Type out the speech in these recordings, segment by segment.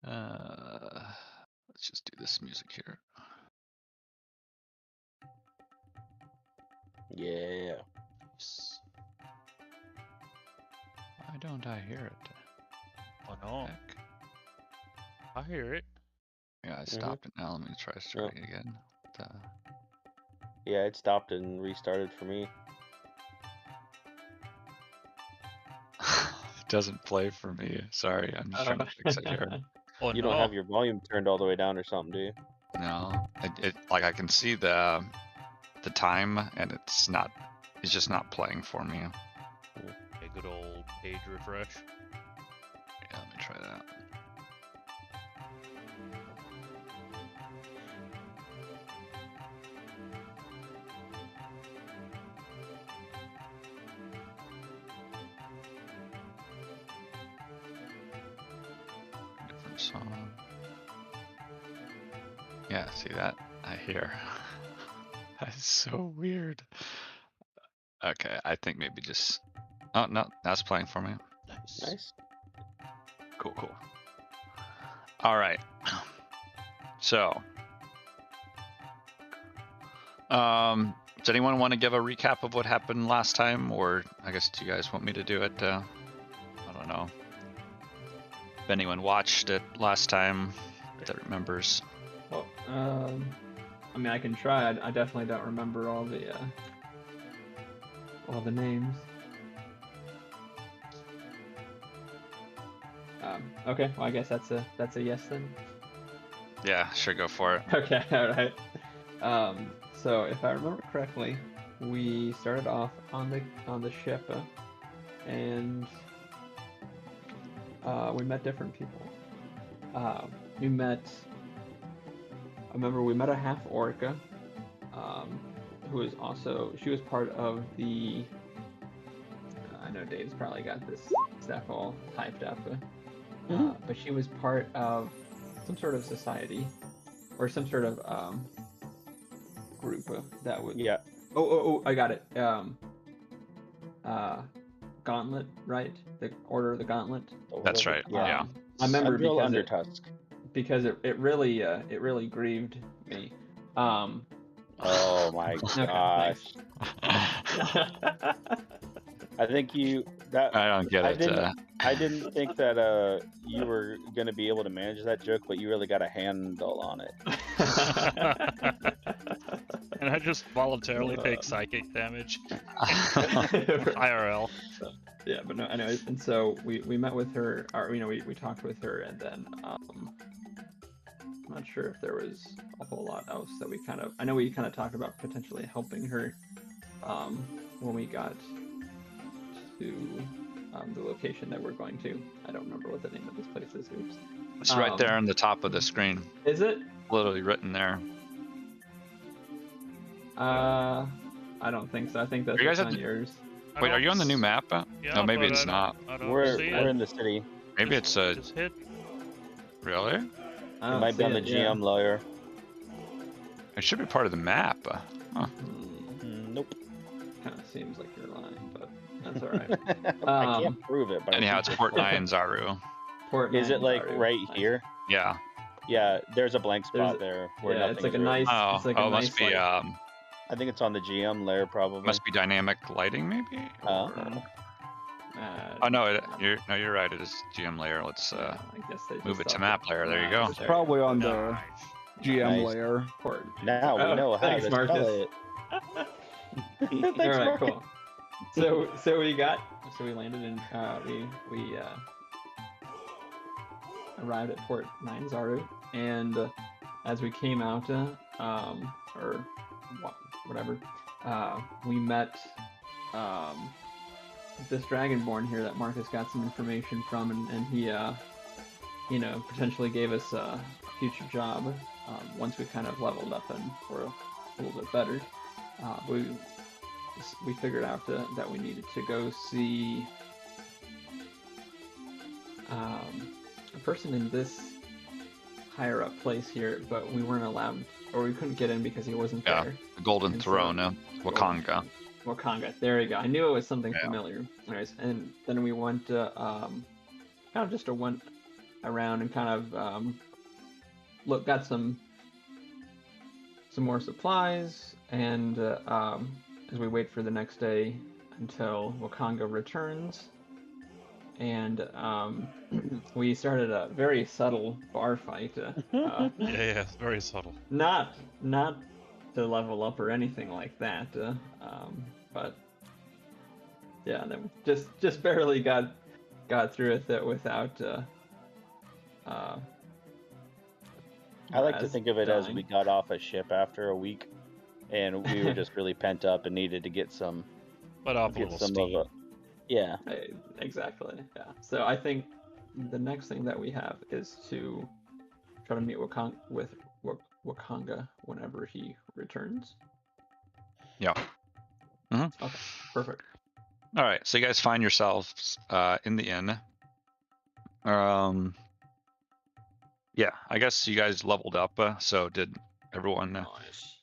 Let's just do this music here. Yeah. Why don't I hear it? Oh no. Heck? I hear it. Yeah, I stopped it now. Let me try starting again. Yeah, it stopped and restarted for me. It doesn't play for me. Sorry, I'm just trying to fix it here. Oh You no. don't have your volume turned all the way down or something, do you? No, it like I can see the time, and it's just not playing for me. A good old page refresh. Yeah, let me try that. Different song. Yeah, see that? I hear. That's so weird. Okay, I think maybe just... Oh, no, that's playing for me. Nice. Cool. All right. So, does anyone want to give a recap of what happened last time? Or I guess, do you guys want me to do it? I don't know. If anyone watched it last time that remembers. Well, I mean, I can try. I definitely don't remember all the names. Okay, well, I guess that's a yes then. Yeah, sure, go for it. Okay, all right. So if I remember correctly, we started off on the ship, and we met different people. We met a half orca, who was she was part of the. I know Dave's probably got this stuff all typed up, but she was part of some sort of society, or some sort of group that would. Yeah. Oh! I got it. Gauntlet, right? The Order of the Gauntlet. That's right. Yeah. I remember because Undertusk. Because it really grieved me. Oh my gosh. I think I don't get it. I didn't think that you were gonna be able to manage that joke, but you really got a handle on it. And I just voluntarily take psychic damage. IRL. Yeah, but no, anyways, and so we met with her, or we talked with her, and then I'm not sure if there was a whole lot else that we I know we kind of talked about potentially helping her when we got to the location that we're going to. I don't remember what the name of this place is. Oops. It's right there on the top of the screen. Is it? Literally written there. I don't think so. I think that's what's on yours. Wait, are you on the new map? Yeah, No, maybe but it's not. We're in the city. Maybe it's a... Just hit. Really? It might be on the GM layer. It should be part of the map. Huh. Nope. Kind of seems like you're lying, but that's all right. I can't prove it. But Anyhow, it's Port 9 Zaru. Is it like Zaru. right here? Yeah. Yeah, there's a blank spot there. Where yeah, it's like a nice. Oh, it's like a nice, must be. I think it's on the GM layer, probably. Must be dynamic lighting, maybe. Oh no, you're right. It is GM layer. Let's I guess they move it just to map layer. There you go. It's probably on the GM layer. Now we know how to spell it. All right, cool. So we landed in we arrived at Port 9 Zaru, and as we came out or whatever, we met this Dragonborn here that Marcus got some information from, and he potentially gave us a future job once we kind of leveled up and were a little bit better. We figured out that we needed to go see a person in this higher up place here, but we weren't allowed, or we couldn't get in because he wasn't there. The Golden Throne, Wakanga. Wakanga, there you go. I knew it was something familiar. Anyways, and then we went kind of just a around and kind of got some more supplies, and as we wait for the next day until Wakanga returns, and we started a very subtle bar fight. Yeah, it's very subtle. Not to level up or anything like that, but yeah, then just barely got through with it without. I like to Raz think of it as dying. we got off a ship after a week, and we were just really pent up and needed to get some Let off a little steam. Yeah. Exactly. Yeah. So I think the next thing that we have is to try to meet Wakanga whenever he returns. Yeah. Okay. Perfect. All right. So you guys find yourselves in the inn. Yeah. I guess you guys leveled up. So did everyone Nice.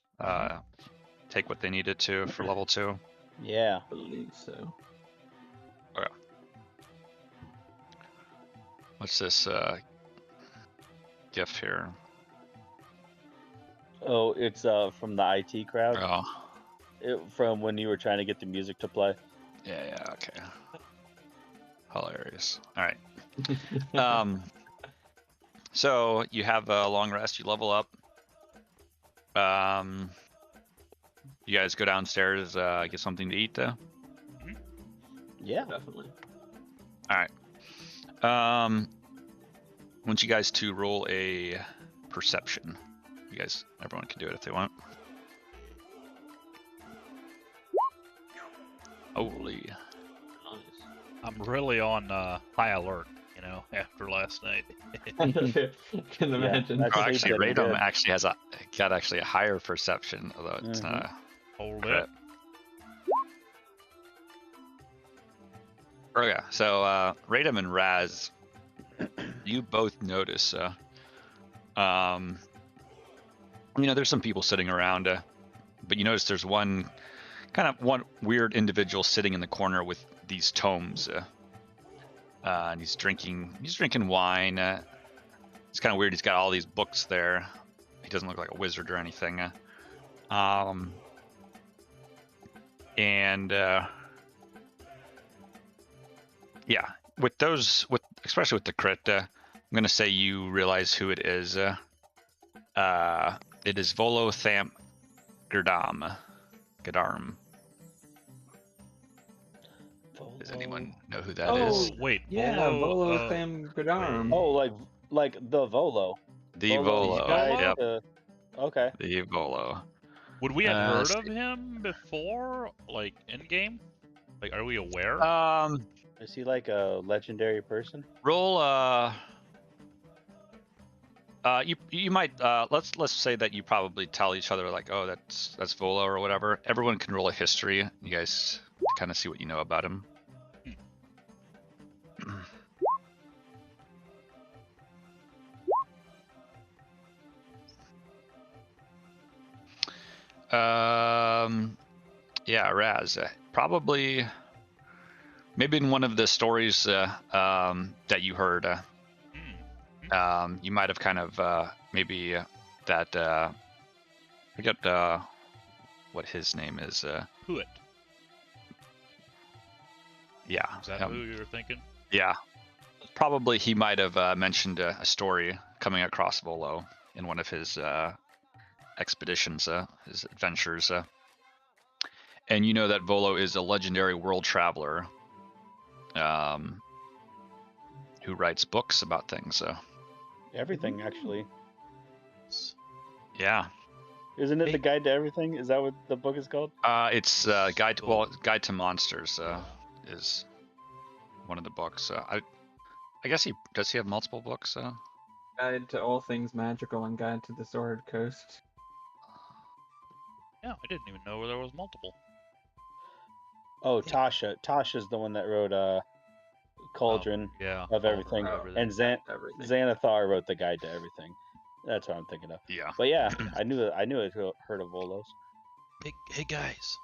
take what they needed to for level 2? Yeah. I believe so. What's this GIF here? Oh, it's from the IT crowd. Oh. From when you were trying to get the music to play. Yeah. Okay. Hilarious. All right. So you have a long rest. You level up. You guys go downstairs, get something to eat. Yeah. Definitely. All right. Want you guys to roll a perception. You guys, everyone can do it if they want. Holy. Nice. I'm really on high alert, after last night. Can imagine. that's- Oh, Sleep actually, getting Radom good. actually has got a higher perception, although it's not. Hold Crit. it. Okay, so Radom and Raz, you both notice. There's some people sitting around, but you notice there's one weird individual sitting in the corner with these tomes, and he's drinking wine. It's kind of weird. He's got all these books there. He doesn't look like a wizard or anything. Yeah, especially with the crit, I'm gonna say you realize who it is. It is Volo Thamp Gardarm. Does anyone know who that is? Oh, Wait, yeah, Volo Tham Gadarm. Oh, like the Volo. The Volo's Volo. guide Yep, to- Okay. the Volo. would we have heard see- of him before, like in game? Like, are we aware? Is he like a legendary person? Roll. You might. Let's say that you probably tell each other like, oh, that's Volo or whatever. Everyone can roll a history. You guys kind of see what you know about him. Yeah, Raz. Probably, maybe in one of the stories that you heard, you might have kind of maybe that. I forget what his name is. Who it? Yeah. Is that who you were thinking? Yeah. Probably he might have mentioned a story coming across Volo in one of his expeditions, his adventures. And you know that Volo is a legendary world traveler who writes books about things. Everything, actually. Yeah. Isn't it the Guide to Everything? Is that what the book is called? It's Guide to Monsters is one of the books. I guess he have multiple books. Guide to all things magical and Guide to the Sword Coast. Yeah, I didn't even know there was multiple. Oh, Tasha. Tasha's the one that wrote Cauldron Yeah. of Everything. Everything. And Everything. Xanathar wrote the Guide to Everything. That's what I'm thinking of. Yeah. But yeah, I knew I'd heard of Volos. Hey guys,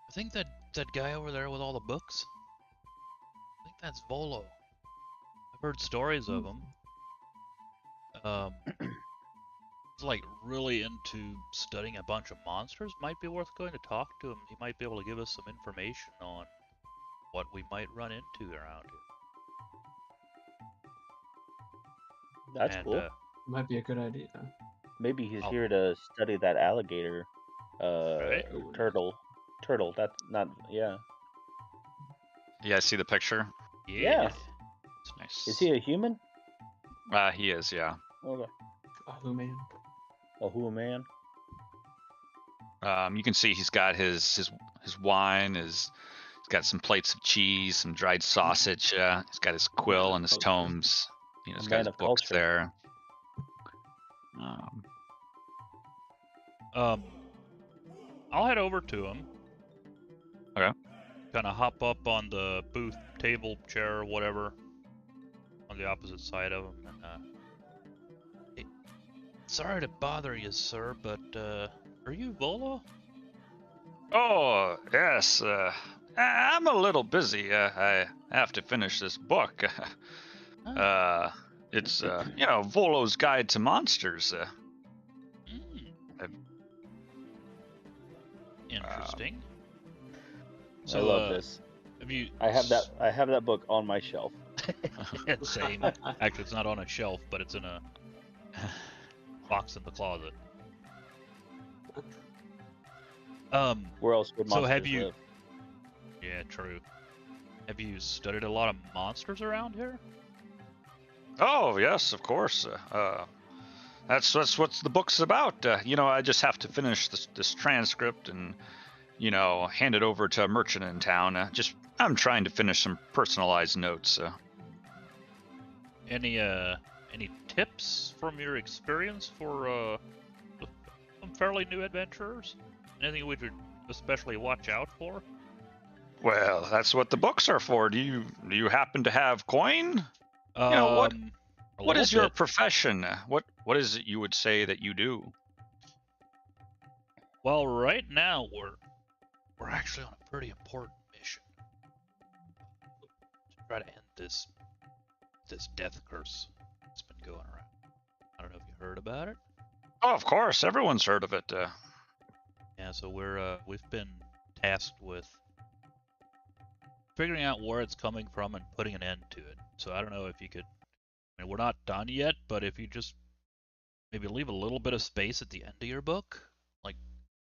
I think that guy over there with all the books, I think that's Volo. I've heard stories of him. is like really into studying a bunch of monsters, might be worth going to talk to him. He might be able to give us some information on what we might run into around here. That's And, cool. Might be a good idea. Maybe he's Oh. here to study that alligator. Right. Turtle. That's not. Yeah. Yeah, I see the picture. Yeah. It's nice. Is he a human? He is, yeah. Okay. Oh, who man? A who man? You can see he's got his wine, he's got some plates of cheese, some dried sausage. He's got his quill and his Culture. tomes. You know, A he's got man his of books culture. there. I'll head over to him. Okay. Kind of hop up on the booth table, chair, or whatever, on the opposite side of him, and hey, sorry to bother you, sir, but are you Volo? Oh, yes. I'm a little busy. I have to finish this book. It's Volo's Guide to Monsters. Interesting. I love this. Have you? I have that book on my shelf. Yeah, same. Actually, it's not on a shelf, but it's in a box in the closet. Where else would monsters So have you? live? Yeah, true. Have you studied a lot of monsters around here? Oh, yes, of course. That's what the book's about. I just have to finish this transcript and, hand it over to a merchant in town. I'm trying to finish some personalized notes. Any tips from your experience for some fairly new adventurers? Anything we should especially watch out for? Well, that's what the books are for. Do you happen to have coin? What is your profession? What is it you would say that you do? Well, right now we're actually on a pretty important mission to try to end this death curse that's been going around. I don't know if you heard about it. Oh, of course, everyone's heard of it. Yeah, so we've been tasked with figuring out where it's coming from and putting an end to it. So I don't know if you could. I mean, we're not done yet, but if you just maybe leave a little bit of space at the end of your book, like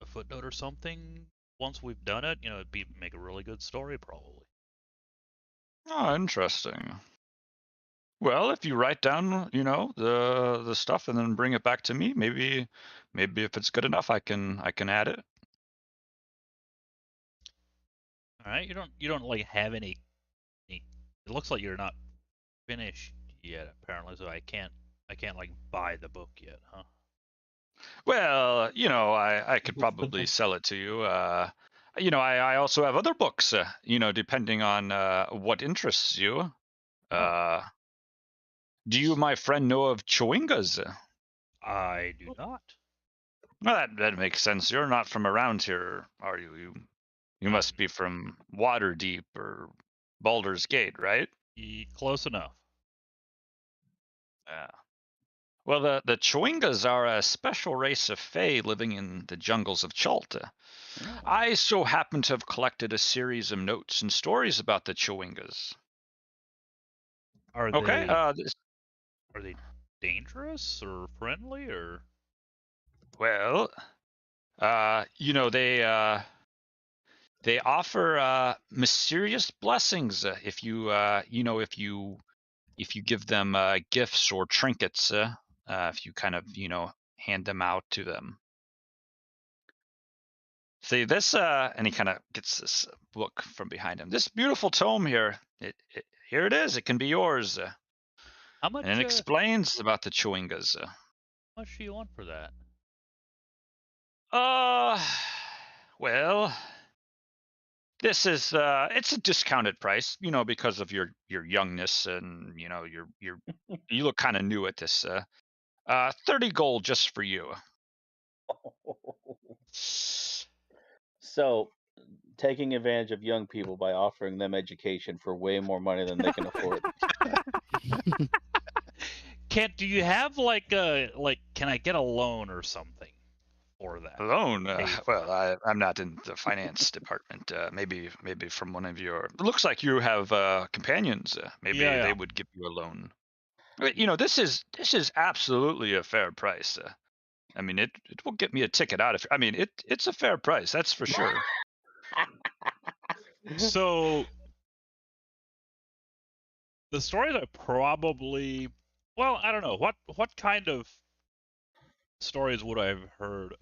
a footnote or something, once we've done it, it'd make a really good story probably. Oh, interesting. Well, if you write down, the stuff and then bring it back to me, maybe if it's good enough, I can add it. All right, you don't like have any. It looks like you're not finished yet, apparently. So I can't like buy the book yet, huh? Well, I could probably sell it to you. I also have other books. Depending on what interests you. Do you, my friend, know of Chewingas? I do not. Well, that makes sense. You're not from around here, are you? You must be from Waterdeep or Baldur's Gate, right? Close enough. Yeah. Well, the Chewingas are a special race of Fae living in the jungles of Chulta. I so happen to have collected a series of notes and stories about the Chewingas. Are Okay. they dangerous or friendly or? Well, they offer mysterious blessings if you if you give them gifts or trinkets, if you kind of hand them out to them. See this, and he kind of gets this book from behind him. This beautiful tome here. Here it is. It can be yours. How much? And it explains about the Chewingas. How much do you want for that? Well, this is it's a discounted price, because of your youngness and you look kind of new at this. 30 gold just for you. So, taking advantage of young people by offering them education for way more money than they can afford. do you have like can I get a loan or something for that? Loan? Pay for Well, I'm not in the finance department. Maybe from one of your. It looks like you have companions. Maybe Yeah. they would give you a loan. But, you know, this is absolutely a fair price. I mean, it will get me a ticket out. I mean, it's a fair price. That's for sure. So the stories I probably, well, I don't know what kind of stories would I have heard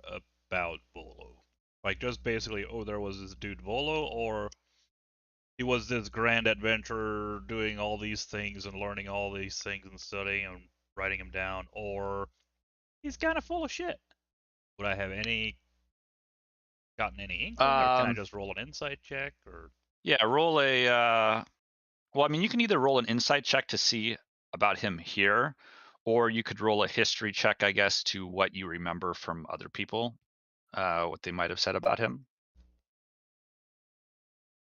about Volo? Like just basically, oh, there was this dude Volo, or he was this grand adventurer doing all these things and learning all these things and studying and writing them down, or he's kind of full of shit. Would I have gotten any inkling, or can I just roll an insight check, or? Yeah, roll a. Well, I mean, you can either roll an insight check to see about him here, or you could roll a history check, I guess, to what you remember from other people, what they might have said about him.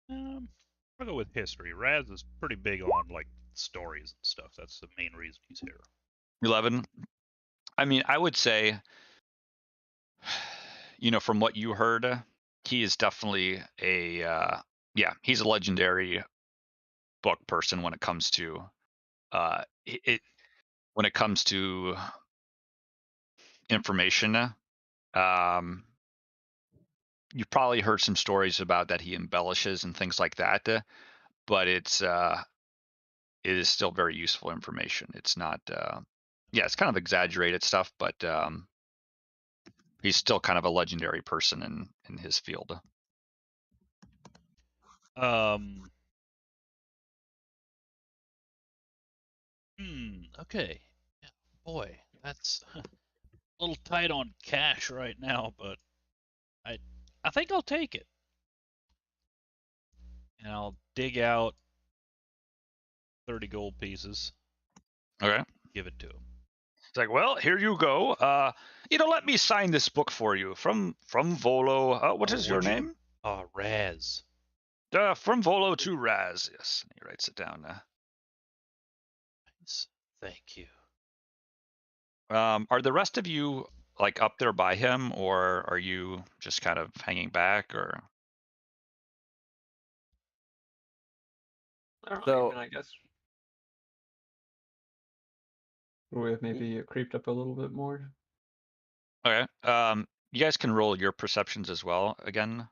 I'll go with history. Raz is pretty big on like stories and stuff. That's the main reason he's here. 11. I mean, I would say, you know, from what you heard, he is definitely he's a legendary book person when it comes to when it comes to information. You've probably heard some stories about that he embellishes and things like that, but it is still very useful information. It's not it's kind of exaggerated stuff, but he's still kind of a legendary person in his field. Okay. Yeah, boy, that's a little tight on cash right now, but I think I'll take it. And I'll dig out 30 gold pieces. Okay. Give it to him. It's like, well, here you go. Let me sign this book for you from Volo. What is your name? Raz. From Volo to Raz. Yes, he writes it down. Nice. Thank you. Are the rest of you like up there by him, or are you just kind of hanging back, or? I don't So- know, even, I guess we have maybe creeped up a little bit more. Okay. You guys can roll your perceptions as well again.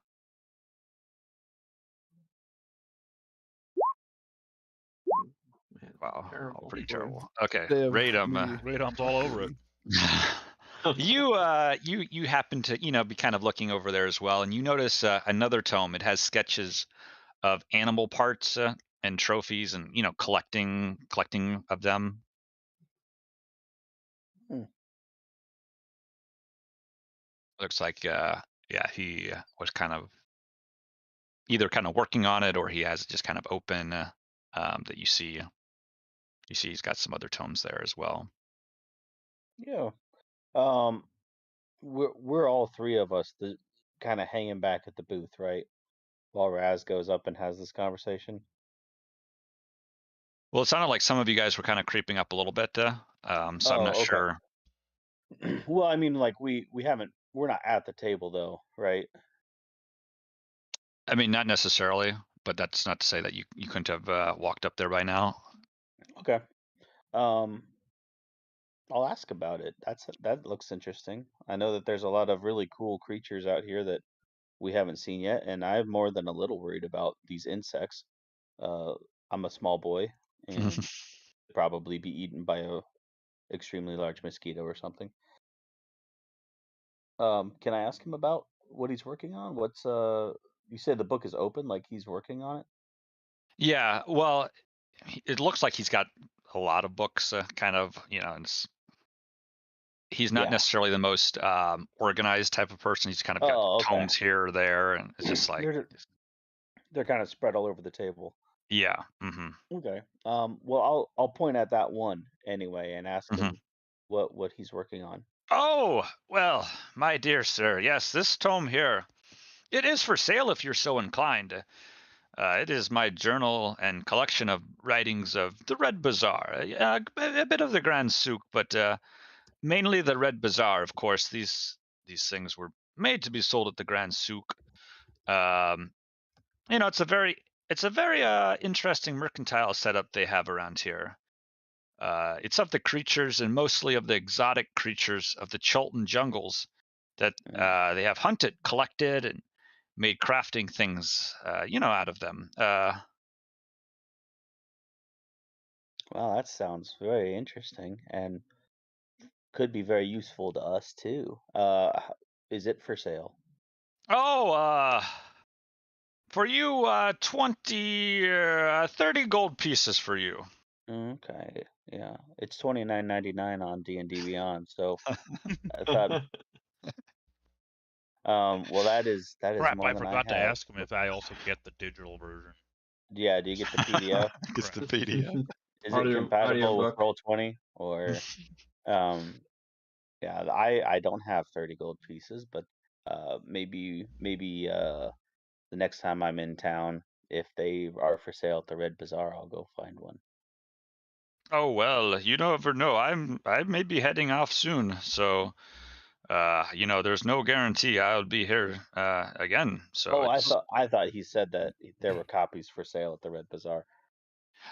Man, Wow, terrible. pretty We're- terrible. Okay, They have Radom. Radom's all over it. You happen to be kind of looking over there as well, and you notice another tome. It has sketches of animal parts and trophies, and collecting of them. Looks like he was kind of either kind of working on it, or he has it just kind of open. That you see he's got some other tomes there as well. Yeah. We're all three of us kind of hanging back at the booth, right? While Raz goes up and has this conversation. Well, it sounded like some of you guys were kind of creeping up a little bit, so I'm not okay. sure. Well, I mean, like we're not at the table though, right? I mean, not necessarily, but that's not to say that you couldn't have walked up there by now. Okay. I'll ask about it. That looks interesting. I know that there's a lot of really cool creatures out here that we haven't seen yet, and I'm more than a little worried about these insects. I'm a small boy and probably be eaten by a extremely large mosquito or something. Can I ask him about what he's working on? What's you said the book is open, like he's working on it? Yeah, well, it looks like he's got a lot of books, kind of, and he's not Yeah. necessarily the most organized type of person. He's kind of got Oh, okay. tomes here or there, and it's just like, They're kind of spread all over the table. yeah. Mm-hmm. Okay. Well, I'll point at that one anyway and ask Mhm. him what he's working on. Oh, well, my dear sir, yes, this tome here, it is for sale if you're so inclined. It is my journal and collection of writings of the Red Bazaar, a bit of the Grand Souk, but mainly the Red Bazaar. Of course, these things were made to be sold at the Grand Souk. It's a very interesting mercantile setup they have around here. It's of the creatures and mostly of the exotic creatures of the Chultan jungles that they have hunted, collected, and made crafting things, out of them. Well, that sounds very interesting and could be very useful to us too. Is it for sale? Oh, for you, 20, 30 gold pieces for you. Okay, yeah, it's 29.99 on D&D Beyond. So I thought, well, that is Crap! more I than I forgot to have. ask him if I also get the digital version. Yeah, do you get the PDF? It's the Crap. PDF. Is it Audio compatible with book. Roll20 or um? Yeah, I don't have 30 gold pieces, but maybe the next time I'm in town, if they are for sale at the Red Bazaar, I'll go find one. Oh well, you never know. I may be heading off soon, so there's no guarantee I'll be here again. So Oh, I it's. thought he said that there were copies for sale at the Red Bazaar.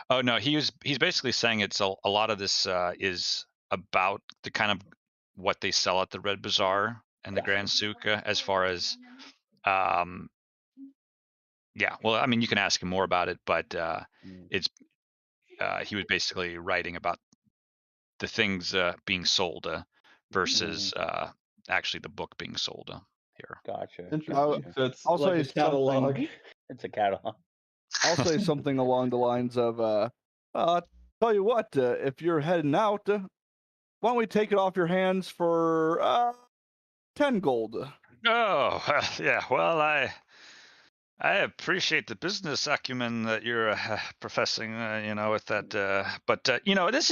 Oh no, he's basically saying it's a lot of this is about the kind of what they sell at the Red Bazaar and the Gotcha. Grand Souk, as far as um yeah. Well, I mean, you can ask him more about it, but Mm, it's he was basically writing about the things being sold mhm, versus actually the book being sold here. gotcha, I'll, Interesting. So it's I'll like say a catalog. something. It's a catalog. I'll say something along the lines of, tell you what, if you're heading out, why don't we take it off your hands for 10 gold? Oh, yeah. Well, I appreciate the business acumen that you're professing, with that. But this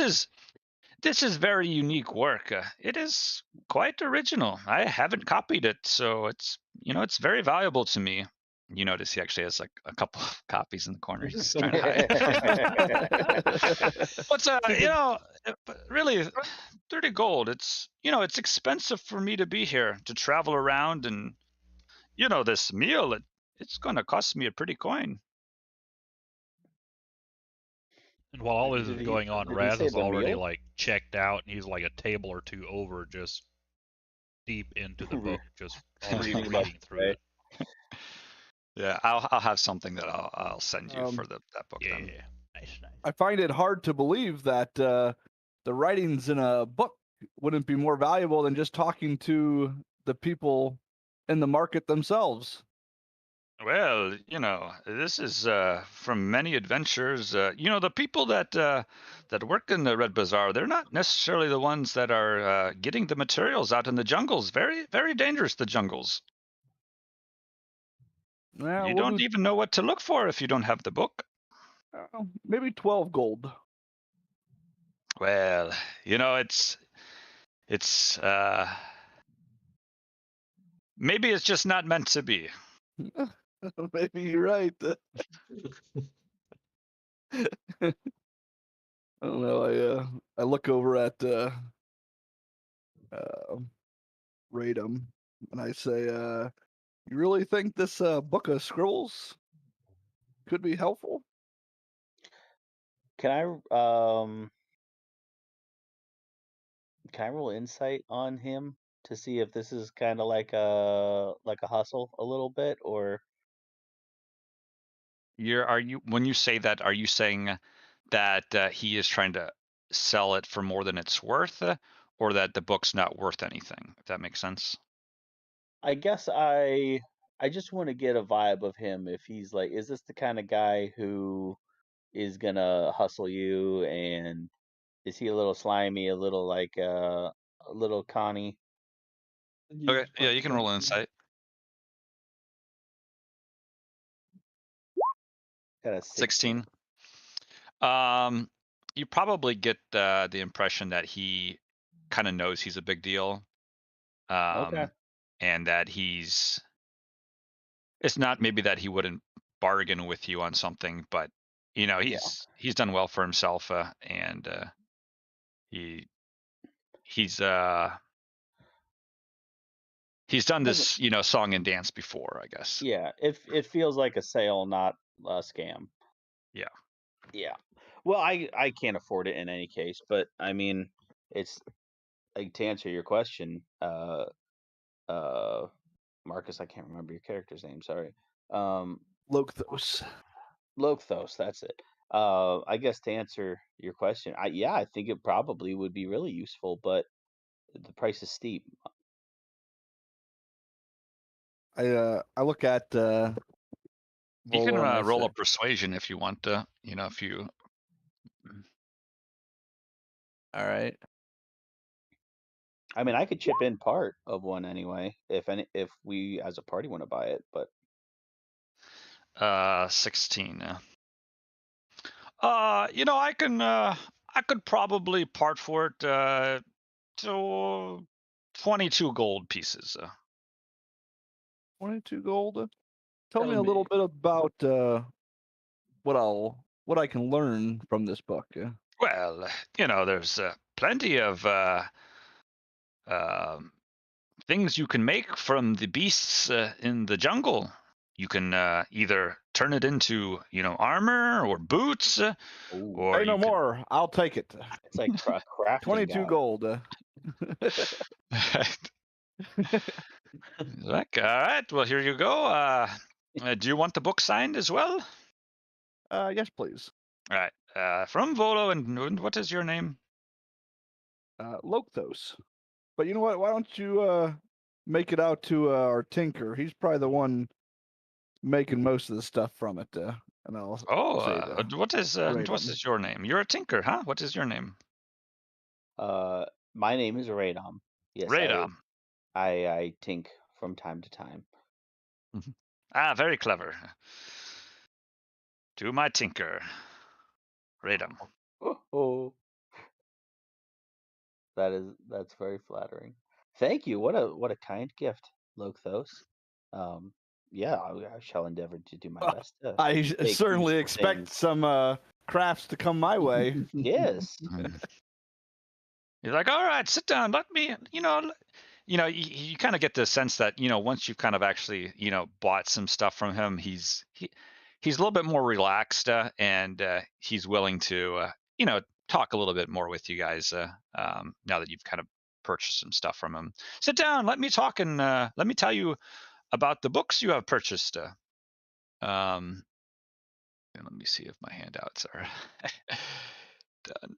is very unique work. It is quite original. I haven't copied it, so it's very valuable to me. You notice he actually has like a couple of copies in the corner. He's trying to hide. But really, 30 gold. It's expensive for me to be here, to travel around, and this meal. It's gonna cost me a pretty coin. And while all this is Did he going on, did he Raz say is the already meal? like checked out, and he's like a table or two over, just deep into the Re- book, just already Reading about reading through right? it. Yeah, I'll have something that I'll send you for Um, that book Yeah, then. nice. I find it hard to believe that the writings in a book wouldn't be more valuable than just talking to the people in the market themselves. Well, this is from many adventures. The people that work in the Red Bazaar, they're not necessarily the ones that are getting the materials out in the jungles. Very, very dangerous, the jungles. Yeah, You we'll don't do even know what to look for if you don't have the book. maybe 12 gold. Well, it's maybe it's just not meant to be. Maybe you're right. I don't know. I look over at uh, Radom and I say, "You really think this book of scrolls could be helpful?" Can I roll insight on him to see if this is kind of like a hustle a little bit, or Are you when you say that, are you saying that he is trying to sell it for more than it's worth, or that the book's not worth anything? If that makes sense. I guess I just want to get a vibe of him if he's like, is this the kind of guy who is gonna hustle you, and is he a little slimy, a little like a little Connie? Okay, yeah, you can roll insight. Got a 16. 16. You probably get the impression that he kind of knows he's a big deal, Okay. and that it's not maybe that he wouldn't bargain with you on something, but he's done well for himself, and he's done this song and dance before, I guess. Yeah, it feels like a sale, not a scam. Yeah. Yeah. Well, I can't afford it in any case, but I mean, it's like, to answer your question, Marcus, I can't remember your character's name. Sorry. Lothos. Lothos, that's it. I guess to answer your question, I think it probably would be really useful, but the price is steep. I look at You can Volo and I roll say, a persuasion if you want to. If you. all right. I mean, I could chip in part of one anyway, if we as a party want to buy it, but 16. I could probably part for it to 22 gold pieces. 22 gold. Tell me that'll a little be bit about what I can learn from this book. Well, there's plenty of things you can make from the beasts in the jungle. You can either turn it into, armor or boots, or Say no more. I'll take it. it's like crafting 22 guide. gold. Like, all right, well, here you go. Do you want the book signed as well? Yes, please. All right. From Volo, and what is your name? Lothos. But you know what? Why don't you make it out to our tinker? He's probably the one making most of the stuff from it. And I'll say what is your name? You're a tinker, huh? What is your name? My name is Radom. Yes, Radom. I tink from time to time. Ah, very clever. To my tinker, Radom. Oh, that's very flattering. Thank you. What a kind gift, Lothos. Yeah, I shall endeavor to do my best to I make certainly useful expect things. some crafts to come my way. Yes. He's like, all right, sit down. Let me, you kind of get the sense that, once you've kind of actually, bought some stuff from him, he's a little bit more relaxed, and he's willing to, talk a little bit more with you guys now that you've kind of purchased some stuff from him. Sit down. Let me talk, and let me tell you about the books you have purchased. And let me see if my handouts are done.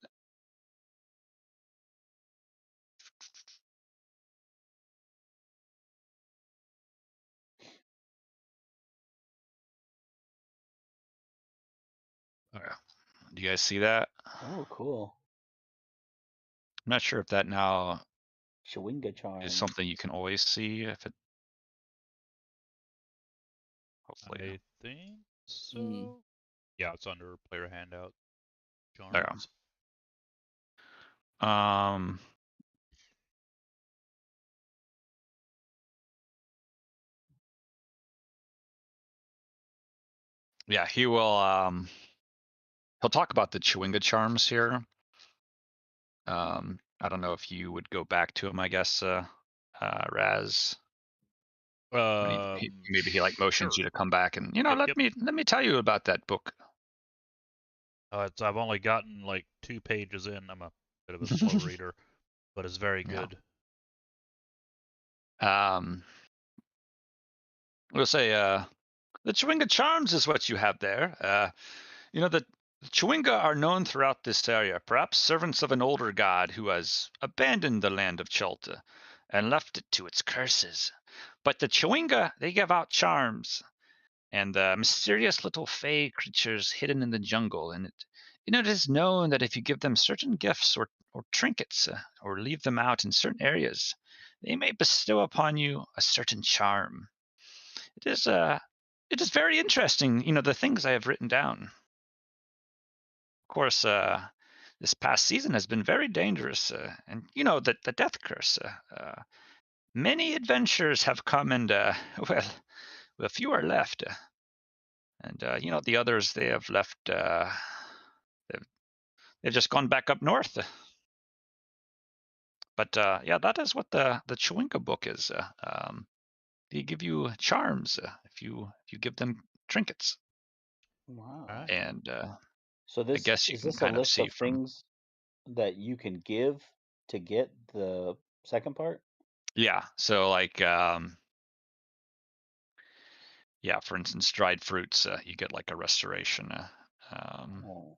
Okay. Do you guys see that? Oh, cool. I'm not sure if that now Chewinga charm. is something you can always see. If it, hopefully, I think so. Yeah, it's under player handout. there. Charms. Yeah, he will. He'll talk about the Chewinga charms here. I don't know if you would go back to him. I guess, Raz. Maybe he like motions Sure. you to come back, and Yep. let me tell you about that book. I've only gotten like 2 pages in. I'm a bit of a slow reader, but it's very good. We'll say the Chewinga charms is what you have there. The Chewinga are known throughout this area, perhaps servants of an older god who has abandoned the land of Cholta and left it to its curses. But the Chewinga, they give out charms and mysterious little fey creatures hidden in the jungle. And it is known that if you give them certain gifts or trinkets or leave them out in certain areas, they may bestow upon you a certain charm. It is very interesting, the things I have written down. Of course, this past season has been very dangerous, and the death curse. Many adventures have come, and well, a few are left. And the others, they have left. They've just gone back up north. But yeah, that is what the Chewinga book is. They give you charms if you give them trinkets, Wow. Alright. and So I this guess you is can this a kind of list see of from things that you can give to get the second part? yeah. So like yeah, for instance, dried fruits, you get like a restoration. Oh.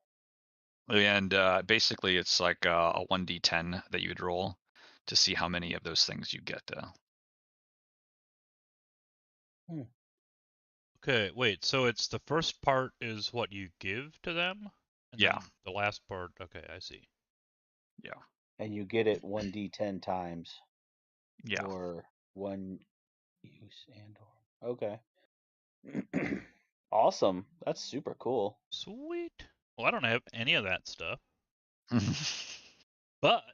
And basically, it's like a 1d10 that you'd roll to see how many of those things you get. Okay, wait. So it's the first part is what you give to them, and Yeah. then the last part. Okay, I see. Yeah. And you get it 1d10 times, Yeah. or one use and or. Okay. Awesome. That's super cool. Sweet. Well, I don't have any of that stuff, but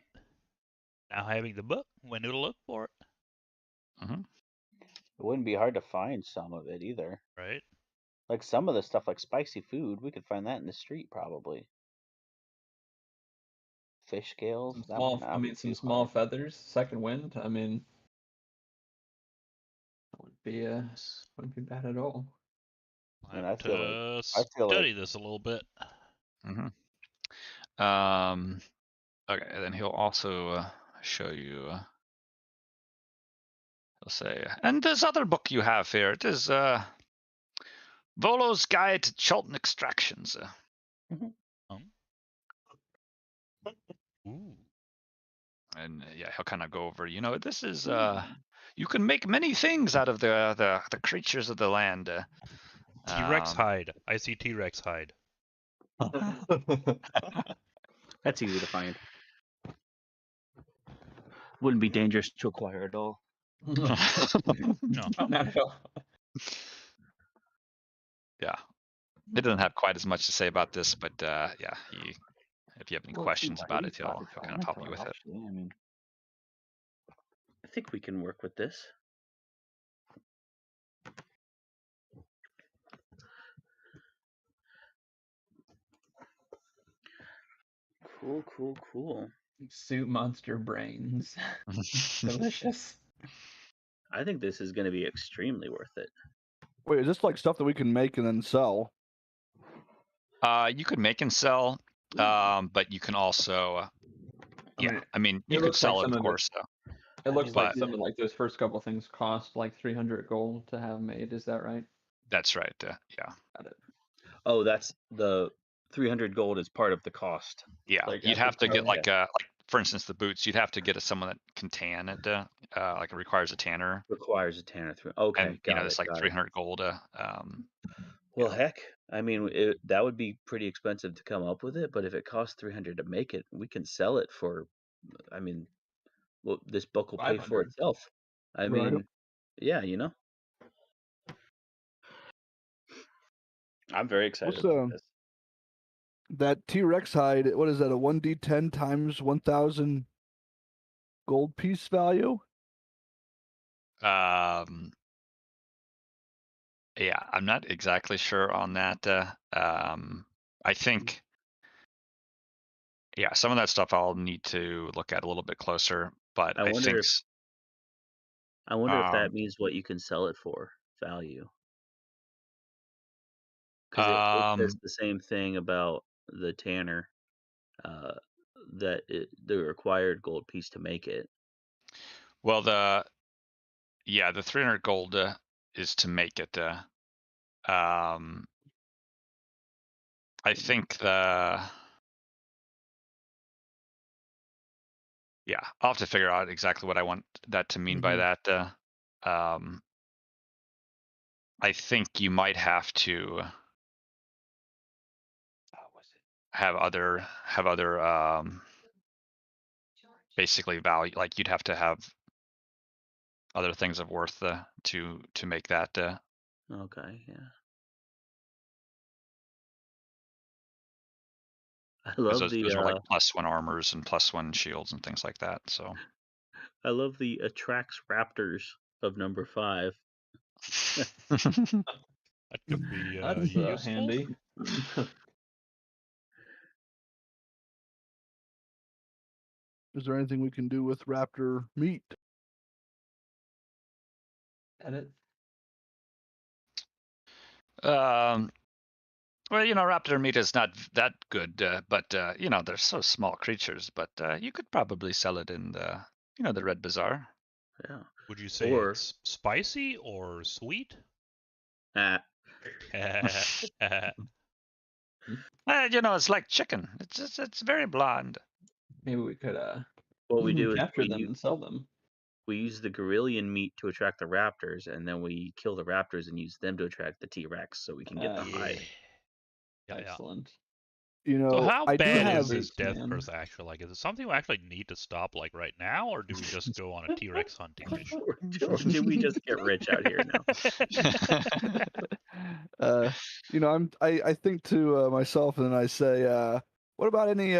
now having the book, when to look for it, Mhm. It wouldn't be hard to find some of it either. right? Like some of the stuff, like spicy food, we could find that in the street probably. Fish scales, Some that might small, I not be mean, some too small hard. feathers, second wind. I mean, that wouldn't be bad at all. I And have to I feel like study this a little bit. Mhm. Okay, and then he'll also show you. He'll say, and this other book you have here, it is Volo's Guide to Cholton Extractions. Ooh. And yeah, he'll kind of go over. This is Hmm. you can make many things out of the creatures of the land. T-Rex hide. I see T-Rex hide. That's easy to find. Wouldn't be dangerous to acquire at all. No. Not at all. Yeah, he doesn't have quite as much to say about this, but yeah, if you have any Well, it's questions about it, he'll 85. kind of help you with it. Actually, I mean, I think we can work with this. Cool, cool, cool. Suit monster brains. Delicious. I think this is going to be extremely worth it. Wait, is this like stuff that we can make and then sell? You could make and sell, but you can also, I mean, you it could looks like sell it, some of of course. It looks like but some of like those first couple things cost like 300 gold to have made. Is that right? that's right. Yeah. Got it. Oh, that's the 300 gold is part of the cost. Yeah, Like you'd at the have to get start. like for instance, the boots. You'd have to get someone that can tan it. Like it requires a tanner, Requires a tanner through. Okay, and got it's it, like got it. 300 gold. Well, Yeah. heck, I mean, that would be pretty expensive to come up with it, but if it costs 300 to make it, we can sell it for, I mean, well, this book will pay for 500. itself. I Right. mean, yeah, I'm very excited What's about this. that T-Rex hide? What is that? A 1d10 times 1,000 gold piece value? Yeah, I'm not exactly sure on that. I think, yeah, some of that stuff I'll need to look at a little bit closer. But I I wonder think, if that means what you can sell it for value. Because it says the same thing about the tanner, uh, that the required gold piece to make it. well, the 300 gold is to make it. I think yeah, I'll have to figure out exactly what I want that to mean by that. I think you might have to have other basically value, like you'd have to have other things of worth to make that. Okay, yeah. I love Those are like +1 armors and +1 shields and things like that. So the attracts raptors of number 5. That could be That's useful. handy. Is there anything we can do with raptor meat? Edit. Well, raptor meat is not that good, but they're so small creatures. But you could probably sell it in the Red Bazaar. Yeah. Would you say Or- it's spicy or sweet? It's like chicken. It's very bland. Maybe we could What we do is capture them and sell them. we use the Gorillion meat to attract the raptors, and then we kill the raptors and use them to attract the T-Rex, so we can get the hide. Yeah. Excellent. So how I do bad have is this death man. curse actually? Like, is it something we actually need to stop like right now, or do we just go on a T-Rex hunting mission? Or do we just get rich out here now? I think to myself and I say, what about any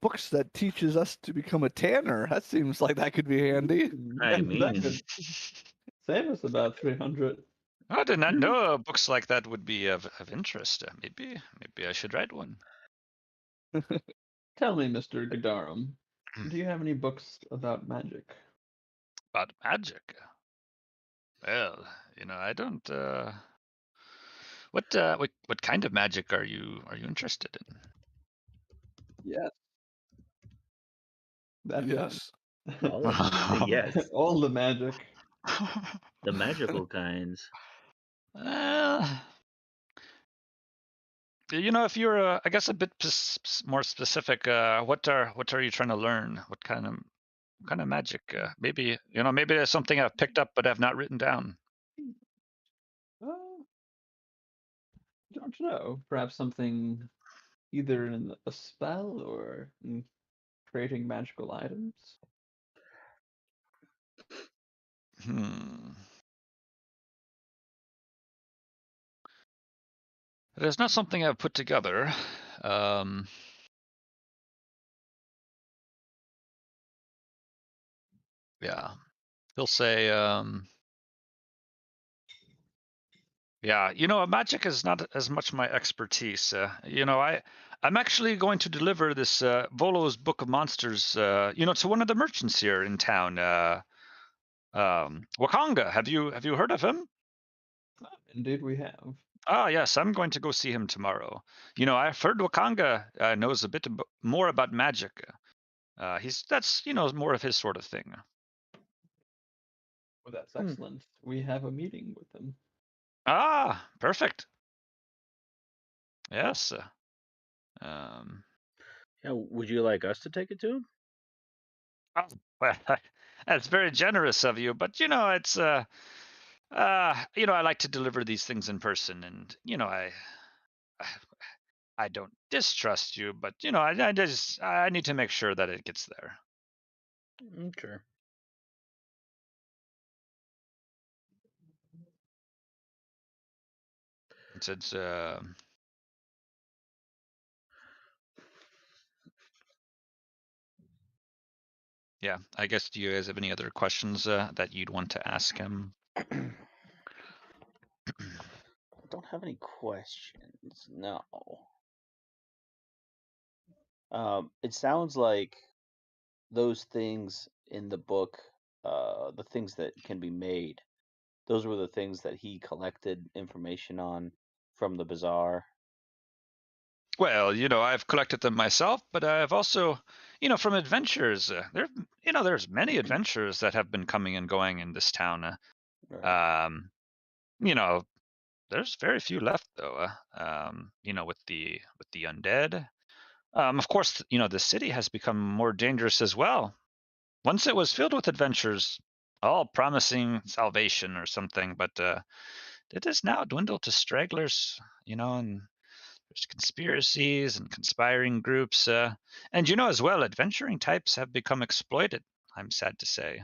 books that teaches us to become a tanner? That seems like that could be handy. I That mean, could save us about 300. I did not know books like that would be of interest. Maybe I should write one. Tell me, Mr. Gadarum, do you have any books about magic? About magic? Well, I don't. What kind of magic are you interested in? Yes. That Yes. all of them. Yes, all the magic. the magical kinds. If you're, I guess, a bit more specific, what are you trying to learn? What kind of magic? Maybe there's something I've picked up but have not written down. Don't know. Perhaps something either in a spell or in creating magical items. It is not something I've put together. Yeah, he'll say. Yeah, magic is not as much my expertise. I'm actually going to deliver this Volo's Book of Monsters, to one of the merchants here in town. Wakanga. Have you heard of him? Indeed, we have. Ah, yes, I'm going to go see him tomorrow. I've heard Wakanga knows a bit more about magic. That's more of his sort of thing. Well, that's excellent. We have a meeting with him. Ah, perfect. Yes. Yeah, would you like us to take it to him? Oh, well, that's very generous of you, but it's I like to deliver these things in person, and I don't distrust you, but I need to make sure that it gets there. Sure. It's yeah, I guess, do you guys have any other questions that you'd want to ask him? I don't have any questions. No. It sounds like those things in the book, the things that can be made, those were the things that he collected information on from the bazaar. Well, I've collected them myself, but I've also, from adventures. There's many adventures that have been coming and going in this town. Right. There's very few left though. With the undead. Of course, the city has become more dangerous as well. Once it was filled with adventures, all promising salvation or something, but it has now dwindled to stragglers. And there's conspiracies and conspiring groups, and as well, adventuring types have become exploited. I'm sad to say.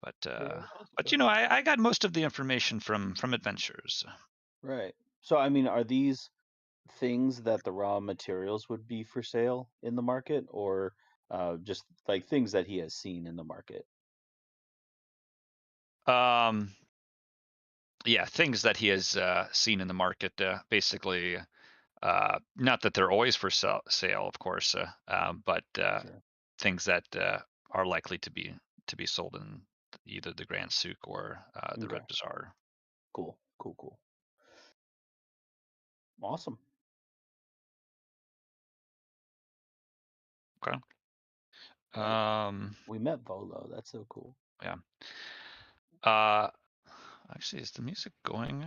But I got most of the information from adventures. Right. So, I mean, are these things that the raw materials would be for sale in the market, or just like things that he has seen in the market? yeah, things that he has seen in the market. Basically, not that they're always for sale, of course, but Sure. things that are likely to be sold in either the Grand Souk or the Okay. Red Bazaar. Cool. Cool. Cool. Awesome. Okay. Right. We met Volo. That's so cool. Yeah. Actually, is the music going?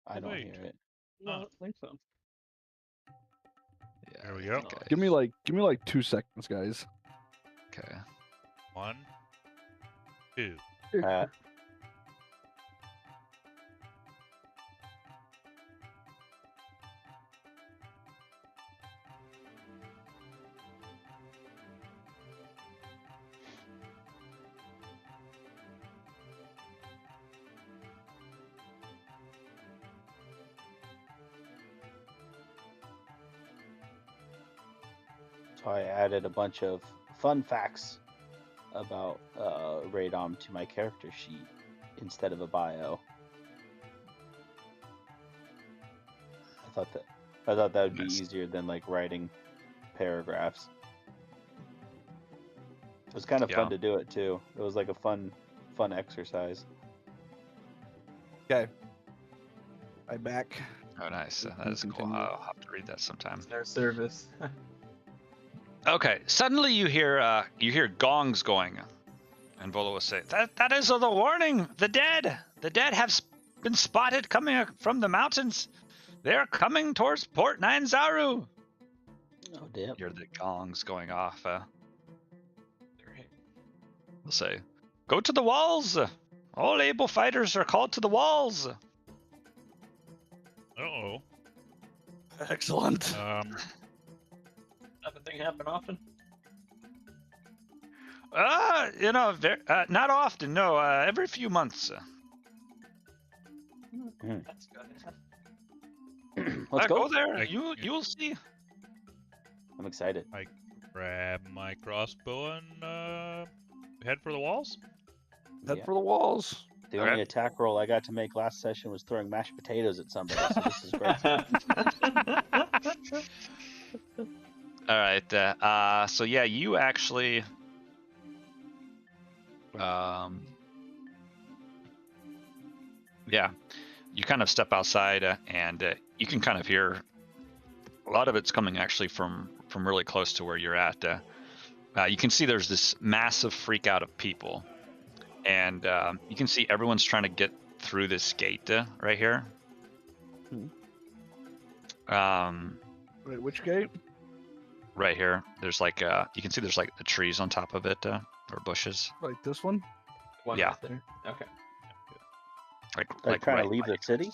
I don't Wait. hear it. No, I don't think so. Yeah. There we I go. think Give me like 2 seconds, guys. Okay. 1, 2. So I added a bunch of fun facts about Radom to my character sheet instead of a bio. I thought that would be Nice. easier than like writing paragraphs. It was kind of fun to do it too. It was like a fun exercise. Okay. I'm back. Oh, nice. We That can is cool. continue. I'll have to read that sometime. Their service. Okay. Suddenly you hear gongs going, and Volo will say, "That is the warning. The dead have been spotted coming from the mountains. They are coming towards Port Nyanzaru." Oh damn! Hear the gongs going off. They'll say, "Go to the walls. All able fighters are called to the walls." Uh-oh. Excellent. That thing happen often? Not often. No, every few months. That's good. Let's go. Go there. Like, You'll see. I'm excited. I grab my crossbow and head for the walls. Head Yeah. for the walls. The Okay. only attack roll I got to make last session was throwing mashed potatoes at somebody, so this is great. All right. So yeah, you actually. Yeah, you kind of step outside, and you can kind of hear a lot of it's coming actually from really close to where you're at. You can see there's this massive freak out of people, and you can see everyone's trying to get through this gate right here. Wait, which gate? Right here. There's like you can see there's like the trees on top of it, or bushes. Like this one? One Yeah. right there. Okay. They're trying right to leave the city?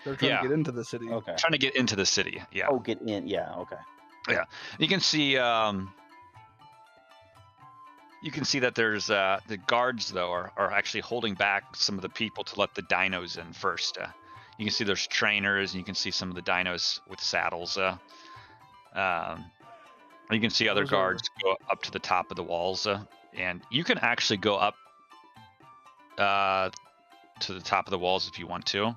They're trying Yeah. to get into the city. Okay. trying to get into the city. Yeah. Oh, get in. Yeah, okay. You can see that there's the guards though are actually holding back some of the people to let the dinos in first. You can see there's trainers, and you can see some of the dinos with saddles. You can see other Those guards go up to the top of the walls, and you can actually go up to the top of the walls if you want to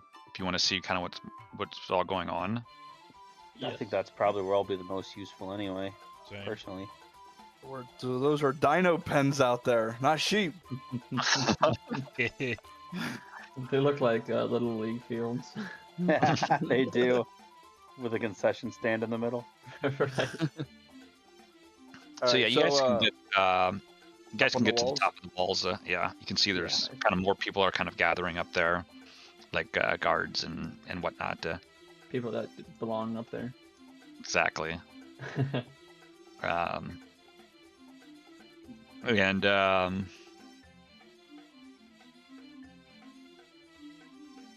see kind of what's all going on. I think that's probably where I'll be the most useful anyway, Same. personally. So those are dino pens out there, not sheep. They look like little league fields. They do. With a concession stand in the middle. Right. So yeah, you guys can get on the to the walls? top of the walls. Yeah, you can see there's nice. kind of more people are kind of gathering up there, like guards and whatnot. People that belong up there. Exactly. And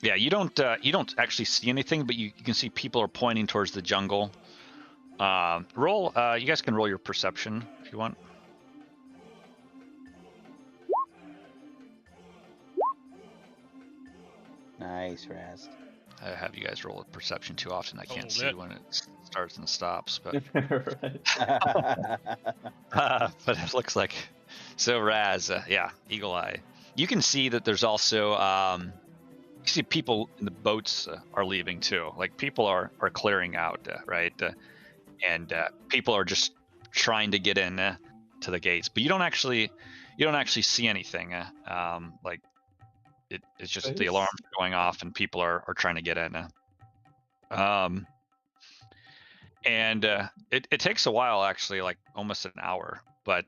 yeah, you don't actually see anything, but you can see people are pointing towards the jungle. Roll. You guys can roll your perception if you want. Nice, Raz. I have you guys roll a perception too often. I can't Oh, see that- when it starts and stops, but Right. but it looks like so. Raz, yeah, Eagle Eye. You can see that there's also you see people in the boats are leaving too. Like people are clearing out, right? And people are just trying to get in to the gates, but you don't actually see anything. Like it's just the alarms are going off and people are trying to get in. And it takes a while, actually, like almost an hour. But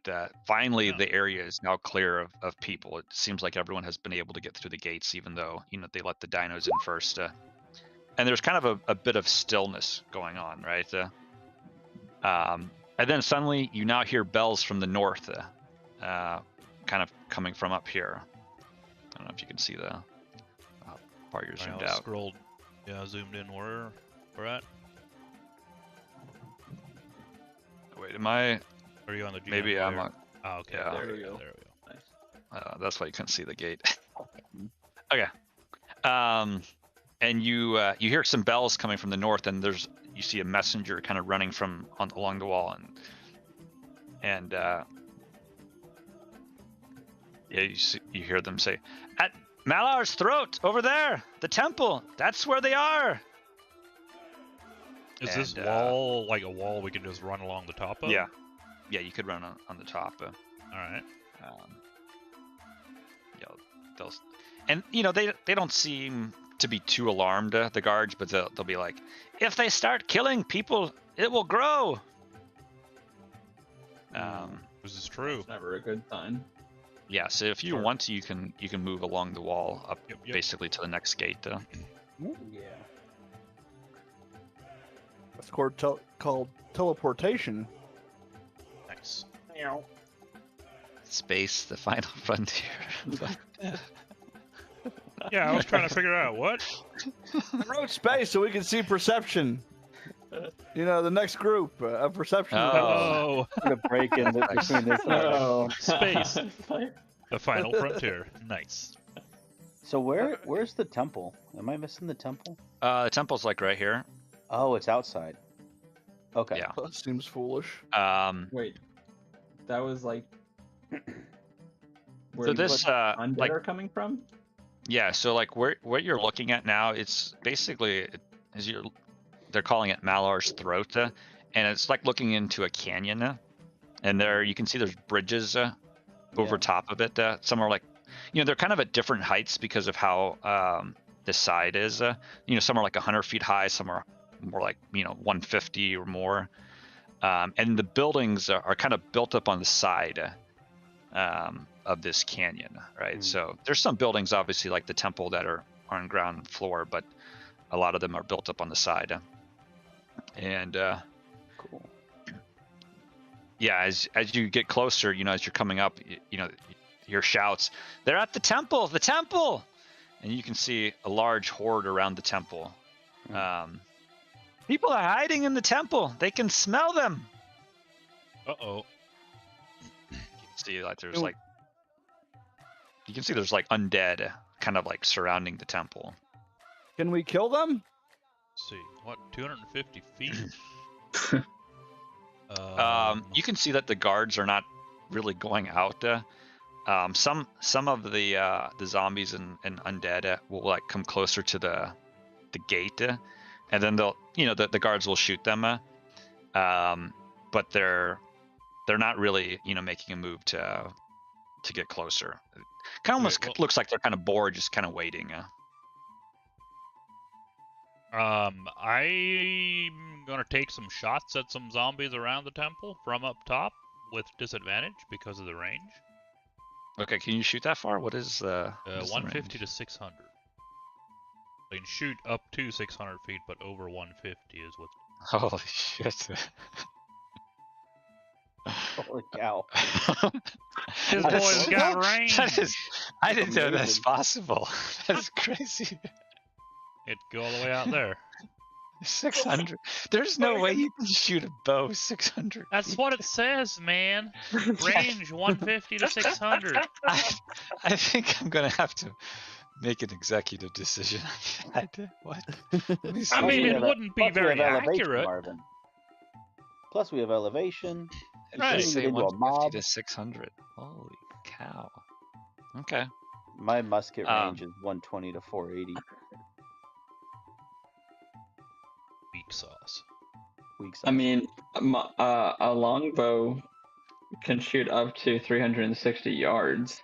finally, the area is now clear of people. It seems like everyone has been able to get through the gates, even though they let the dinos in first. And there's kind of a bit of stillness going on, right? And then suddenly you now hear bells from the north, kind of coming from up here. I don't know if you can see the part you're zoomed out. Scrolled, zoomed in where we're at. Wait, am I? Are you on the GM Maybe I'm layer? on. Oh, okay. Yeah. There we go. There we go. Nice. That's why you couldn't see the gate. Okay. And you hear some bells coming from the north, and you see a messenger kind of running along the wall, and you hear them say, "At Malar's throat, over there, the temple. That's where they are." Is this wall like a wall we can just run along the top of? Yeah, you could run on the top. All right. And they don't seem to be too alarmed, the guards, but they'll be like, if they start killing people, it will grow. This is true. It's never a good sign. Yeah, so if you want to, you can move along the wall up, Yep. basically to the next gate. Yeah. That's called teleportation. Nice. Space, the final frontier. Yeah, I was trying to figure out what. I wrote space so we can see perception. The next group of perception. Oh, I'm gonna break in between this. Oh, space. The final frontier. Nice. So where's the temple? Am I missing the temple? The temple's like right here. Oh, it's outside. Okay. Yeah. That seems foolish. Wait, that was like where So this undead like are coming from? yeah, so like what you're looking at now, it's basically they're calling it Malar's throat, and it's like looking into a canyon, and there you can see there's bridges over top of it. Some are like, they're kind of at different heights because of how the side is. Some are like 100 feet high, some are more like 150 or more, and the buildings are kind of built up on the side of this canyon, right? So there's some buildings, obviously, like the temple, that are on ground floor, but a lot of them are built up on the side. And Cool. yeah, as you get closer, as you're coming up, your shouts, "They're at the temple, the temple!" And you can see a large horde around the temple. People are hiding in the temple. They can smell them. Uh-oh. You can see there's like undead kind of like surrounding the temple. Can we kill them? Let's see. What, 250 feet? You can see that the guards are not really going out. Some of the zombies and undead will like come closer to the gate, and then they'll the guards will shoot them. But they're not really making a move to get closer. Kind of almost looks like they're kind of bored, just kind of waiting. I'm gonna take some shots at some zombies around the temple from up top with disadvantage because of the range. Okay, can you shoot that far? What is the 150 to 600. I can shoot up to 600 feet, but over 150 is what. Holy shit! Holy cow! This boy's got range. I didn't know that's possible. That's crazy. It'd go all the way out there. 600. There's no way you can shoot a bow 600. That's what it says, man. Range 150 to 600. I think I'm gonna have to make an executive decision on that. What? I mean, it wouldn't be very accurate. Marvin. Plus, we have elevation. Right. Say Say into a 150 mob. to 600. Holy cow. Okay. My musket range is 120 to 480. Weak sauce. Weak sauce. I mean, a longbow can shoot up to 360 yards.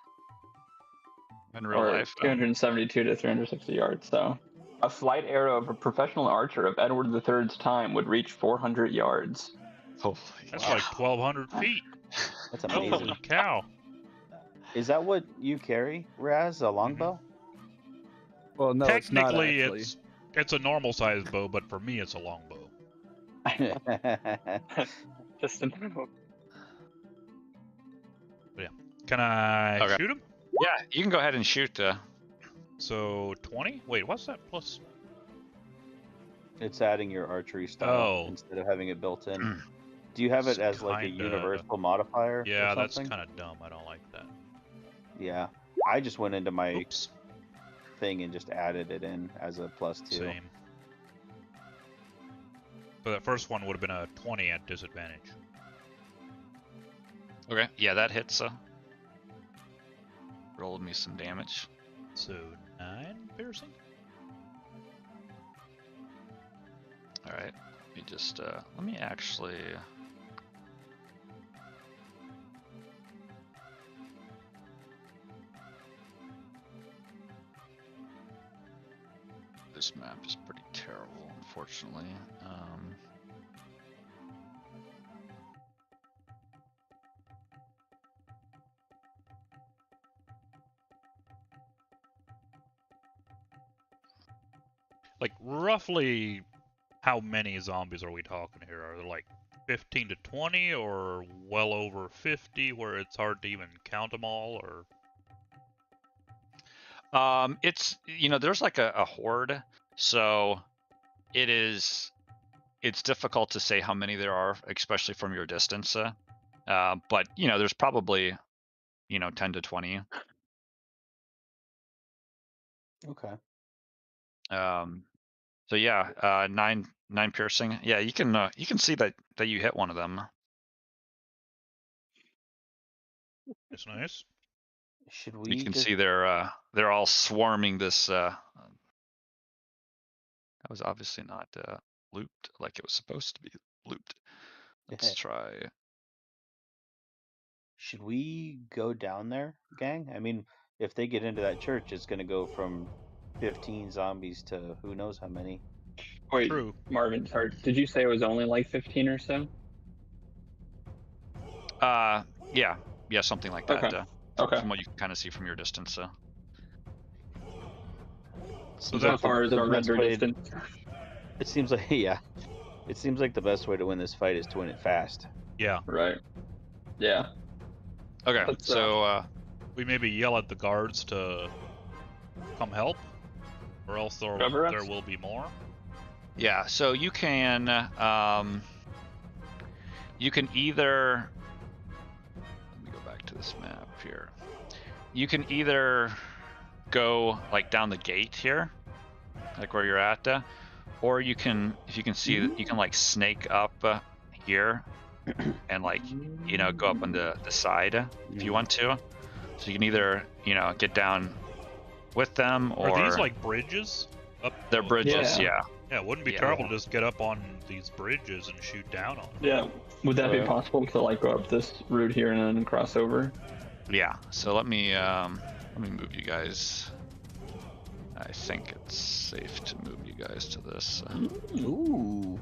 In real or life, 272 to 360 yards. So, a flight arrow of a professional archer of Edward III's time would reach 400 yards. holy That's cow. like 1,200 feet. That's amazing. Holy cow! Is that what you carry, Raz? A longbow? Well, no, it's not Technically, actually. it's a normal sized bow, but for me, it's a longbow. Just an arrow. Can I Okay. shoot him? Yeah, you can go ahead and shoot. So 20? Wait, what's that plus? It's adding your archery style Oh. instead of having it built in. Do you have it as like a Kinda- universal modifier? Yeah, or that's something? kind of dumb. I don't like that. Yeah, I just went into my Oops. thing and just added it in as a +2. Same. So that first one would have been a 20 at disadvantage. Okay, yeah, that hits. Rolled me some damage. So 9 piercing. All right, let me just let me actually. This map is pretty terrible, unfortunately. Like roughly, how many zombies are we talking here? Are there like 15 to 20, or well over 50, where it's hard to even count them all? Or It's there's like a horde, so it's difficult to say how many there are, especially from your distance. But there's probably 10 to 20. Okay. So yeah, 9 piercing. Yeah, you can see that you hit one of them. it's nice. Should we? You can just... see they're all swarming this. That was obviously not looped like it was supposed to be looped. Let's try. Should we go down there, gang? I mean, if they get into that church, it's going to go from 15 zombies to who knows how many. Wait, True. Marvin, sorry, did you say it was only like 15 or so? Yeah, something like that. Okay. Okay. From what you can kind of see from your distance. So far as our render distance. It seems like it seems like the best way to win this fight is to win it fast. Yeah. Right. Yeah. Okay, Let's, so We maybe yell at the guards to come help, or else Cover us? there will be more. yeah, so you can either, let me go back to this map here. You can either go like down the gate here, like where you're at, or you can, if you can see, you can like snake up here and like go up on the side if you want to. So you can either get down with them, or Are these like bridges? Up? they're bridges. Yeah. Yeah, it wouldn't be Yeah. terrible to just get up on these bridges and shoot down on them. Yeah. Would that be Yeah. possible to like go up this route here and then cross over? Yeah. So let me move you guys. I think it's safe to move you guys to this. Ooh.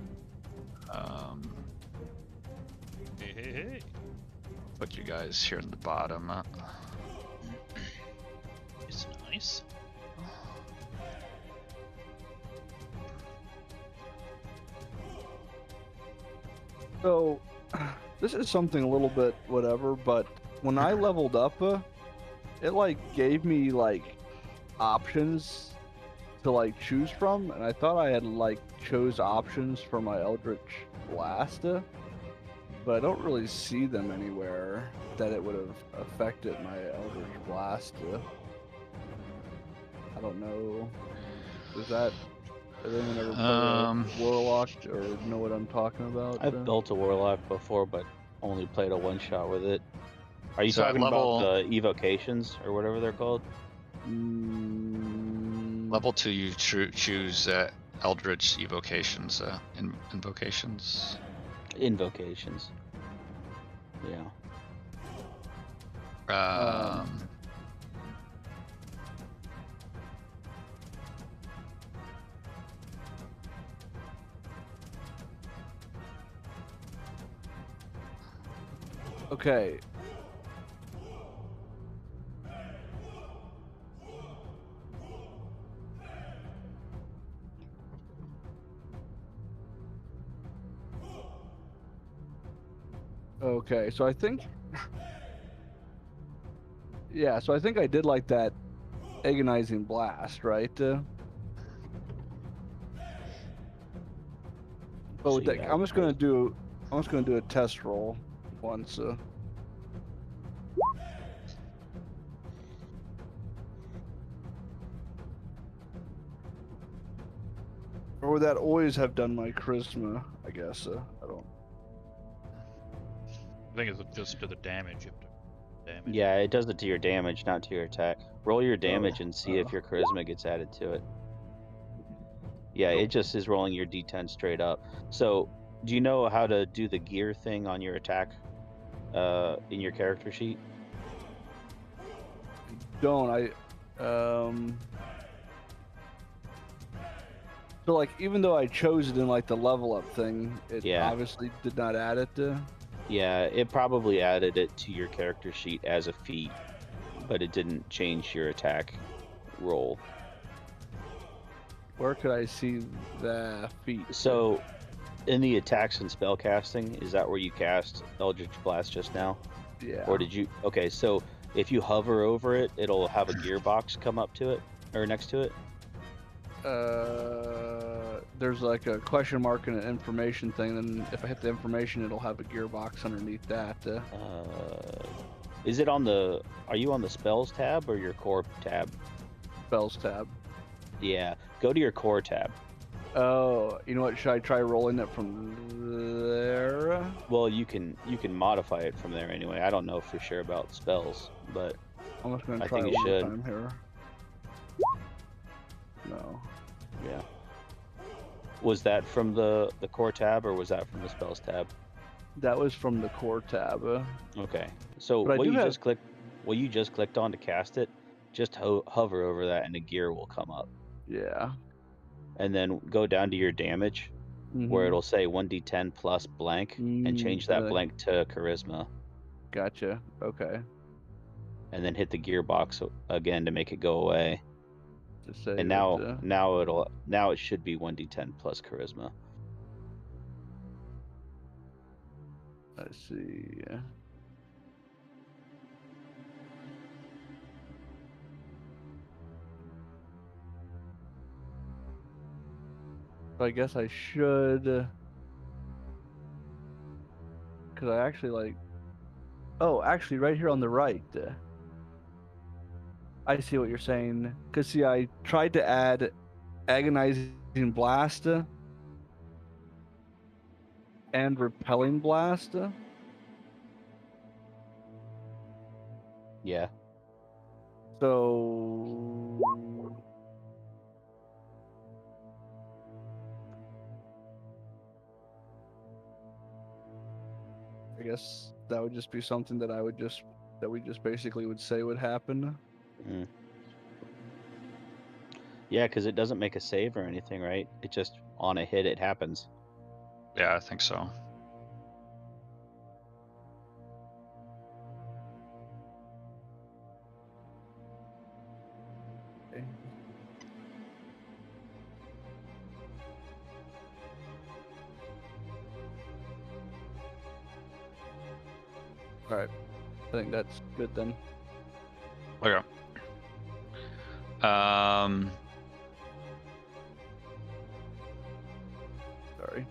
Hey. Put you guys here in the bottom. It's nice. So, this is something a little bit whatever, but when I leveled up, it like gave me like options to like choose from, and I thought I had like chose options for my Eldritch Blast, but I don't really see them anywhere that it would have affected my Eldritch Blast. I don't know. Is that? Has anyone ever played a Warlock or know what I'm talking about? I've built a warlock before, but only played a one shot with it. Are you So at talking level- about the evocations or whatever they're called? Level 2, you choose Eldritch evocations, invocations. Invocations. Yeah. Okay. Okay, so I think, yeah, so I think I did like that agonizing blast, right? But with So, that, yeah, I'm just gonna do a test roll once. Or would that always have done my charisma? I guess. I don't. I think it's just to the damage. You have to damage. Yeah, it does it to your damage, not to your attack. Roll your damage and see if oh. your charisma gets added to it. Yeah, it just is rolling your d10 straight up. So, do you know how to do the gear thing on your attack in your character sheet? Don't I? So like, even though I chose it in like the level up thing, it Yeah. obviously did not add it. Yeah, it probably added it to your character sheet as a feat, but it didn't change your attack roll. Where could I see the feat? So, in the attacks and spell casting, is that where you cast Eldritch Blast just now? Yeah. Or did you? Okay, so if you hover over it, it'll have a gearbox come up to it or next to it. There's like a question mark and an information thing. Then if I hit the information, it'll have a gearbox underneath that. Is it on the? Are you on the spells tab or your core tab? Spells tab. Yeah, go to your core tab. Oh, you know what? Should I try rolling it from there? Well, you can modify it from there anyway. I don't know for sure about spells, but I'm just gonna I try think it you one more should. time here. No. Yeah. Was that from the core tab or was that from the spells tab? That was from the core tab. Okay. So But I what do you have- just clicked, what you just clicked on to cast it, just hover over that and a gear will come up. Yeah. And then go down to your damage, where it'll say 1d10 plus blank, and change that blank to charisma. Gotcha. Okay. And then hit the gearbox again to make it go away. To say And now it should be 1d10 plus charisma. I see. So I guess I should, because I actually like. Oh, actually, right here on the right. I see what you're saying. Cause see, I tried to add agonizing blast and repelling blast. Yeah. So I guess that would just be something that we just basically would say would happen. Mm. Yeah, because it doesn't make a save or anything, right? It just, on a hit, it happens. Yeah, I think so. Okay. All right, I think that's good then. Okay. Sorry.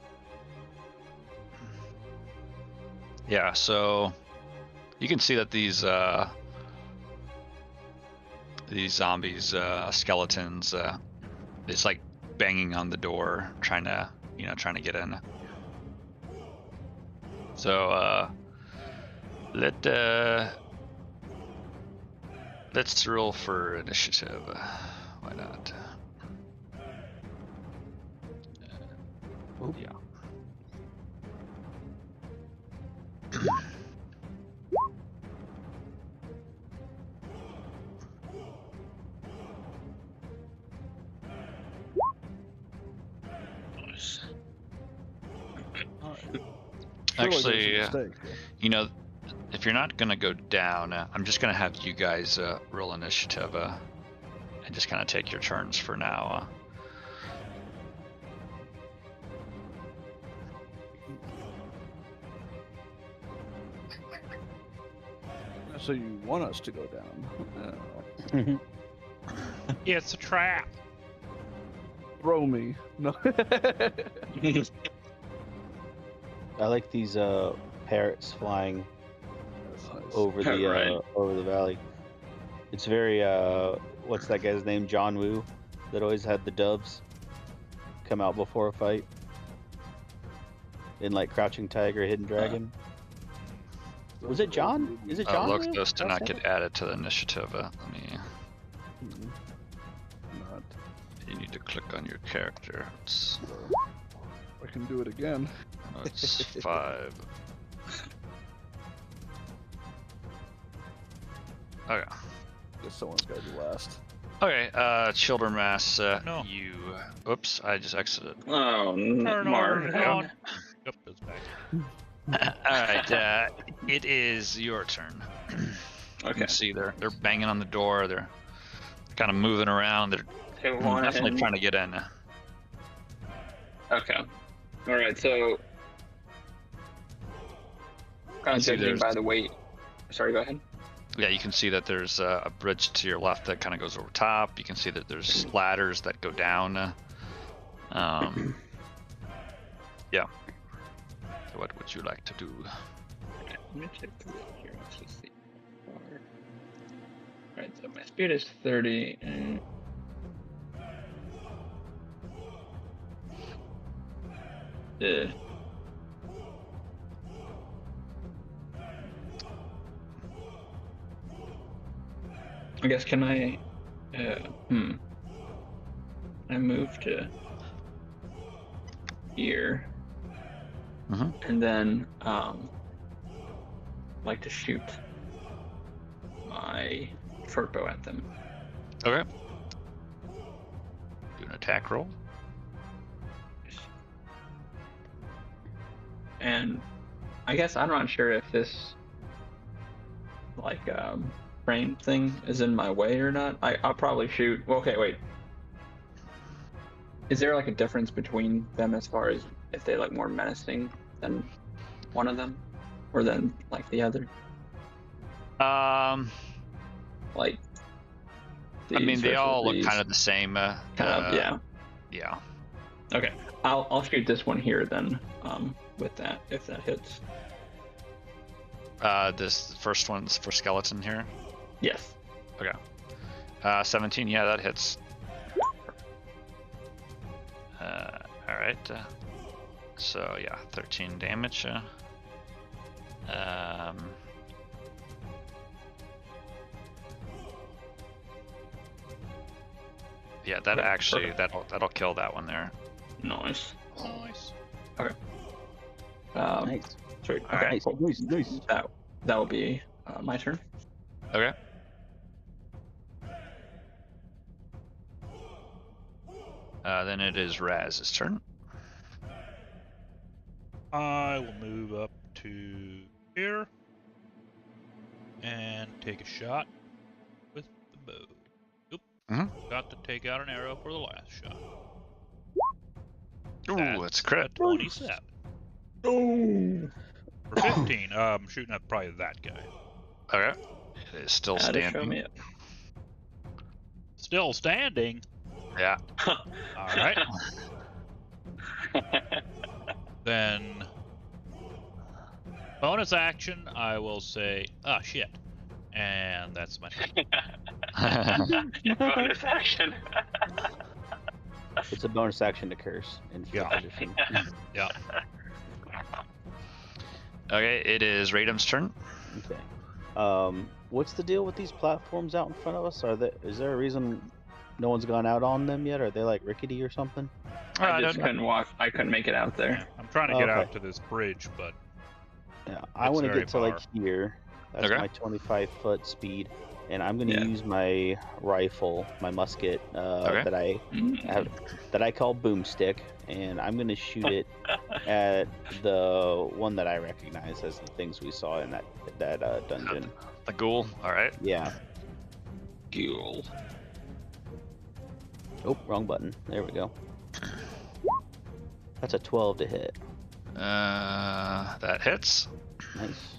Yeah, so you can see that these zombies, skeletons, it's like banging on the door, trying to get in. So Let's roll for initiative. Why not? Yeah. All right. Actually, you know, if you're not gonna go down, I'm just gonna have you guys roll initiative and just kind of take your turns for now. So you want us to go down? It's a trap. Throw me. No. I like these parrots flying That's nice. over the Right. over the valley. It's very what's that guy's name? John Woo, that always had the doves come out before a fight. In like Crouching Tiger, Hidden Dragon. Was it John? Is it John? Look, Woo? those did not That's get added to the initiative. Let me. Mm, Not. You need to click on your character. I can do it again. It's 5. Okay. Guess someone's got to be last. Okay. Childermass. No. You. Oops. I just exited. Oh, Turn Mark. order on. Yep, it's back. All right. It is your turn. You Okay. can see they're banging on the door. They're kind of moving around. They're They want definitely him. trying to get in. Okay. All right. So, kind of See, judging there's- by the weight. Sorry. Go ahead. Yeah, you can see that there's a bridge to your left that kind of goes over top. You can see that there's ladders that go down. Yeah. So what would you like to do? Let me check the weight here. Let's just see. All right. So my speed is 30. And... I guess can I I move to here Mhm. and then like to shoot my short bow at them. Okay. Do an attack roll. And I guess I'm not sure if this like frame thing is in my way or not. I'll probably shoot. Well, okay, wait. Is there like a difference between them as far as if they look more menacing than one of them, or than like the other? Like. I mean, these they versus all look these? kind of the same. Kind of, yeah. Yeah. Okay, I'll shoot this one here then. With that, if that hits. This first one's for skeleton here. Yes. Okay. 17. Yeah, that hits. All right. So yeah, 13 damage. Yeah, that Okay, actually perfect. that'll kill that one there. Nice. Nice. Nice. Sweet. All Okay. right. Cool. Nice. That will be my turn. Okay. Then it is Raz's turn. I will move up to here and take a shot with the bow. Oop. Mhm. Got to take out an arrow for the last shot. Ooh, it's a crit. 27. Oh. For 15, I'm shooting at probably that guy. Okay. It is still Show me standing. it. Still standing. Yeah. All right. Then, bonus action, I will say, ah, shit. And that's my turn. Bonus action. It's a bonus action to curse in field Yeah. position. Yeah. Okay, it is Radam's turn. Okay. What's the deal with these platforms out in front of us? Is there a reason no one's gone out on them yet? Are they like rickety or something? I I just don't know. couldn't walk. I couldn't make it out there. Yeah, I'm trying to get Okay. out to this bridge, but Yeah, I It's want to very get to like far. here. That's Okay. my 25-foot speed, and I'm gonna Yeah. use my rifle, my musket, Okay. that I have, that I call boomstick, and I'm gonna shoot it at the one that I recognize as the things we saw in that dungeon. The ghoul. All right. Yeah. Ghoul. Oh, wrong button. There we go. That's a 12 to hit. That hits. Nice.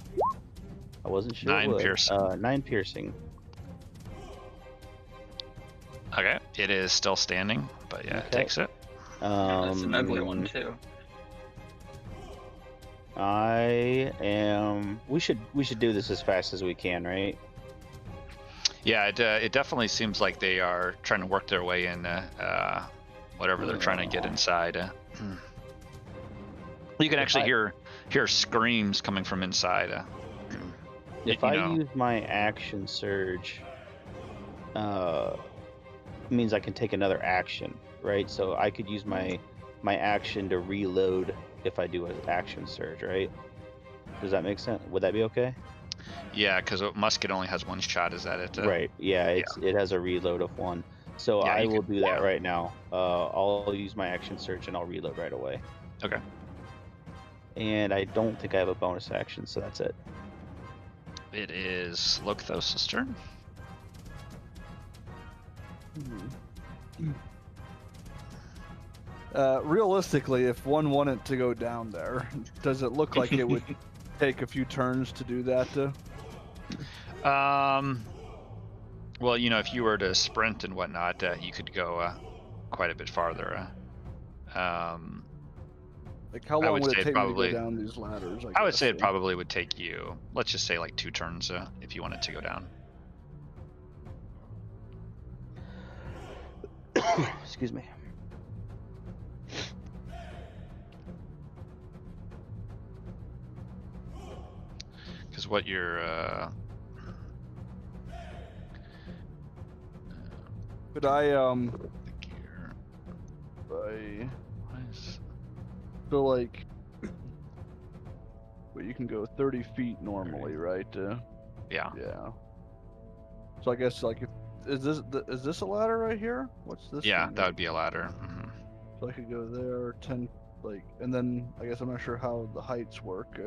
I wasn't sure. 9 it would. piercing. 9 piercing. Okay. It is still standing, but yeah, it Okay. takes it. That's an ugly one too. I am. We should do this as fast as we can, right? Yeah, it definitely seems like they are trying to work their way in. Whatever they're trying to get inside. You can actually hear screams coming from inside. If you I know. use my action surge, it means I can take another action, right? So I could use my action to reload if I do an action surge, right? Does that make sense? Would that be okay? Yeah, because musket only has one shot. Is that it? Right. Yeah. It has a reload of 1. So Yeah, I you will do that right now. I'll use my action surge and I'll reload right away. Okay. And I don't think I have a bonus action, so that's it. It is Lothos' turn. Realistically, if one wanted to go down there, does it look like it would take a few turns to do that? Well, you know, if you were to sprint and whatnot, you could go quite a bit farther. Like, how I long would would say it take probably- me to go down these ladders? I would say it guess, probably would take you, let's just say like 2 turns if you wanted to go down. Excuse me. Because what you're Could I the gear. Nice. so like, but you can go 30 feet normally, right? Yeah. Yeah. So I guess like, is this a ladder right here? What's this? Yeah, thing that here? would be a ladder. Mhm. So I could go there 10, like, and then I guess I'm not sure how the heights work.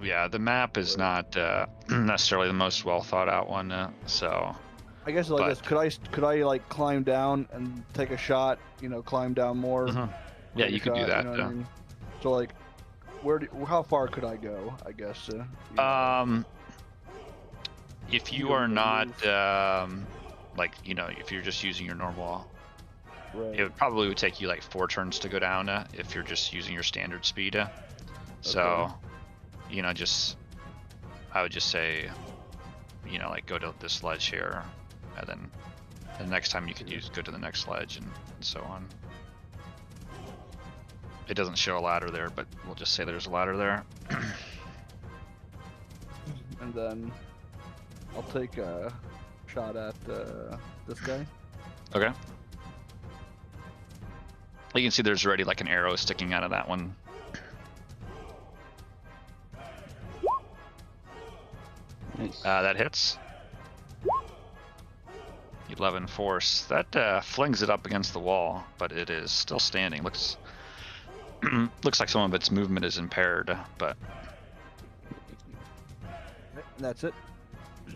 Yeah, the map is not necessarily the most well thought out one, so I guess like But- this. Could I like climb down and take a shot? You know, climb down more. Mhm. Yeah, take a you could do shot, that. You know what I mean? So like, how far could I go? I guess. You know? If You you don't are not move. like, you know, if you're just using your normal, Right. it would probably take you like 4 turns to go down if you're just using your standard speed. So, you know, I would just say, you know, like go to this ledge here, and then the next time you could go to the next ledge and so on. It doesn't show a ladder there, but we'll just say there's a ladder there. And then I'll take a shot at this guy. Okay. You can see there's already like an arrow sticking out of that one. Nice. That hits. 11 force. That flings it up against the wall, but it is still standing. Looks looks like some of its movement is impaired, but And that's it.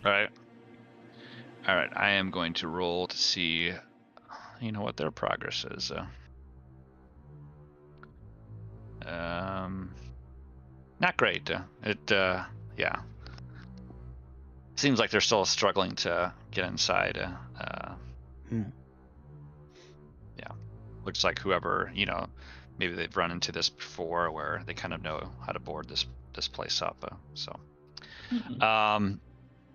alright. Alright, I am going to roll to see, you know, what their progress is. Not great. Yeah. Seems like they're still struggling to get inside. Yeah. Looks like whoever, you know, maybe they've run into this before where they kind of know how to board this place up.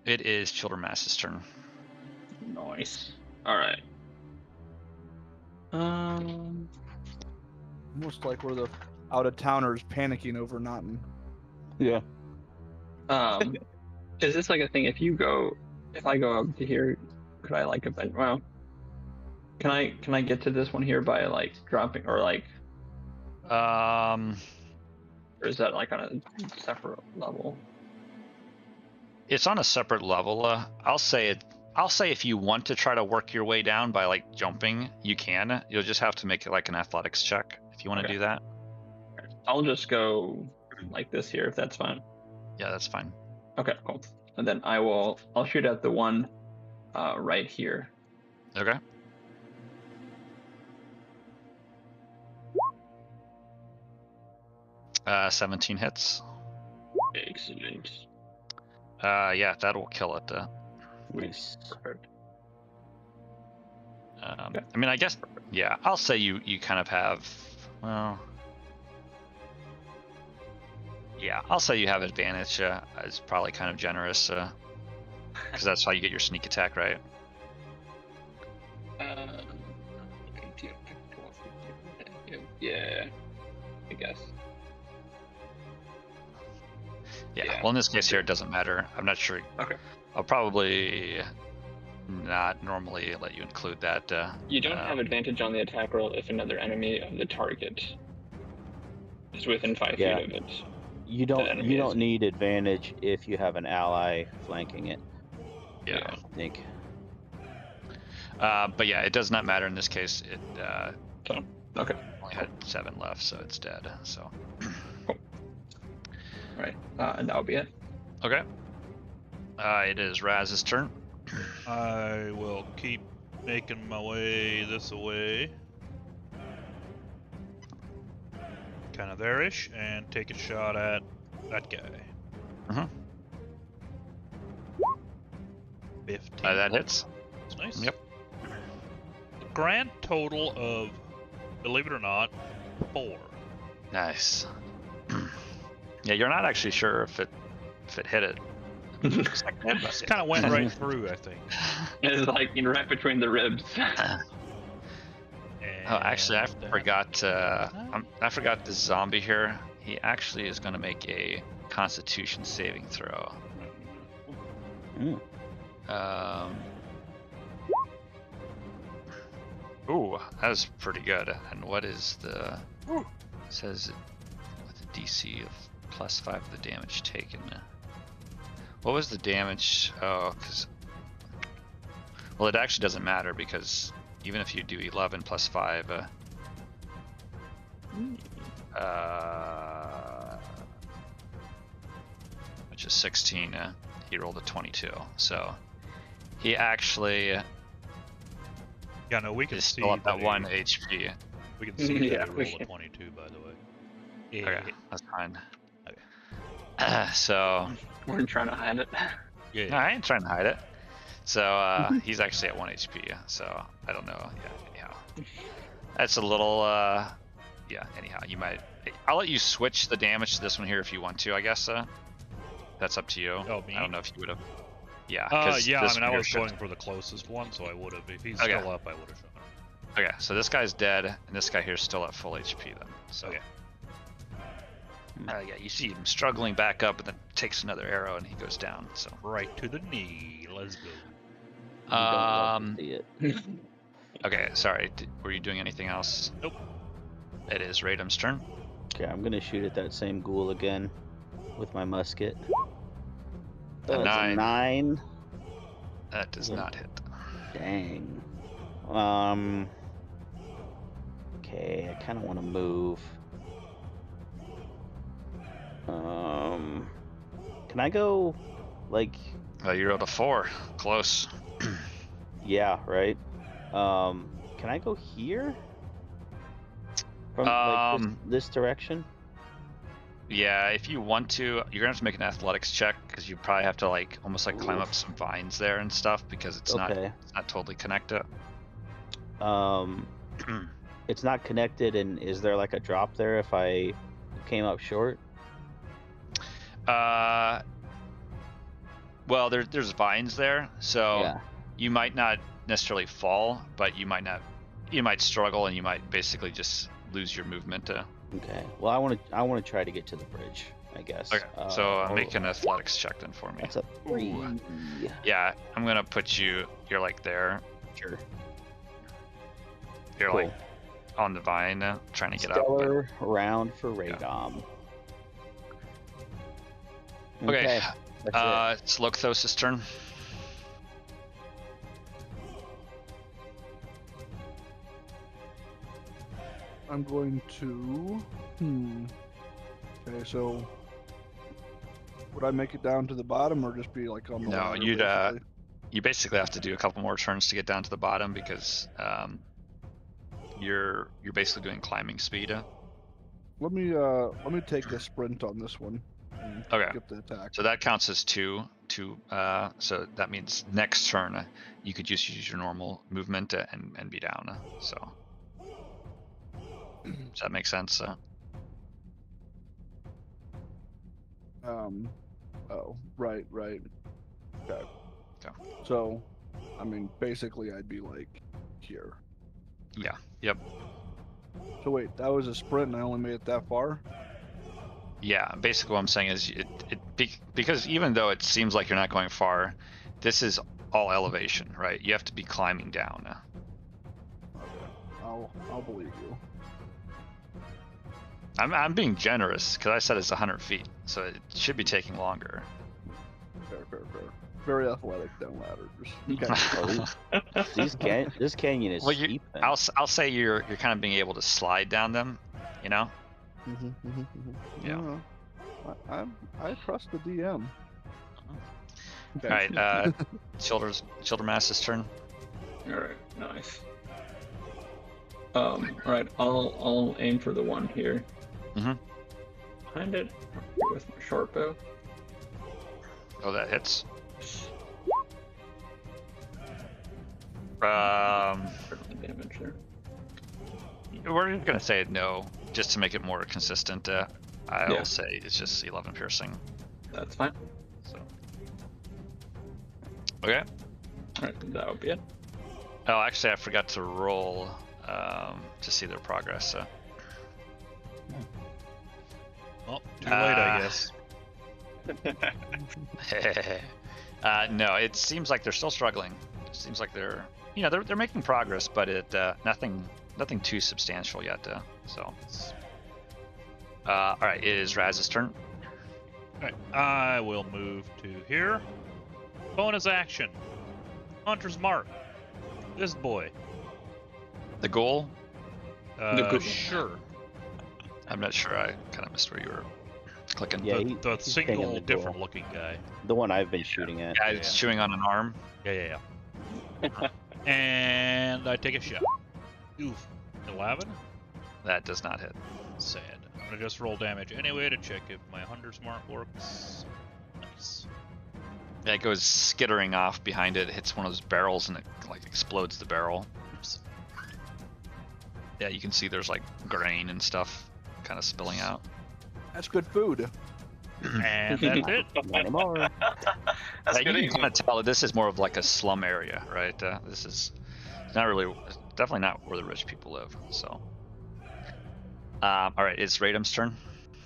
It is Childermass's turn. Nice. All right. Almost like we're the out of towners panicking over nothing. Yeah. Is this like a thing? If I go up to here, could I like event? Well, can I get to this one here by like dropping or like? Um, Or is that like on a separate level? it's on a separate level. I'll say if you want to try to work your way down by like jumping, you can. You'll just have to make it like an athletics check if you want to Okay. do that. I'll just go like this here if that's fine. Yeah, that's fine. Okay, cool. And then I'll shoot at the one right here. Okay. Uh, 17 hits. Excellent. Yeah, that'll kill it. Nice. Perfect. I mean, I guess, yeah, I'll say you kind of have, well, yeah, I'll say you have advantage. It's probably kind of generous, because that's how you get your sneak attack, right? 18, 12, yeah, I guess. Yeah. Well, in this case here, it doesn't matter. I'm not sure. Okay. I'll probably not normally let you include that. You don't have advantage on the attack roll if another enemy of the target is within 5 Yeah. feet of it. You don't need advantage if you have an ally flanking it. Yeah. I think. But yeah, it does not matter in this case. It Okay. only had 7 left, so it's dead. So. Right. And that'll be it. Okay. It is Raz's turn. I will keep making my way this way. Kind of there-ish, and take a shot at that guy. Mhm. 15. That hits. That's nice. Yep. Grand total of, believe it or not, 4. Nice. Yeah, you're not actually sure if it hit it. Just kind of went right through, I think. It's like right between the ribs. Oh, actually, I And, forgot. I forgot the zombie here. He actually is going to make a Constitution saving throw. Mm. Ooh, that was pretty good. And what is the? It says with a DC of +5 the damage taken. What was the damage? Oh, because. Well, it actually doesn't matter because even if you do 11 + 5, which is 16, he rolled a 22. So he actually Yeah, no, we can is see still at that he- 1 HP. We can see Yeah, that we he rolled a can. 22, by the way. Okay, that's fine. Okay. So We're trying to hide it. Yeah. no, I ain't trying to hide it. So he's actually at 1 HP. So I don't know. Yeah. Anyhow, that's a little. Yeah. Anyhow, you might. I'll let you switch the damage to this one here if you want to. I guess. That's up to you. Oh, me? I don't know if you would have. Yeah. Yeah, I this mean, I one here was should- going for the closest one, so I would have. If he's Okay. still up, I would have shot him. Okay, so this guy's dead, and this guy here's still at full HP then. So. Okay. Yeah, you see him struggling back up, and then takes another arrow, and he goes down. So. Right to the knee. Let's go. You don't love to see it. Okay, sorry. Were you doing anything else? Nope. It is Radum's turn. Okay, I'm gonna shoot at that same ghoul again with my musket. A It's 9. 9. That does Yeah. not hit. Dang. Okay, I kind of want to move. Can I go, like? You rolled a 4. Close. Yeah, right. Can I go here? From like this direction? Yeah, if you want to, you're gonna have to make an athletics check because you probably have to like almost like climb up some vines there and stuff because it's not totally connected. It's not connected, and is there like a drop there if I came up short? Well, there's vines there, so Yeah. you might not necessarily fall, but you might struggle, and you might basically just lose your movement. Okay. Well, I want to try to get to the bridge. I guess. Okay, so or- make an athletics check then for me. That's a 3. Ooh. Yeah, I'm gonna put you. You're like there. Sure. You're Cool. like on the vine, trying to get up. Stellar round for Radom. Okay, That's it's Lochthos' turn. I'm going to. Okay, so would I make it down to the bottom or just be like on the No, ladder, you'd basically? you basically have to do a couple more turns to get down to the bottom because you're basically doing climbing speed. Let me take a sprint on this one. And Okay. Get the attack. So that counts as two. So that means next turn you could just use your normal movement and be down. So does that make sense? Oh, right. Okay. Okay. So, I mean, basically, I'd be like here. Yeah. Yep. So wait, that was a sprint, and I only made it that far. Yeah. Basically, what I'm saying is because even though it seems like you're not going far, this is all elevation, right? You have to be climbing down. Okay. I'll believe you. I'm being generous because I said it's 100 feet, so it should be taking longer. Fair. Very athletic down ladders. Okay. this canyon is Well, steep. Then. I'll say you're kind of being able to slide down them, you know? Yeah. No, I trust the DM. Okay. All right, Childermaster's turn. All right, nice. All right, I'll aim for the one here. Mhm. Behind it with my short bow. Oh, that hits. Certainly damage there. We're just gonna say no, just to make it more consistent. I'll Yeah. say it's just 11 piercing. That's fine. So. Okay. All right, that would be it. Oh, actually, I forgot to roll to see their progress. So. Well, too late, I guess. No, it seems like they're still struggling. It seems like they're making progress, but nothing too substantial yet. So, all right, it is Raz's turn. Alright, I will move to here. Bonus action. Hunter's Mark. This boy. The goal. goal. Sure. I'm not sure. I kind of missed where you were clicking. Yeah, The he's taking single the goal. different looking guy. The one I've been shooting at. Yeah, it's chewing on an arm. Yeah. And I take a shot. Oof. 11? That does not hit. Sad. I'm gonna just roll damage anyway to check if my Hunter's Mark works. Nice. Yeah, it goes skittering off behind it, hits one of those barrels, and it like explodes the barrel. Oops. Yeah, you can see there's like grain and stuff kind of spilling out. That's good food. And that's it. Not anymore. You can kind of tell this is more of like a slum area, right? This is definitely not where the rich people live. So, all right, it's Radom's turn.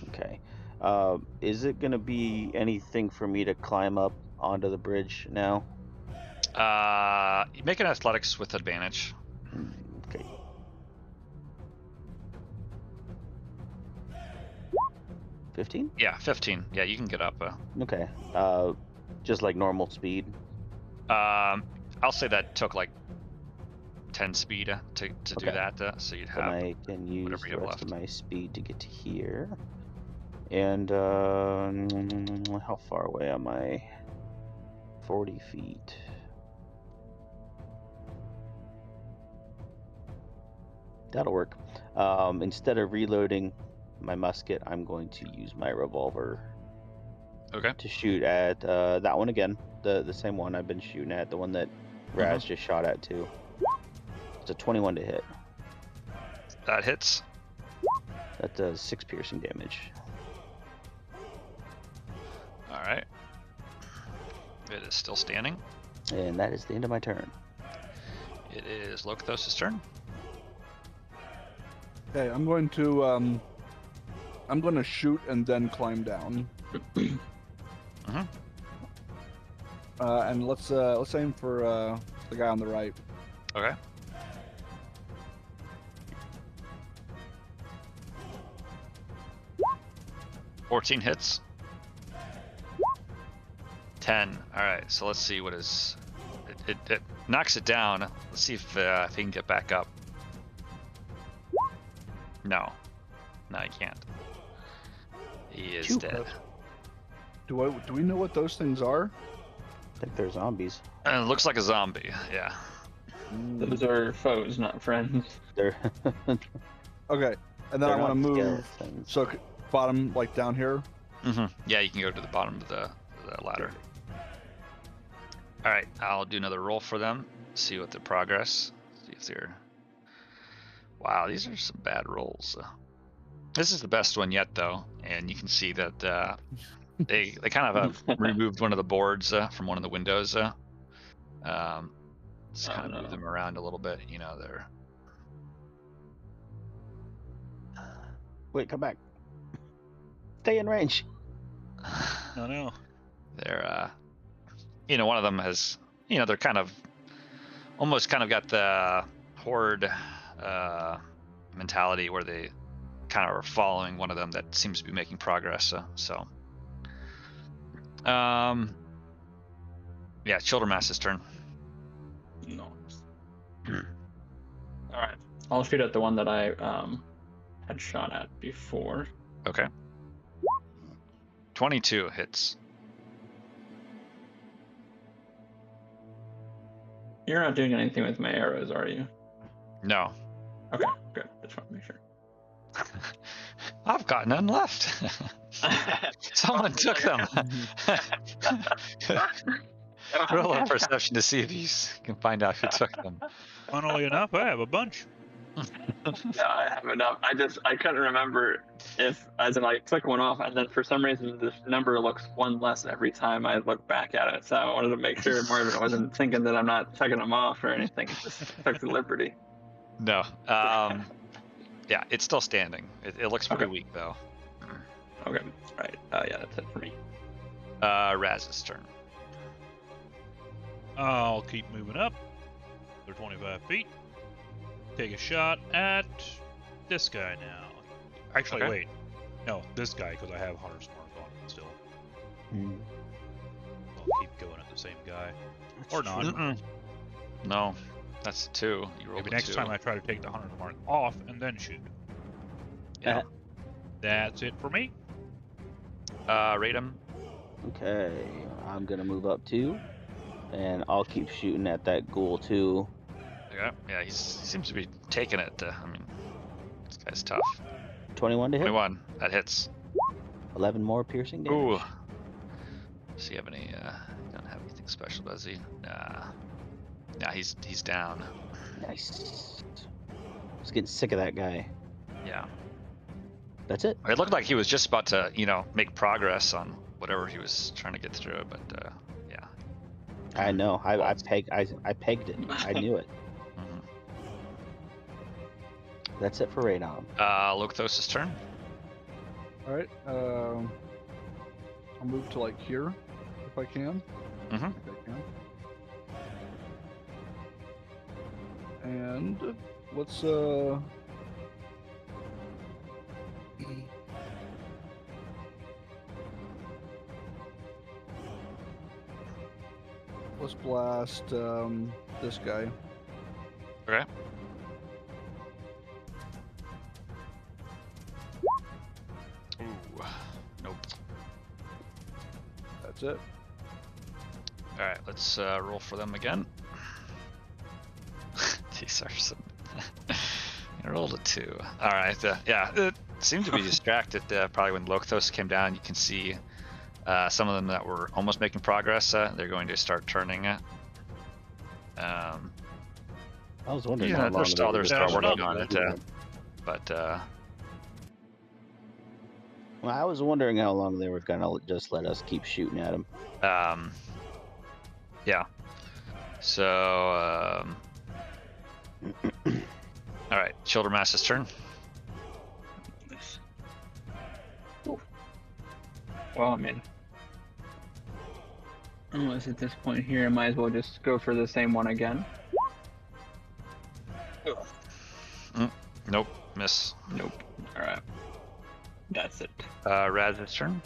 Okay. Is it gonna be anything for me to climb up onto the bridge now? You make an athletics with advantage. Okay. $15? Yeah, 15. Yeah, you can get up. Okay. Just like normal speed. I'll say that took like 10 speed to do Okay. that. So you'd Then have. I can use whatever you the have rest of left. my speed to get to here. And how far away am I? 40 feet. That'll work. Instead of reloading my musket, I'm going to use my revolver Okay. to shoot at that one again. The same one I've been shooting at, the one that Raz just shot at too. It's a 21 to hit. That hits. That does 6 piercing damage. All right. It is still standing. And that is the end of my turn. It is Lochthos' turn. Okay, I'm going to I'm gonna shoot and then climb down. Mhm. And let's aim for the guy on the right. Okay. $14 hits. 10. All right. So let's see what is. It knocks it down. Let's see if he can get back up. No, he can't. He is dead. Do we know what those things are? I think they're zombies. And it looks like a zombie. Yeah. Those are foes, not friends. They're Okay, and then they're I want to not move. skeletons. So bottom, like down here. Yeah, you can go to the bottom of the ladder. All right, I'll do another roll for them. See what the progress. See if they're. Wow, these are some bad rolls. This is the best one yet, though, and you can see that they kind of removed one of the boards from one of the windows. Just kind of move them around a little bit. You know, they're. Wait, come back. Stay in range. I know. They're, one of them has, they're kind of, almost kind of got the horde mentality where they kind of are following one of them that seems to be making progress. Yeah, Childermass's turn. No. All right. I'll shoot at the one that I had shot at before. Okay. 22 hits. You're not doing anything with my arrows, are you? No. Okay, good. Just want to make sure. I've got none left. Someone took them. Roll a perception to see if you can find out who took them. Funnily enough, I have a bunch. Yeah, I have enough. I couldn't remember if, as in, I took one off, and then for some reason this number looks one less every time I look back at it. So I wanted to make sure Marvin wasn't thinking that I'm not taking them off or anything. Just took the liberty. No. Yeah, it's still standing. It looks pretty weak though. Okay. Right. Yeah, that's it for me. Raz's turn. I'll keep moving up. They're 25 feet. Take a shot at this guy now. Actually, Okay. wait. No, this guy, because I have Hunter's Mark on it still. I'll keep going at the same guy. Or not. Mm-mm. No, that's 2. You rolled Maybe a next 2. time I try to take the Hunter's Mark off and then shoot. Yeah. That's it for me. Rate him. Okay, I'm gonna move up too, and I'll keep shooting at that ghoul too. Okay. Yeah, he seems to be taking it. I mean, this guy's tough. 21 to hit. 21. That hits. 11 more piercing damage. Ooh. Does he have any? Don't have anything special, does he? Nah. Nah, he's down. Nice. I was getting sick of that guy. Yeah. That's it. It looked like he was just about to, make progress on whatever he was trying to get through, but yeah. I know. I pegged it. I knew it. Mhm. That's it for Radon. Lothos' turn. All right. I'll move to like here, if I can. Mhm. I think I can. And let's let's blast this guy. Okay. Ooh. Nope. That's it. All right, let's roll for them again. These are some. I rolled a 2. All right, yeah, it seemed to be distracted. Probably when Lothos came down, you can see some of them that were almost making progress. They're going to start turning. I was wondering. Yeah, how long they're still they were working gonna on it. do that. But Well, I was wondering how long they were gonna just let us keep shooting at them. yeah. So all right, Childermass's turn. Well, I mean, unless at this point here, I might as well just go for the same one again. Nope, miss. Nope. All right. That's it. Raz's turn.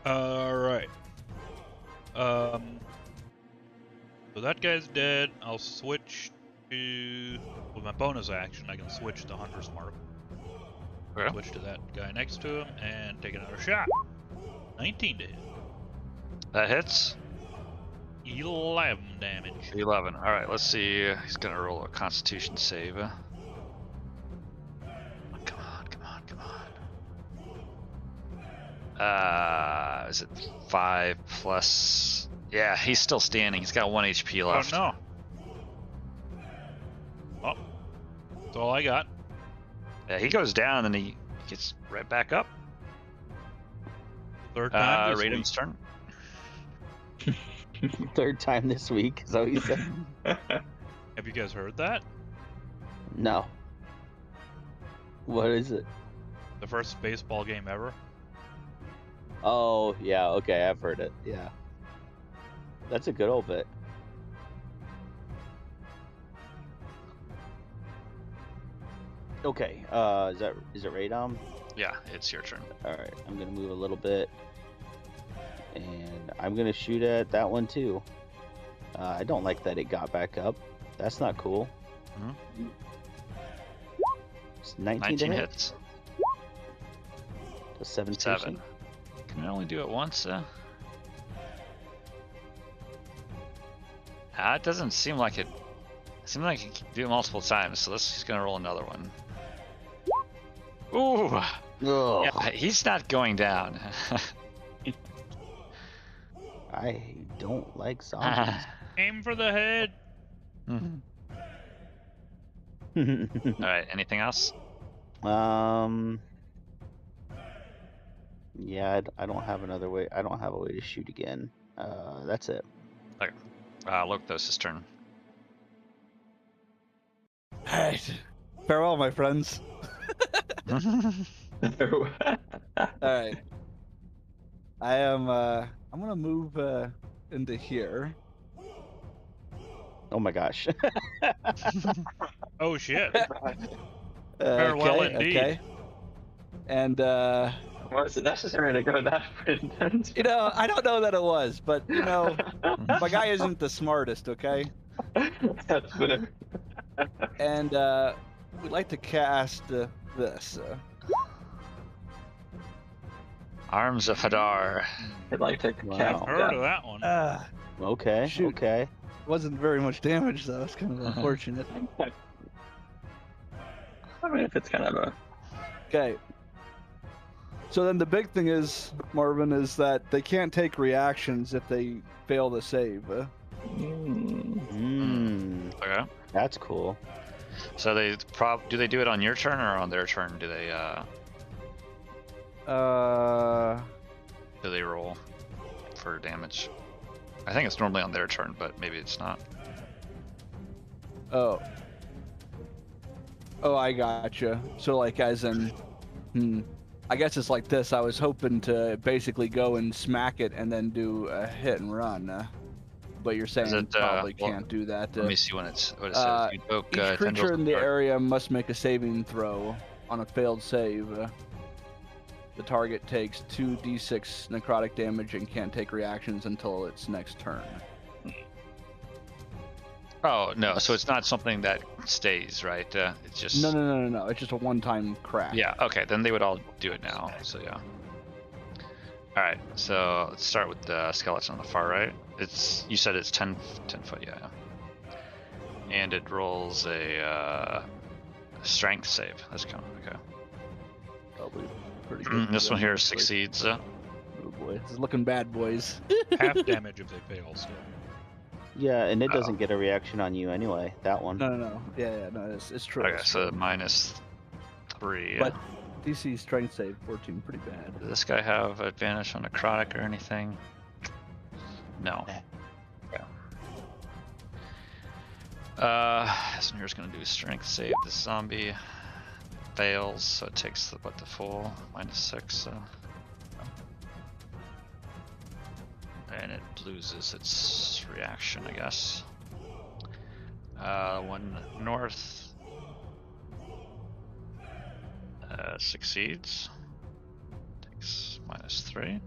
Alright. So that guy's dead. I'll switch to... With my bonus action, I can switch to Hunter's Mark. Okay. Switch to that guy next to him and take another shot. 19 to hit. That hits. 11 damage. 11. All right, let's see. He's gonna roll a Constitution save. Come on, come on, come on. Is it 5 plus? Yeah, he's still standing. He's got 1 HP left. Oh no. Oh, that's all I got. Yeah, he goes down and he gets right back up. Third time this week. Raiden's turn. Third time this week, is that what you said? Have you guys heard that? No. What is it? The first baseball game ever? Oh, yeah, okay, I've heard it. Yeah. That's a good old bit. Okay, is it Radom? Yeah, it's your turn. Alright, I'm gonna move a little bit. And I'm gonna shoot at that one too. I don't like that it got back up. That's not cool. Mhm. It's 19 to 19 hit. hits. A 7 7. Can I only do it once? It doesn't seem like it. It seems like you can do it multiple times, so let's just gonna roll another one. Ooh! Ugh, Yeah, he's not going down. I don't like zombies. Aim for the head. Alright, anything else? Yeah, I don't have another way. I don't have a way to shoot again. That's it. Lokthos' turn. Alright. Farewell, my friends. Alright. I am, I'm gonna move, into here. Oh my gosh. Oh shit. Farewell okay, indeed. okay. And, Was it necessary to go that intense? you know, I don't know that it was, but, you know, my guy isn't the smartest, okay? That's good. And, we'd like to cast, this. Arms of Hadar. I'd like to Wow. cast Heard of that one. Okay, Shoot. okay. Wasn't very much damage, though. It's kind of unfortunate. I mean, if it's kind of a... Okay. So then the big thing is, Marvin, is that they can't take reactions if they fail to save. Okay. That's cool. So do they do it on your turn or on their turn? Do they roll for damage? I think it's normally on their turn, but maybe it's not. Oh, I gotcha. So like as in, I guess it's like this. I was hoping to basically go and smack it and then do a hit and run. But you're saying it, probably well, can't do that. Let me see what it says. You poke, Each tendrils creature in the apart. area must make a saving throw. On a failed save, the target takes 2d6 necrotic damage and can't take reactions until its next turn. Oh no, so it's not something that stays, right? It's just No. It's just a one-time crack. Yeah. Okay, then they would all do it now. So yeah. All right. So let's start with the skeleton on the far right. You said it's 10 foot, yeah. And it rolls a strength save. That's kind of okay. Probably pretty good. This one here Like, succeeds. Oh boy, this is looking bad, boys. Half damage if they fail still. Yeah, and it doesn't get a reaction on you anyway. That one. No. Yeah, no, it's true. Okay, it's so true. -3. But DC strength save 14, pretty bad. Does this guy have advantage on necrotic or anything? No. This one here's gonna do a strength save. This zombie fails, so it takes the full -6. it loses its reaction, I guess. One north succeeds. Takes -3.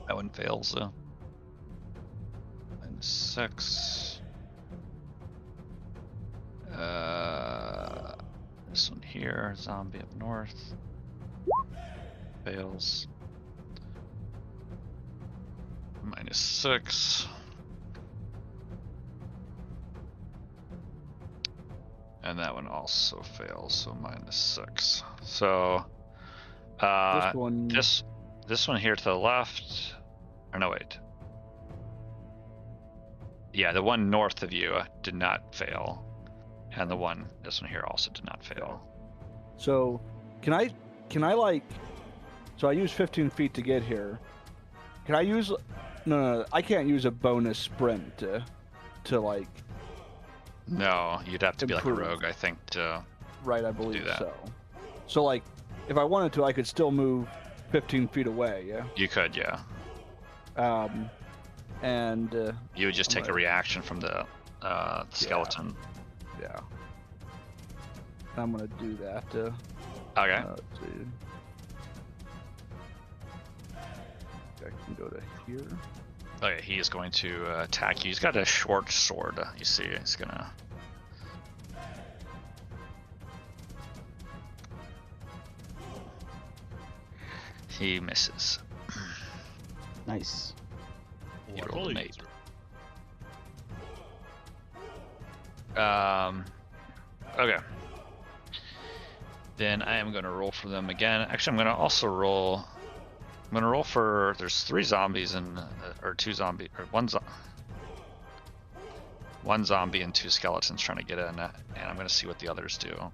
That one fails. -6. This one here, zombie up north. Fails. -6. And that one also fails, so -6. So This one. this one here to the left. Or no, wait. Yeah, the one north of you did not fail, and this one here also did not fail. So, can I like? So I use 15 feet to get here. Can I use? No, I can't use a bonus sprint to like. No, you'd have to be like a Improve. rogue, I think, to. Right, I believe that. so. So like, if I wanted to, I could still move 15 feet away. Yeah. You could, yeah. And You would just take a reaction from the skeleton. yeah. I'm gonna do that. Okay. Let's see. I can go to here. Okay, he is going to attack you. He's got a short sword. You see, he's gonna. He misses. Nice. You What rolled an will 8. you- Okay. Then I am going to roll for them again. Actually, I'm going to also roll. I'm going to roll for. There's 3 zombies and or 2 zombie or one zombie and 2 skeletons trying to get in, and I'm going to see what the others do.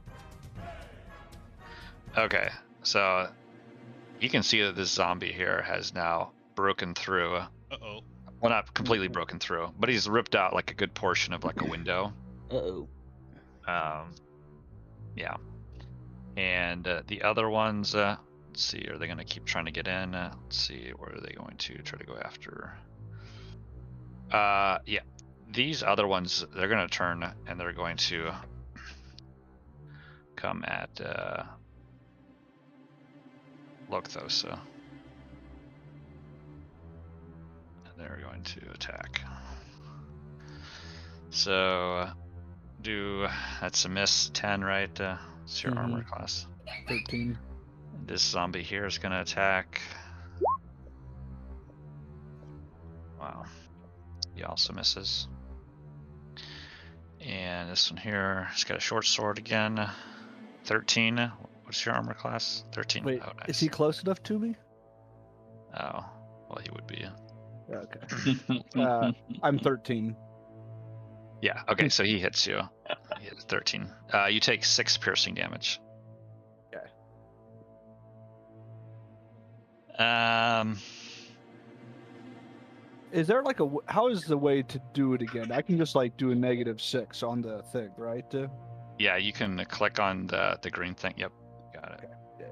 Okay, so you can see that this zombie here has now broken through. Uh-oh. Well, not completely broken through, but he's ripped out like a good portion of like a window. Uh-oh. Yeah. And the other ones, let's see, are they going to keep trying to get in? Let's see, where are they going to try to go after? Yeah. These other ones, they're going to turn and they're going to come at Lokthos. And they're going to attack. So, that's a miss, 10, right? It's your armor class. 13. This zombie here is going to attack. Wow. He also misses. And this one here, he's got a short sword again. 13. What's your armor class? 13. Wait, Oh, nice. is he close enough to me? Oh, well, he would be. Okay. I'm 13. Yeah, okay, so he hits you. He hits 13. You take 6 piercing damage. Okay. Is there like how is the way to do it again? I can just like do a -6 on the thing, right? Yeah, you can click on the green thing. Yep, got it. Okay. Yeah.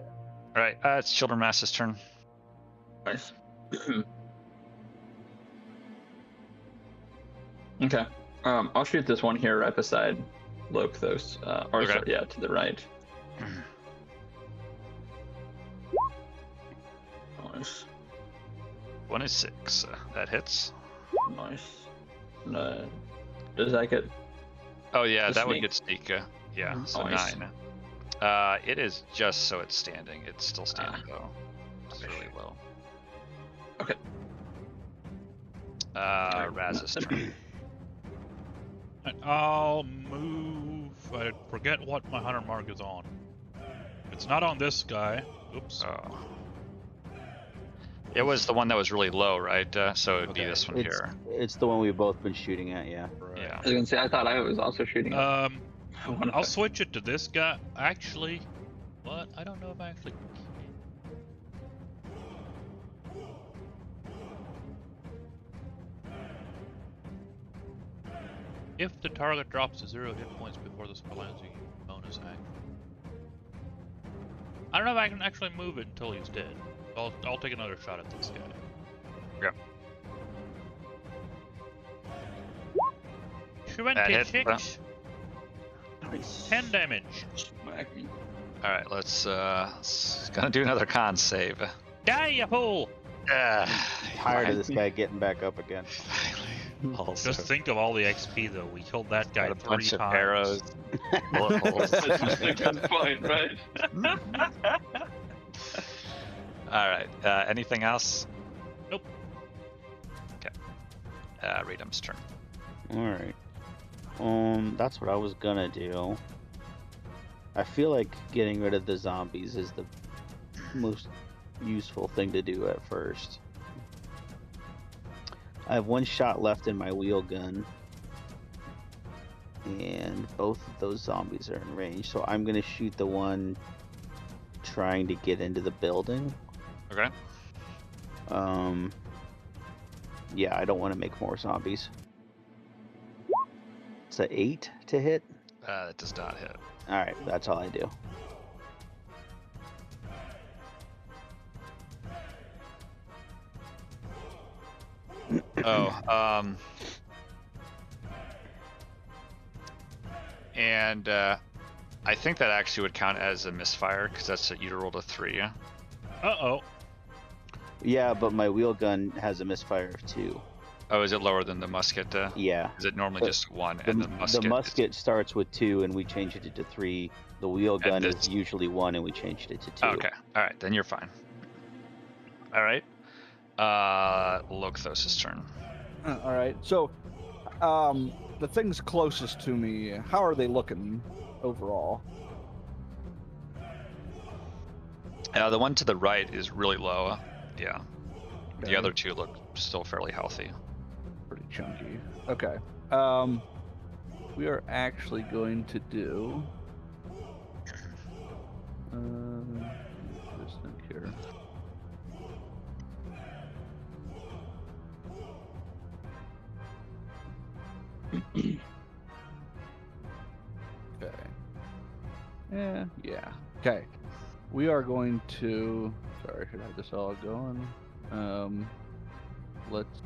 All right, it's Children Mass's turn. Nice. Okay. I'll shoot this one here right beside Lokthos. Okay. Sorry, yeah, to the right. Nice. 26. That hits. Nice. Does that get? Oh yeah, Just that would me. get sneak. Yeah, so Nice. 9. It is just so it's standing. It's still standing though. It's really low. Okay. Raz's turn. I'll move. I forget what my hunter mark is on. It's not on this guy. Oops. Oh. It was the one that was really low, right? So it'd be Okay. this one It's here. it's the one we've both been shooting at, yeah. Yeah. I was gonna say I thought I was also shooting. I'll switch it to this guy. Actually, what? I don't know if I actually. If the target drops to 0 hit points before the spell ends, you get bonus action. I don't know if I can actually move it until he's dead. I'll take another shot at this guy. Yep. 26. Nice. 10 damage. Smack me. All right, let's gonna do another con save. Die, you fool! Tired of this guy getting back up again. Finally. Also, Just think of all the XP though. We killed that guy got a 3 bunch times. of arrows, bullet holes. That's a good point, right? All right. Anything else? Nope. Okay. Reedham's turn. Alright. That's what I was gonna do. I feel like getting rid of the zombies is the most useful thing to do at first. I have 1 shot left in my wheel gun. And both of those zombies are in range, so I'm gonna shoot the one trying to get into the building. Okay. Yeah, I don't want to make more zombies. It's an 8 to hit. That does not hit. Alright, that's all I do. Oh, and I think that actually would count as a misfire because that's you rolled a 3. Uh-oh. Yeah, but my wheel gun has a misfire of 2. Oh, is it lower than the musket? Yeah. Is it normally But just 1 The, and the musket? the musket starts with 2 and we changed it to 3. The wheel gun this- is usually 1 and we changed it to 2. Okay. All right, then you're fine. All right. Lothos' turn. All right. So, the things closest to me, how are they looking overall? The one to the right is really low. Yeah. The Okay. other 2 look still fairly healthy. Pretty chunky. Okay. We are actually going to do. Just think here. Okay. Yeah. Okay. We are going to. Sorry, I should have this all going. Let's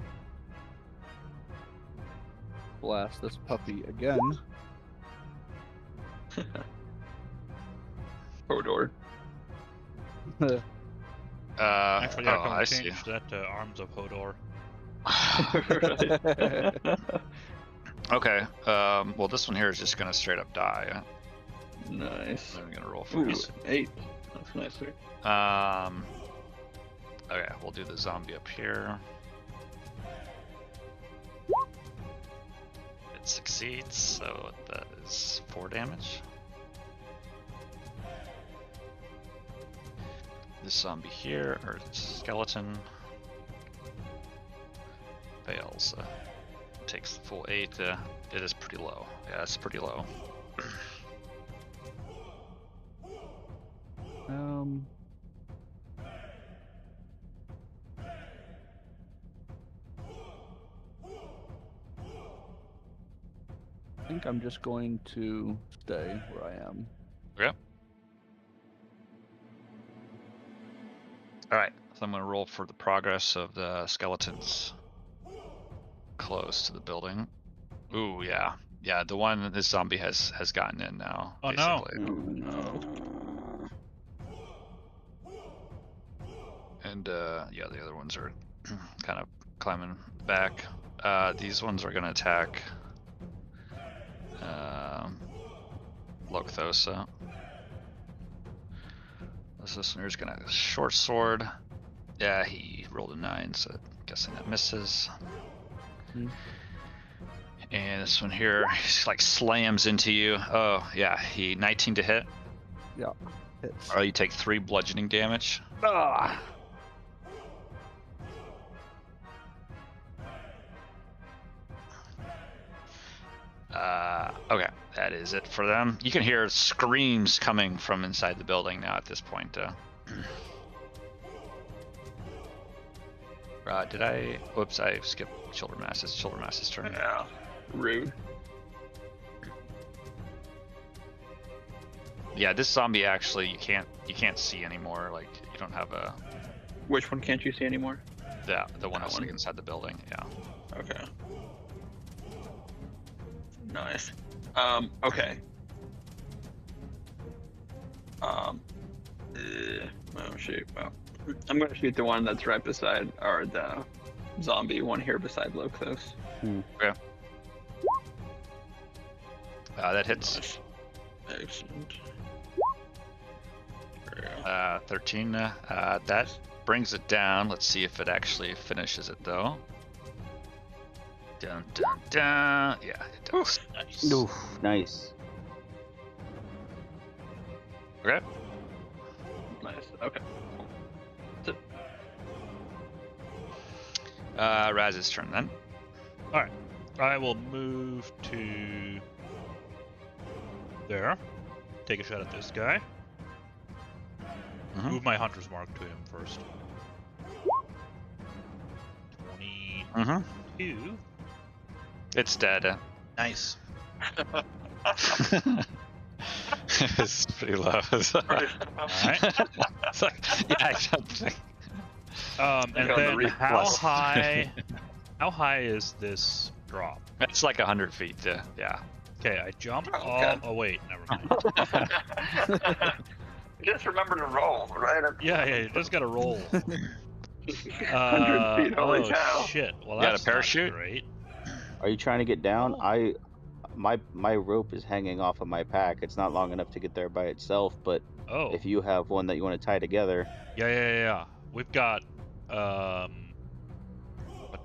blast this puppy again. Hodor. Actually, yeah, I see. change that to Arms of Hodor. Okay. Well, this one here is just gonna straight up die. Nice. I'm gonna roll for Ooh, it. 8. That's nicer. Okay, we'll do the zombie up here. It succeeds, so that is 4 damage. This zombie here, or skeleton, fails. Takes the full 8. It is pretty low. Yeah, it's pretty low. I think I'm just going to stay where I am. Okay. Alright, so I'm going to roll for the progress of the skeletons close to the building. Ooh, yeah. Yeah, the one, this zombie has gotten in now. Oh, no. basically. Oh no. And, yeah, the other ones are kind of climbing back. These ones are going to attack Lokthosa. This one here's gonna short sword. Yeah, he rolled a 9, so I'm guessing that misses. Hmm. And this one here, he like slams into you. Oh yeah, he 19 to hit. Yeah, hits. Oh, you take 3 bludgeoning damage. Ah. Okay, that is it for them. You can hear screams coming from inside the building now at this point. Did I? Whoops, I skipped Childermass. It's Childermass's turn. Yeah. Rude. Yeah, this zombie actually you can't see anymore. Like you don't have a Which one can't you see anymore? the one That that's like one. inside the building. Yeah. Okay. Nice. Okay. Oh shoot. Well, I'm gonna shoot the one that's right beside, or the zombie one here beside Lothos. That hits. Nice. Excellent. There we go. 13. That brings it down. Let's see if it actually finishes it though. Dun dun dun. Yeah, it does. Nice. Oof, nice. Okay. Nice. Okay. Raz's turn then. Alright. I will move to there. Take a shot at this guy. Mhm. Move my hunter's mark to him first. 22. It's dead. Nice. It's pretty low. It's Alright. like, yeah, I don't think. And Got the then reef how plus. high is this drop? It's like 100 feet. Yeah. Okay, I jump. Oh, okay. Oh wait, never mind. Just remember to roll, right? Yeah, you just gotta roll. 100 feet, holy oh cow. shit. Well, You got a that's not parachute? great. Are you trying to get down? Oh. My rope is hanging off of my pack. It's not long enough to get there by itself, but Oh. if you have one that you want to tie together, Yeah. We've got what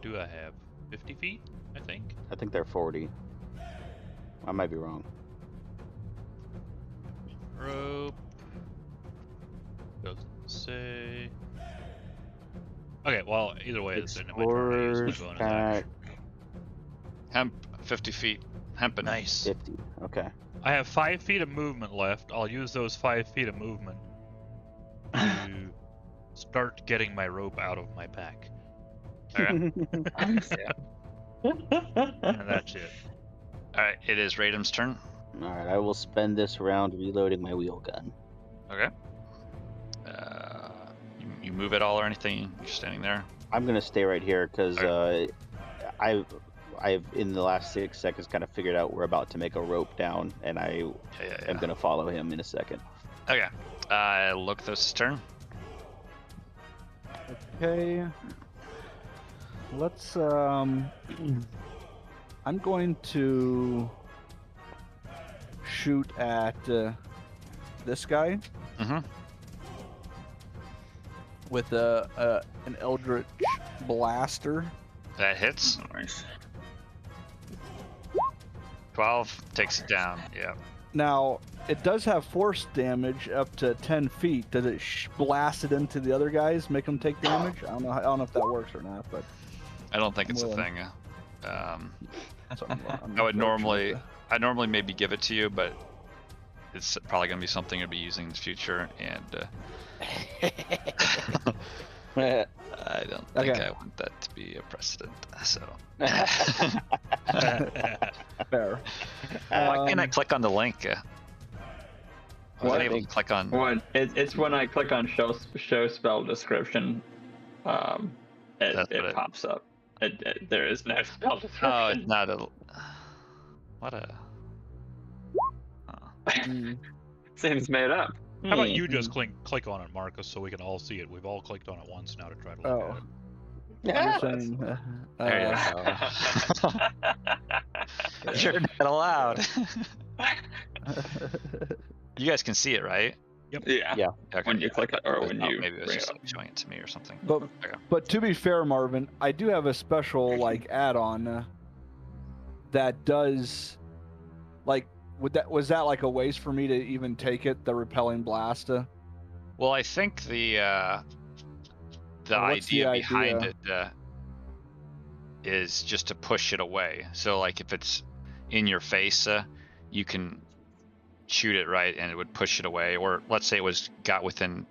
do I have? 50 feet, I think. I think they're 40. I might be wrong. Rope. Doesn't say. Okay, well, either way, it's in my turn. I use my Explorer's bonus pack, action. Hemp, 50 feet. Hemping. Nice. 50. Okay. I have 5 feet of movement left. I'll use those 5 feet of movement to start getting my rope out of my pack. Okay. And that's it. All right. It is Radim's turn. All right, I will spend this round reloading my wheel gun. Okay. You move at all or anything? You're standing there. I'm gonna stay right here because I've in the last 6 seconds kind of figured out we're about to make a rope down, and I Yeah. am gonna follow him in a second. Okay. Lothos' turn. Okay. Let's I'm going to shoot at this guy Mm-hmm. with an Eldritch Blaster. That hits. Nice. 12 takes it down. Yeah. Now, it does have force damage up to 10 feet. Does it blast it into the other guys, make them take damage? I don't know if that works or not, but I don't think it's a Well, thing. so I'm I would normally, unfortunate. I normally maybe give it to you, but it's probably gonna be something you'll be using in the future, and I don't think Okay. I want that to be a precedent. So Fair. why can't I Um, click on the link? I wasn't What? able to click on. What? It's when I click on show spell description, That's it what it- pops up. There is no spell description. Oh, it's not a. What a. mm, Seems made up. How about you just click on it, Marcus, so we can all see it? We've all clicked on it once now to try to look Oh. at it. I'm saying, There you go. You're not allowed. You guys can see it, right? Yeah. Yeah. Okay. When you click it, or when Oh, you maybe it was bring just it up. like, showing it to me or something. But Okay. but to be fair, Marvin, I do have a special like add-on that does like was that like a ways for me to even take it, the repelling blast? Well, I think the Well, what's the idea behind idea? it is just to push it away. So, like, if it's in your face, you can shoot it right, and it would push it away. Or let's say it got within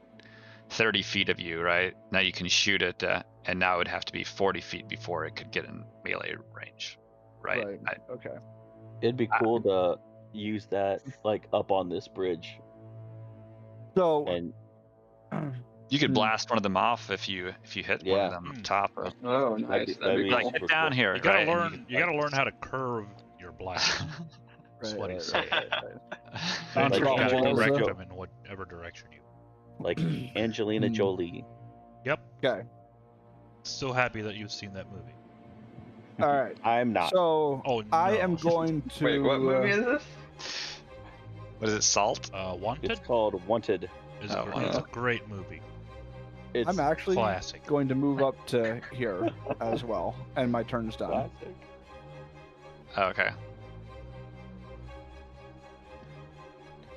30 feet of you, right? Now you can shoot it, and now it would have to be 40 feet before it could get in melee range, right? Okay. It'd be cool to use that like up on this bridge. So And You could Hmm. blast one of them off if you hit one Yeah. of them up top. Oh, That'd nice. be- That'd be Like cool. get down here, You gotta right? and learn. You gotta learn how to curve your blast. That's what he's saying. Bounce Then Like you off can walls, direct Jo- them in whatever direction you. like Angelina Hmm. Jolie. Yep. Okay. So happy that you've seen that movie. All right. I'm not. So Oh, I no. am going to. Wait, what movie is this? What is it? Salt? Wanted It's called Wanted. is Oh, it's a Wanted. great movie. It's I'm actually Classic. going to move up to here as well, and my turn's done. classic. Oh, okay.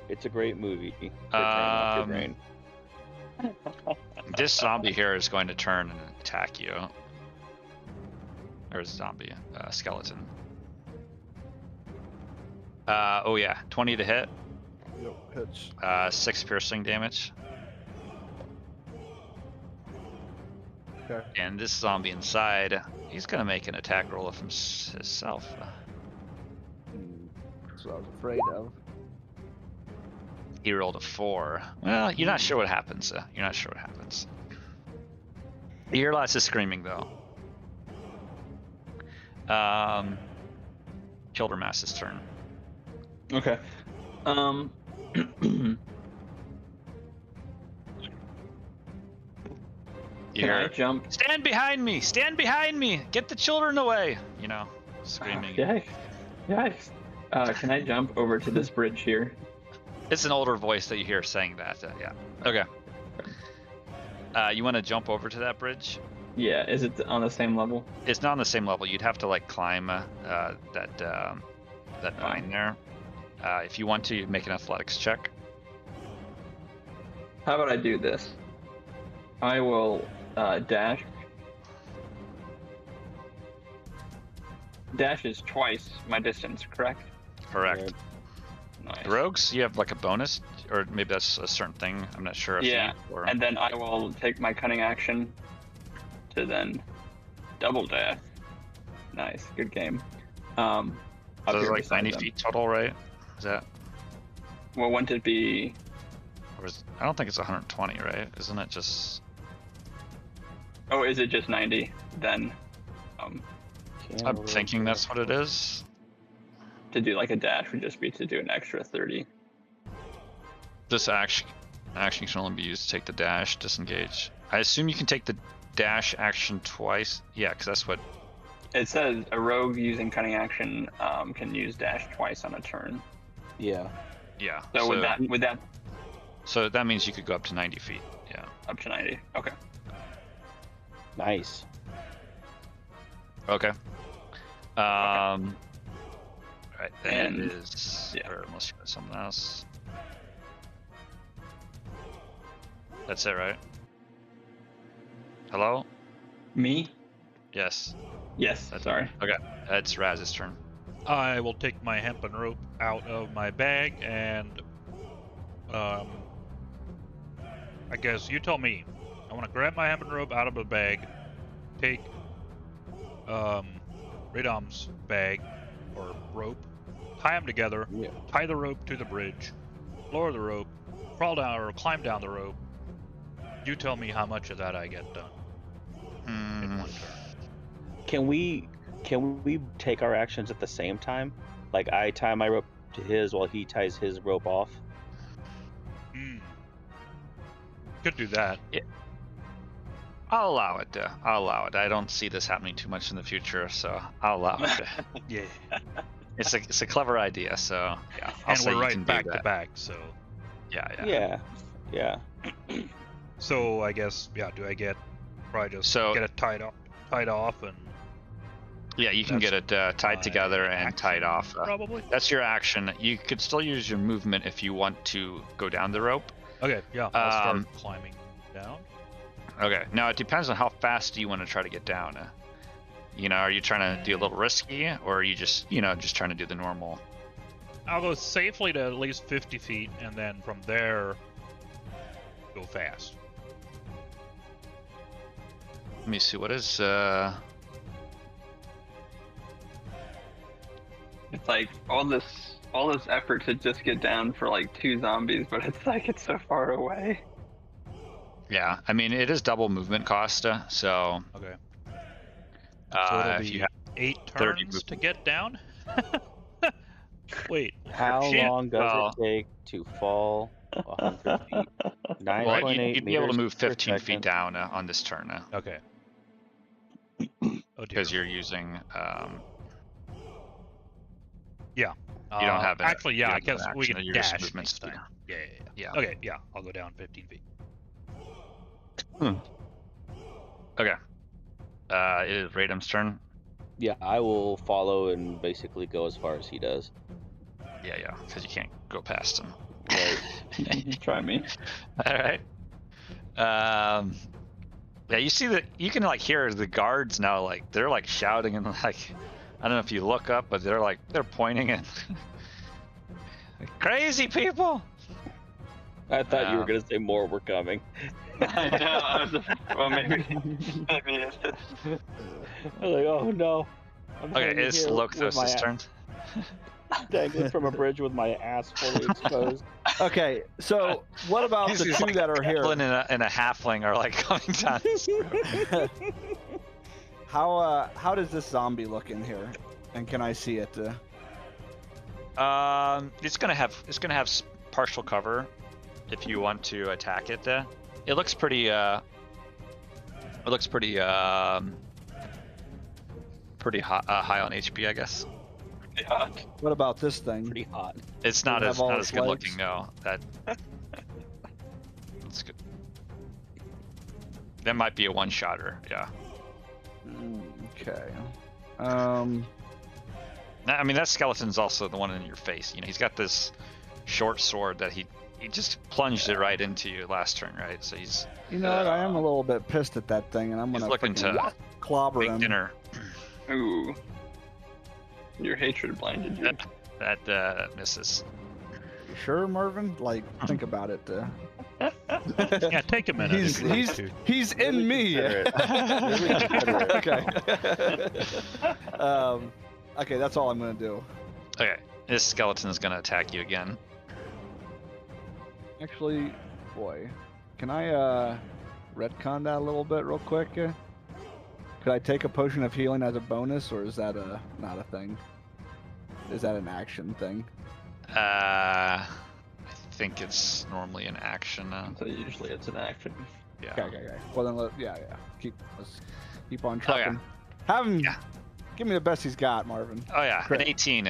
It's a great movie. For turning off your brain. This zombie here is going to turn and attack you. Or zombie, skeleton. Oh yeah, 20 to hit. Yep, hits. 6 piercing damage. Okay. And this zombie inside, he's gonna make an attack roll of himself. So I was afraid of. He rolled a 4. Well, you're not sure what happens. You're not sure what happens. You hear lots of screaming though. Kildermass's turn. Okay. You Can I hear, jump? stand behind me! Stand behind me! Get the children away! You know, screaming. Yikes. Yikes. Can I jump over to this bridge here? It's an older voice that you hear saying that. Yeah. Okay. You want to jump over to that bridge? Yeah, is it on the same level? It's not on the same level. You'd have to like climb that vine there. If you want to, you make an athletics check. How about I do this? I will dash. Dash is twice my distance, correct? Correct. Nice. Rogues, you have like a bonus, or maybe that's a certain thing. I'm not sure. If Yeah, you, or... and then I will take my cunning action to then double dash. Nice, good game. Up So it's here like beside 90 them. feet total, right? Is that? Well, wouldn't it be? Or is, I don't think it's 120, right? Isn't it just? Oh, is it just 90? Then, I'm thinking that's what it is. to do like a dash would just be to do an extra 30. This action can only be used to take the dash, disengage. I assume you can take the dash action twice. Yeah, because that's what. It says a rogue using cunning action can use dash twice on a turn. Yeah. Yeah. So would that So that means you could go up to 90 feet. Yeah. up to 90? Okay. Nice. Okay. Right. Then And- it is. yeah. Or unless you got something else. That's it, right? Hello? Me? Yes. Yes. That's- Sorry. Okay. It's Raz's turn. I will take my hempen rope out of my bag and, I guess you tell me. I want to grab my hempen rope out of the bag, take, Radom's bag or rope, tie them together, Yeah. tie the rope to the bridge, lower the rope, crawl down or climb down the rope. You tell me how much of that I get done in one turn. Can we take our actions at the same time? Like I tie my rope to his while he ties his rope off. Could do that. I'll allow it. I'll allow it. I don't see this happening too much in the future, so I'll allow it. Yeah. It's a clever idea, so yeah. I'll And say we're you right can do back to that. back, so. Yeah. Yeah. So I guess, yeah, do I get probably just So- get it tied off and Yeah, you can get it tied my together and tied action, off. probably? That's your action. You could still use your movement if you want to go down the rope. Okay, yeah, I'll start Um, climbing down. Okay. Now it depends on how fast you want to try to get down. Are you trying to do a little risky, or are you just trying to do the normal? I'll go safely to at least 50 feet, and then from there, go fast. Let me see. What is It's like all all this effort to just get down for like 2 zombies, but it's like it's so far away. Yeah, I mean it is double movement cost, so Okay. So it'll if be you have 8 30 turns to get down? Wait. How Shit. long does Well- it take to fall 100 feet? 9.8 you'd be able to meters move per 15 feet second. down on this turn Okay. Oh dear. because you're using. Yeah. You don't have an- Actually, yeah, you I don't have guess an we action, can you're just dash movement next speed. time. Yeah. Yeah. Okay, yeah, I'll go down 15 feet. Okay. It is Radam's turn. Yeah, I will follow and basically go as far as he does. Yeah, because you can't go past him. Right. Try me. All right. Yeah, you see that you can like hear the guards now, like they're like shouting and like I don't know if you look up, but they're pointing and crazy people. I thought you were gonna say more were coming. I know. I was just, well, maybe it's just. I was like, oh no. I'm Okay, hanging it's here with Lokthos' my turn. dangling from a bridge with my ass fully exposed. Okay, so what about the These, two like, that are here? Goblin and a halfling are like coming down. This road. How does this zombie look in here? And can I see it? It's gonna have partial cover if you want to attack it. It looks pretty. Pretty hot, high on HP, I guess. Yeah. What about this thing? Pretty hot. It's Does not it as have all not its as good legs? looking. No, that's good. That might be a one-shotter. Yeah. Okay. I mean, that skeleton's also the one in your face. You know, he's got this short sword that he just plunged it right into you last turn, right? So he's You know what? I am a little bit pissed at that thing, and I'm he's gonna looking freaking to clobber make him. dinner. Ooh. Your hatred blinded you. That misses. You sure, Marvin? Like, think about it. Yeah, take a minute. He's if you want to. he's in me. Really consider it. Okay. Okay, that's all I'm gonna do. Okay, this skeleton's gonna attack you again. Actually, boy, can I retcon that a little bit real quick? Could I take a potion of healing as a bonus, or is that not a thing? Is that an action thing? I think it's normally an action. So usually it's an action. Yeah. Okay. Well then, let's keep on trucking. Have him. Yeah. Give me the best he's got, Marvin. Oh yeah, Crit. an 18,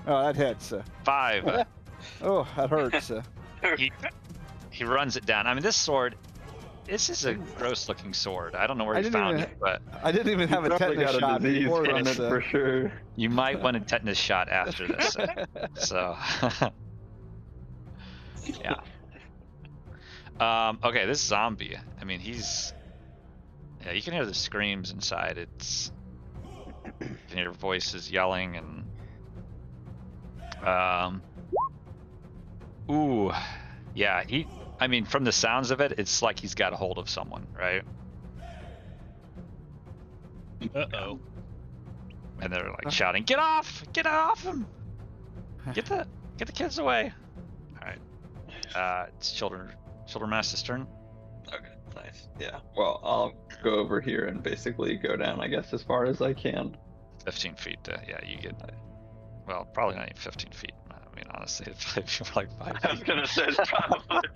Oh, that hits. 5. Oh, that hurts. He runs it down. I mean, this sword. This is a gross-looking sword. I don't know where I you didn't found even- it, but I didn't even have a Probably tetanus got a shot disease before in running it for the. sure. you might want a tetanus shot after this. So, yeah. Okay, this zombie. I mean, he's. Yeah, you can hear the screams inside. You can hear voices yelling and. Ooh, yeah. I mean, from the sounds of it, it's like he's got a hold of someone, right? Uh-oh. And they're like shouting, "Get off! Get off him! Get the kids away!" All right. It's Children Master's turn. Okay, nice. Yeah. Well, I'll go over here and basically go down, I guess, as far as I can. 15 feet. Yeah, you get. Well, probably not even 15 feet. I mean, honestly, it'd probably be more like 5 feet. I was gonna say it's probably.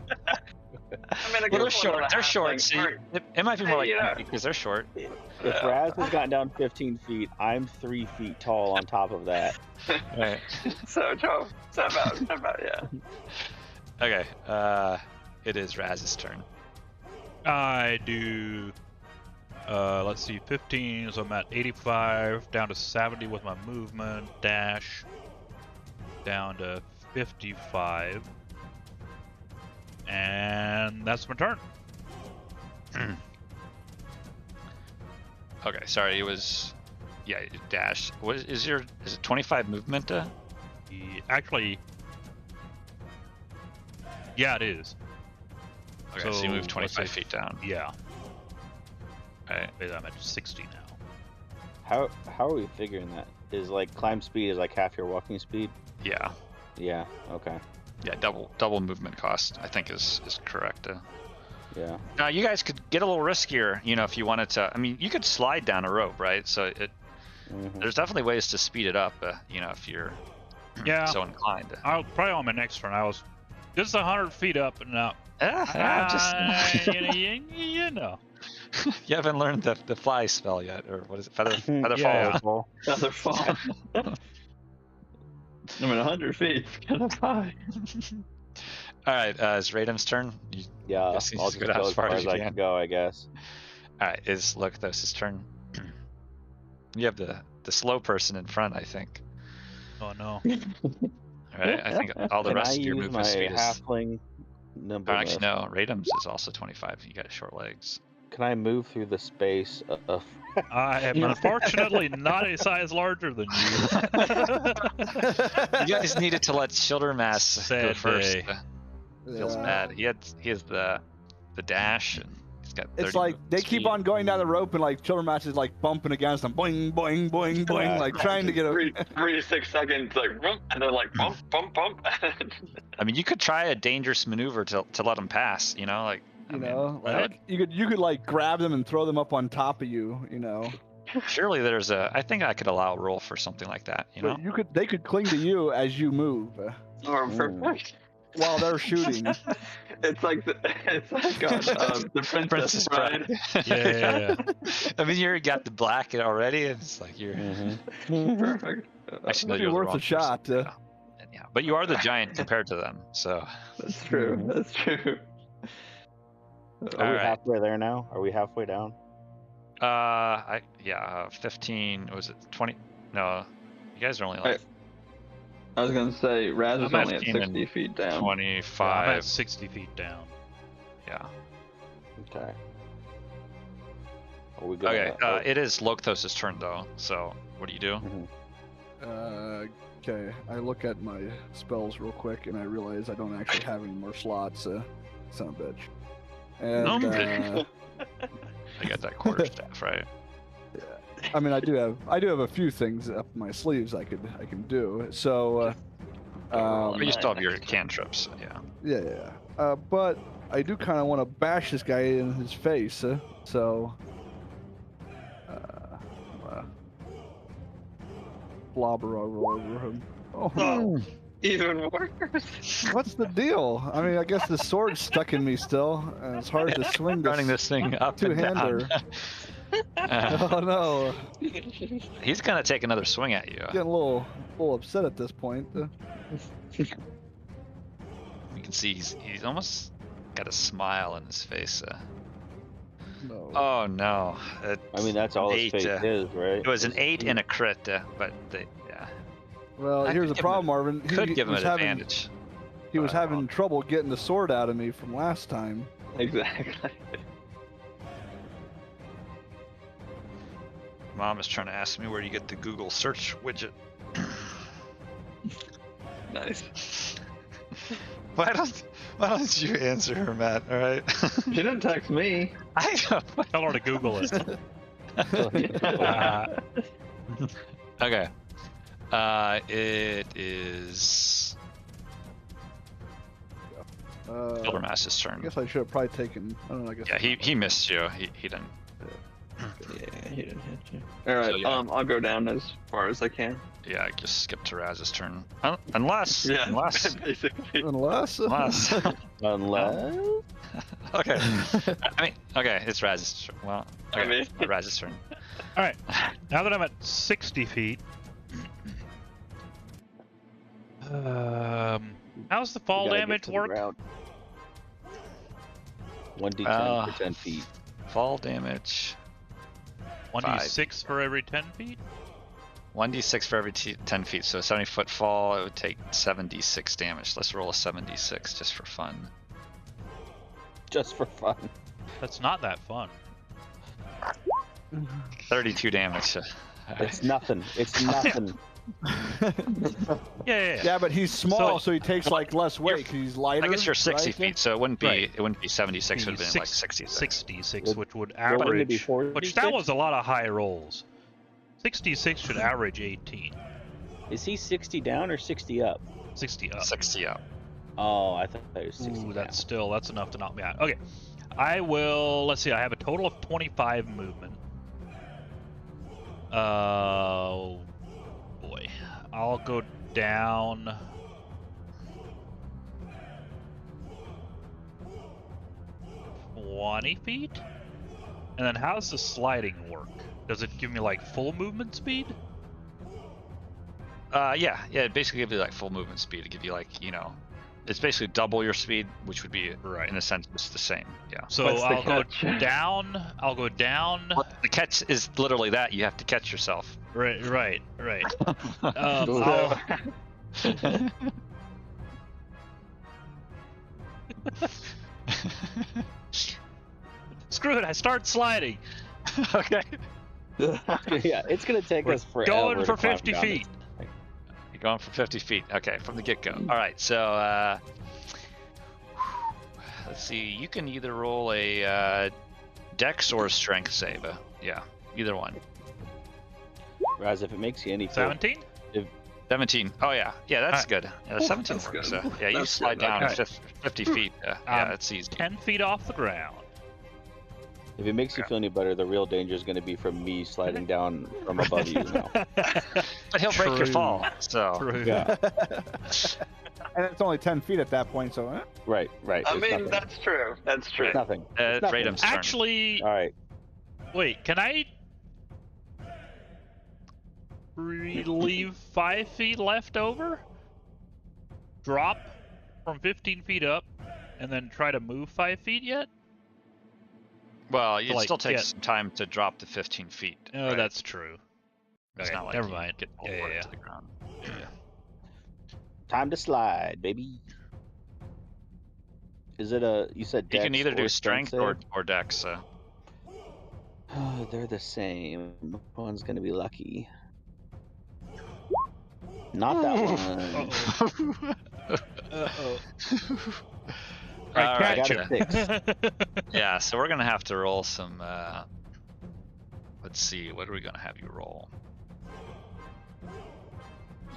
I mean, Well, they're short. They're short. So it might be more like Yeah. 10 feet because they're short. If Raz has gotten down 15 feet, I'm 3 feet tall on top of that. Right. So about yeah. Okay. It is Raz's turn. I do. Let's see, 15, so I'm at 85, down to 70 with my movement, dash, down to 55, and that's my turn. Okay. Sorry. It was. Yeah. Dash. What is it 25 movement? Actually, yeah, it is. Okay. So you move let's 25 say- feet down. Yeah, Right. I'm at 60 now. How are we figuring that? Is like climb speed is like half your walking speed? Yeah. Yeah. Okay. Yeah, double movement cost, I think is correct. Yeah. Now you guys could get a little riskier, you know, if you wanted to. I mean, you could slide down a rope, right? So there's definitely ways to speed it up, you know, if you're so inclined. I'll probably on my next turn. I was just 100 feet up and up. You know. You haven't learned the fly spell yet, or what is it? Feather Yeah. fall. Feather fall. I'm at 100 feet. Kind of high. All right, it's Radim's turn. Yeah. I'll Yes, just he's go good as as far far as as you I can. can go, I guess. All right, it's Lokathos' turn. You have the slow person in front, I think. Oh no. All right, I think all the Can rest I of your use movement my speed is. halfling Oh, nimbleness? actually, no. Radim's is also 25. You got short legs. Can I move through the space of? I am unfortunately not a size larger than you. You guys needed to let Shouldermass go Sad first. day. Feels Yeah. bad. He has the dash, and he's got 30 It's like they movement keep speed. on going down the rope and like Childermatch is like bumping against them, boing, boing, boing, boing, like trying to get a. 3 to 6 seconds, like, whoop, and then like bump, bump, bump. I mean, you could try a dangerous maneuver to let him pass. You know, like You I mean, know, I like you could like grab them and throw them up on top of you. You know, surely there's a. I think I could allow a roll for something like that. You know, but they could cling to you as you move Or perfect. while they're shooting. It's like the Princess Bride. Yeah. I mean, you got the black already, and it's like you're. Perfect. Actually, no, It'd be you're the worth wrong a shot. person. Yeah, but you are the giant compared to them, so. That's true. That's true. Are we right. halfway there now? Are we halfway down? 15. Was it 20? No, you guys are only like I was gonna say Raz is I'm only at 15 and 60 feet down. 25. I'm at 60 feet down. Yeah. Okay. Are we gonna, Okay. It is Lokathos' turn though. So what do you do? Okay, I look at my spells real quick and I realize I don't actually have any more slots. Son of a bitch. And I got that quarterstaff, right? I mean, I do have a few things up my sleeves I can do. So, But you still have your cantrips. Yeah. yeah. But I do kind of want to bash this guy in his face. So, blobber over him. Oh, Even worse. what's the deal? I mean, I guess the sword's stuck in me still, and it's hard to swing Running this thing up and down. two-hander. Oh no! He's gonna take another swing at you. Getting a little upset at this point. You can see he's almost got a smile on his face. No. Oh no! I mean, that's all his 8, face is, right? It was an 8 and a crit, but yeah. Well, I here's could the give him problem, Marvin. Could give him was an having, advantage. He was but I having won't. trouble getting the sword out of me from last time. Exactly. Mom is trying to ask me where you get the Google search widget. Nice. Why don't you answer her, Matt? All right. She didn't text me. I know. Tell her to Google it. Okay. It is Silvermass's I turn. guess I should have probably taken. I don't know. I guess. Yeah, he missed you. He didn't. Yeah, he didn't hit you. All right. So, yeah. I'll go down as far as I can. Yeah, I just skipped to Raz's turn. Unless. basically. Unless. Unless. Okay. I mean, okay, it's Raz's turn. Well, okay, I mean- Raz's turn. All right. Now that I'm at 60 feet, how's the fall We gotta get damage to the work? ground. 1d10 for 10 feet. Fall damage. 1d6 for every 10 feet? 1d6 for every 10 feet, so a 70-foot fall, it would take 7d6 damage. Let's roll a 7d6 just for fun. Just for fun. That's not that fun. 32 damage. It's nothing. It's nothing. Yeah. Yeah, but he's small, So- so he takes like less weight. 'Cause he's lighter. I guess you're 60 right? feet, so it wouldn't be Right. it wouldn't be 76. It would have been like 66. 66, Would- which would wouldn't it be average. 46? Which that was a lot of high rolls. 66 should average 18. Is he 60 down or 60 up? 60 up. 60 up. Oh, I thought it was 60 Ooh, down. that's enough to knock me out. Okay, I will. Let's see. I have a total of 25 movement. Oh boy, I'll go down. $20 feet, and then how does the sliding work? Does it give me like full movement speed? Yeah, it basically gives you like full movement speed. It give you like, it's basically double your speed, which would be Right. in a sense it's the same. Yeah. So What's the I'll go catch? down. I'll go down. Well, the catch is literally that you have to catch yourself. Right. Ooh. I'll, screw it. I start sliding. Okay. Yeah, it's gonna take We're us forever. going for to climb 50 down feet. this thing. You're going for 50 feet. Okay, from the get-go. All right, so let's see. You can either roll a Dex or a Strength save. Yeah, either one. Raz, if it makes you any feel 17. 17. Oh yeah, that's Alright. good. Yeah, 17 That's works. good. Yeah, you That's slide good. down Okay. 50 feet. Yeah, it's easy. 10 feet off the ground. if it makes you feel any better, the real danger is gonna be from me sliding down from above you now. But he'll break your True. fall. So True. Yeah, And it's only 10 feet at that point, so right. I It's mean, nothing. that's true. That's true. It's nothing. It's nothing. Radam's turn. Actually, All right. wait. Can I leave 5 feet left over? Drop from 15 feet up, and then try to move 5 feet yet? Well, it Like, still takes get- some time to drop to 15 feet. Oh, right? that's true. It's Okay, not like never you mind. get all Yeah, the way yeah, to the ground. Time to slide, baby. Is it a? You said You Dex can either do or strength save? or Dex. They're the same. One's gonna be lucky. Not that one. Uh-oh. All I right, got yeah. it. 6. Yeah, so we're gonna have to roll some. Let's see, what are we gonna have you roll?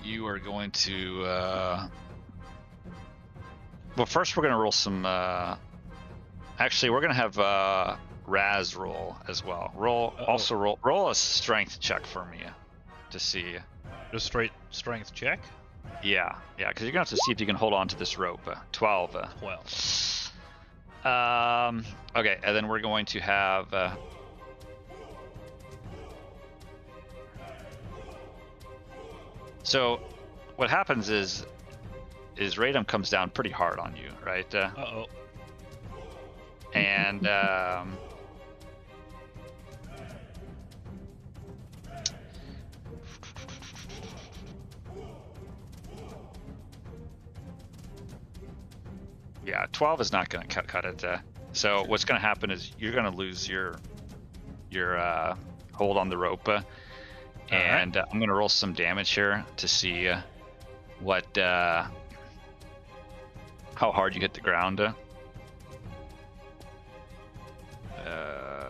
You are going to. Well, first we're gonna roll some. Actually, we're gonna have Raz roll as well. Also roll a strength check for me to see. Just straight strength check. Yeah, because you're gonna have to see if you can hold on to this rope. 12. 12. Okay, and then we're going to have. So, what happens is Radam comes down pretty hard on you, right? Uh-oh. And yeah, 12 is not going to cut it. So what's going to happen is you're going to lose your hold on the rope, and I'm going to roll some damage here to see what how hard you hit the ground.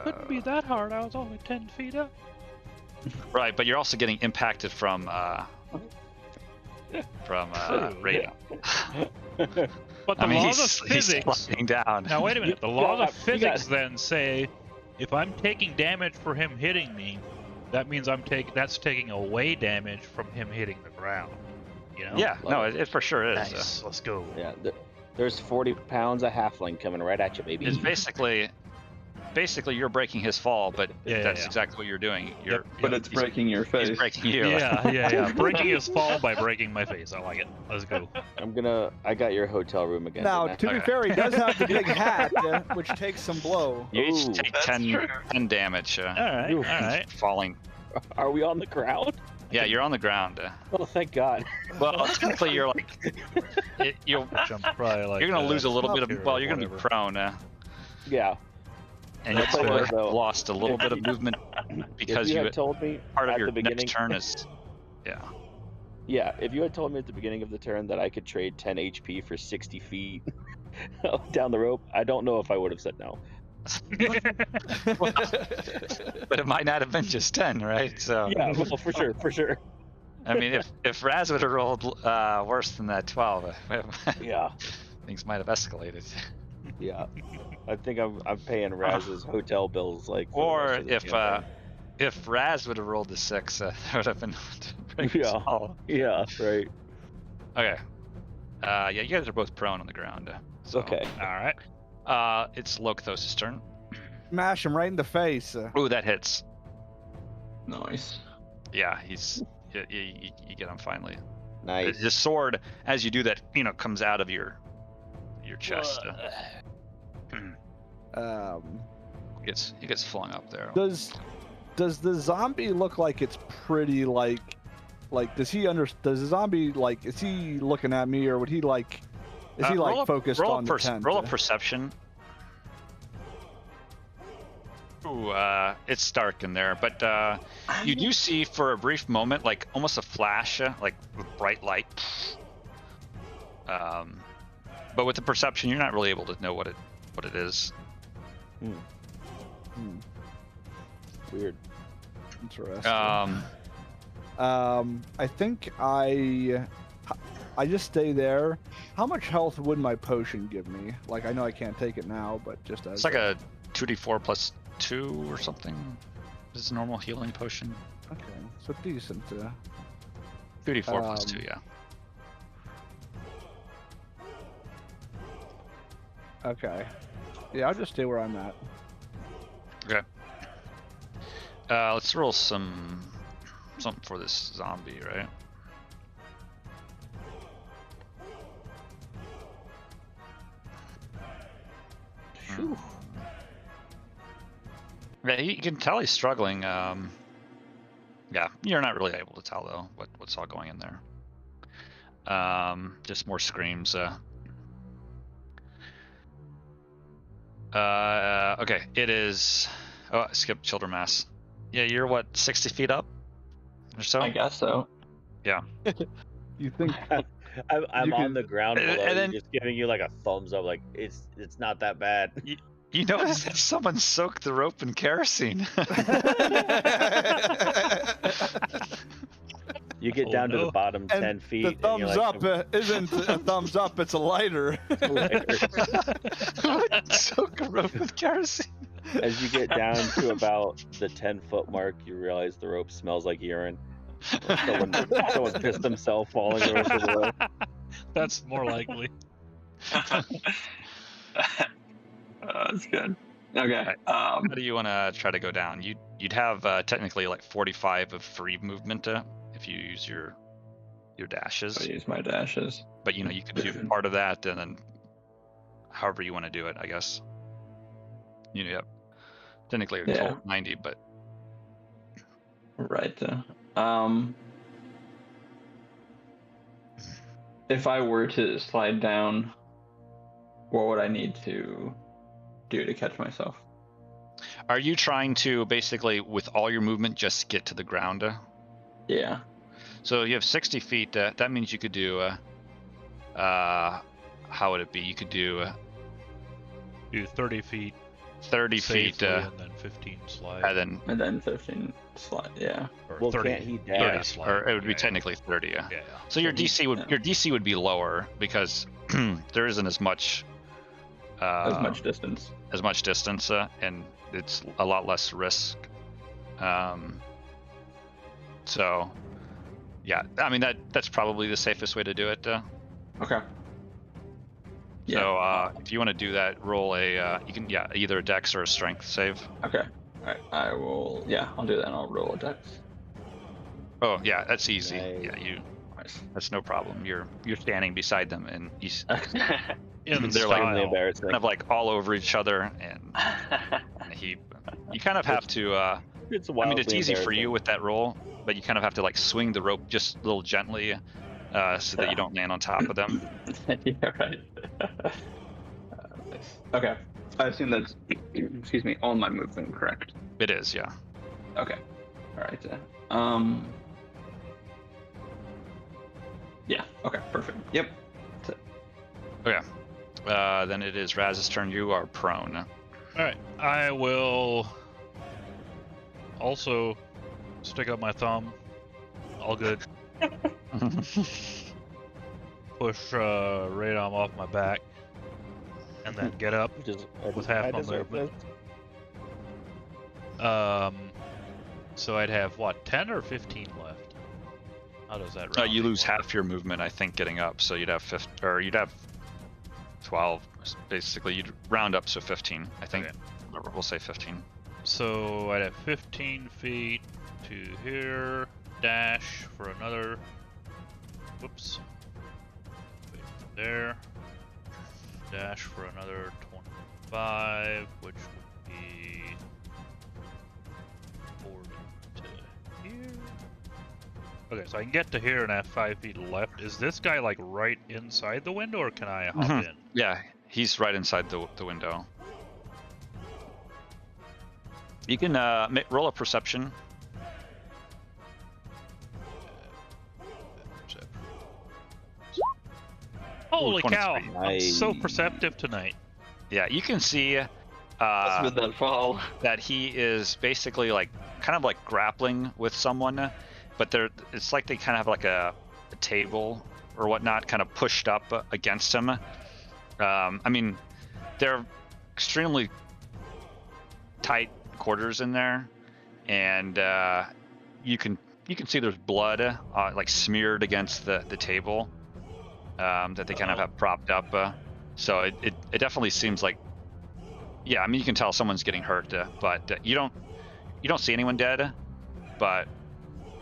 Couldn't be that hard. I was only 10 feet up. Right, but you're also getting impacted from Radam. But the I mean, laws of he's physics. sliding down. Now wait a minute. The laws of you got- physics then say, if I'm taking damage for him hitting me, that means that's taking away damage from him hitting the ground. You know? Yeah, no, Love it for sure is. Nice. Let's go. Yeah, there's 40 pounds of halfling coming right at you, baby. It's basically you're breaking his fall, but Yeah, that's yeah. exactly what you're doing. You're But it's breaking your face. he's breaking you. Yeah. Breaking his fall by breaking my face. I like it. Let's go. I got your hotel room again. now, didn't to be Okay. fair, he does have the big hat, which takes some blow. You each Ooh, take that's 10 true. damage All right. All right. falling. I? Are we on the ground? Yeah, you're on the ground. Oh, thank God. Well, technically you're like you're Jump probably like. gonna lose a little bit here of. or Well, you're gonna be whatever. prone, Yeah. and you That's all right, though. lost a little bit of movement because if you you had told me part of at your the beginning, next turn is. Yeah. yeah, if you had told me at the beginning of the turn that I could trade 10 HP for 60 feet down the rope, I don't know if I would have said no. But it might not have been just 10, right? So. Yeah, well, for sure. I mean, if Raz would have rolled worse than that 12, Yeah, things might have escalated. yeah. I think I'm paying Raz's hotel bills like for the Or rest of the campaign. if Raz would have rolled the 6, that would have been pretty Yeah. small. Yeah, right. Okay. Yeah, you guys are both prone on the ground. So. Okay. All right. It's Locathos' turn. Smash him right in the face. Ooh, that hits. Nice. Yeah, you get him finally. Nice. His sword, as you do that, comes out of your chest. He gets flung up there. Does the zombie look like it's pretty like does the zombie like, is he looking at me, or would he like, is he like focused on the tent? Roll a perception. Ooh, it's dark in there, but you do see for a brief moment, like almost a flash, like with bright light. But with the perception, you're not really able to know what it is. Weird. Interesting. I think I just stay there. How much health would my potion give me? Like, I know I can't take it now, but just as It's like a 2d4 plus 2 or something. This is a normal healing potion. Okay, so decent. 2d4 plus 2, yeah. Okay. Yeah, I'll just stay where I'm at. Okay. Let's roll something for this zombie, right? Phew. Yeah, you can tell he's struggling. Yeah, you're not really able to tell though what's all going in there. Just more screams. Okay, it is. Oh, I skipped Children Mass. Yeah, you're what, 60 feet up or so? I guess so. Yeah. You think I'm on the ground below, and then- just giving you like a thumbs up, like it's not that bad. You notice that someone soaked the rope in kerosene. You get down to the bottom 10 feet. the thumbs and you're like, up isn't a thumbs up, it's a lighter. Soak a rope with kerosene. As you get down to about the 10-foot mark, you realize the rope smells like urine. Someone pissed himself falling over below. That's more likely. That's good. Okay. How do you want to try to go down? You'd have technically like 45 of free movement if you use your dashes. I use my dashes. But you could do part of that, and then however you want to do it, I guess. Yep. Technically, it's Yeah. 90, but Right. If I were to slide down, what would I need to do to catch myself? are you trying to basically, with all your movement, just get to the ground? Yeah. So you have 60 feet. That means you could do. How would it be? You could do Do 30 feet 30 feet, safely and then 15 slide. and And then 15 slide. Yeah. Or Well, 30, can't he 30 dash? slide. or it would be Yeah, technically 30. Yeah. Yeah. So your So DC would yeah. your DC would be lower because there isn't as much. As much distance. distance, and it's a lot less risk. So, yeah, I mean that's probably the safest way to do it. Okay. So if you want to do that, roll a you can either a Dex or a Strength save. Okay. Alright. I will. Yeah, I'll do that and I'll roll a dex. Oh yeah, that's easy. Nice. Yeah, Nice. that's no problem. You're standing beside them, and In They're like- style. embarrassing. kind of like all over each other, and in a heap. You kind of have to. I It's mean, wildly it's easy for you embarrassing. with that roll, but you kind of have to like swing the rope just a little gently, so that you don't land on top of them. Yeah, right. Nice. Okay. I assume that's, excuse me, all my movement, correct? It is, yeah. Okay. All right. Yeah. Okay. Perfect. Yep. Then it is Raz's turn. You are prone. All right, I will also stick up my thumb. All good. Push Radom off my back, and then get up Just, with half I my deserve movement. this. So I'd have what, 10 or 15 left? How does that round? You lose half your movement, I think, getting up. So you'd have 12. Basically, you'd round up to 15. I think. Okay. We'll say 15. So I'd have 15 feet to here, dash for another. Whoops. Wait, there. Dash for another 25, which would be 40 to here. Okay, so I can get to here and have 5 feet left. Is this guy like right inside the window, or can I hop in? Yeah, he's right inside the window. You can roll a perception. Holy 23. cow! I'm so Nice. perceptive tonight. Yeah, you can see Must have been that fall. that he is basically like kind of like grappling with someone, but it's like they kind of have like a table or whatnot kind of pushed up against him. I mean, they're extremely tight quarters in there, and you can see there's blood like smeared against the table that they kind of have propped up. So it definitely seems like, yeah, I mean, you can tell someone's getting hurt, but you don't see anyone dead, but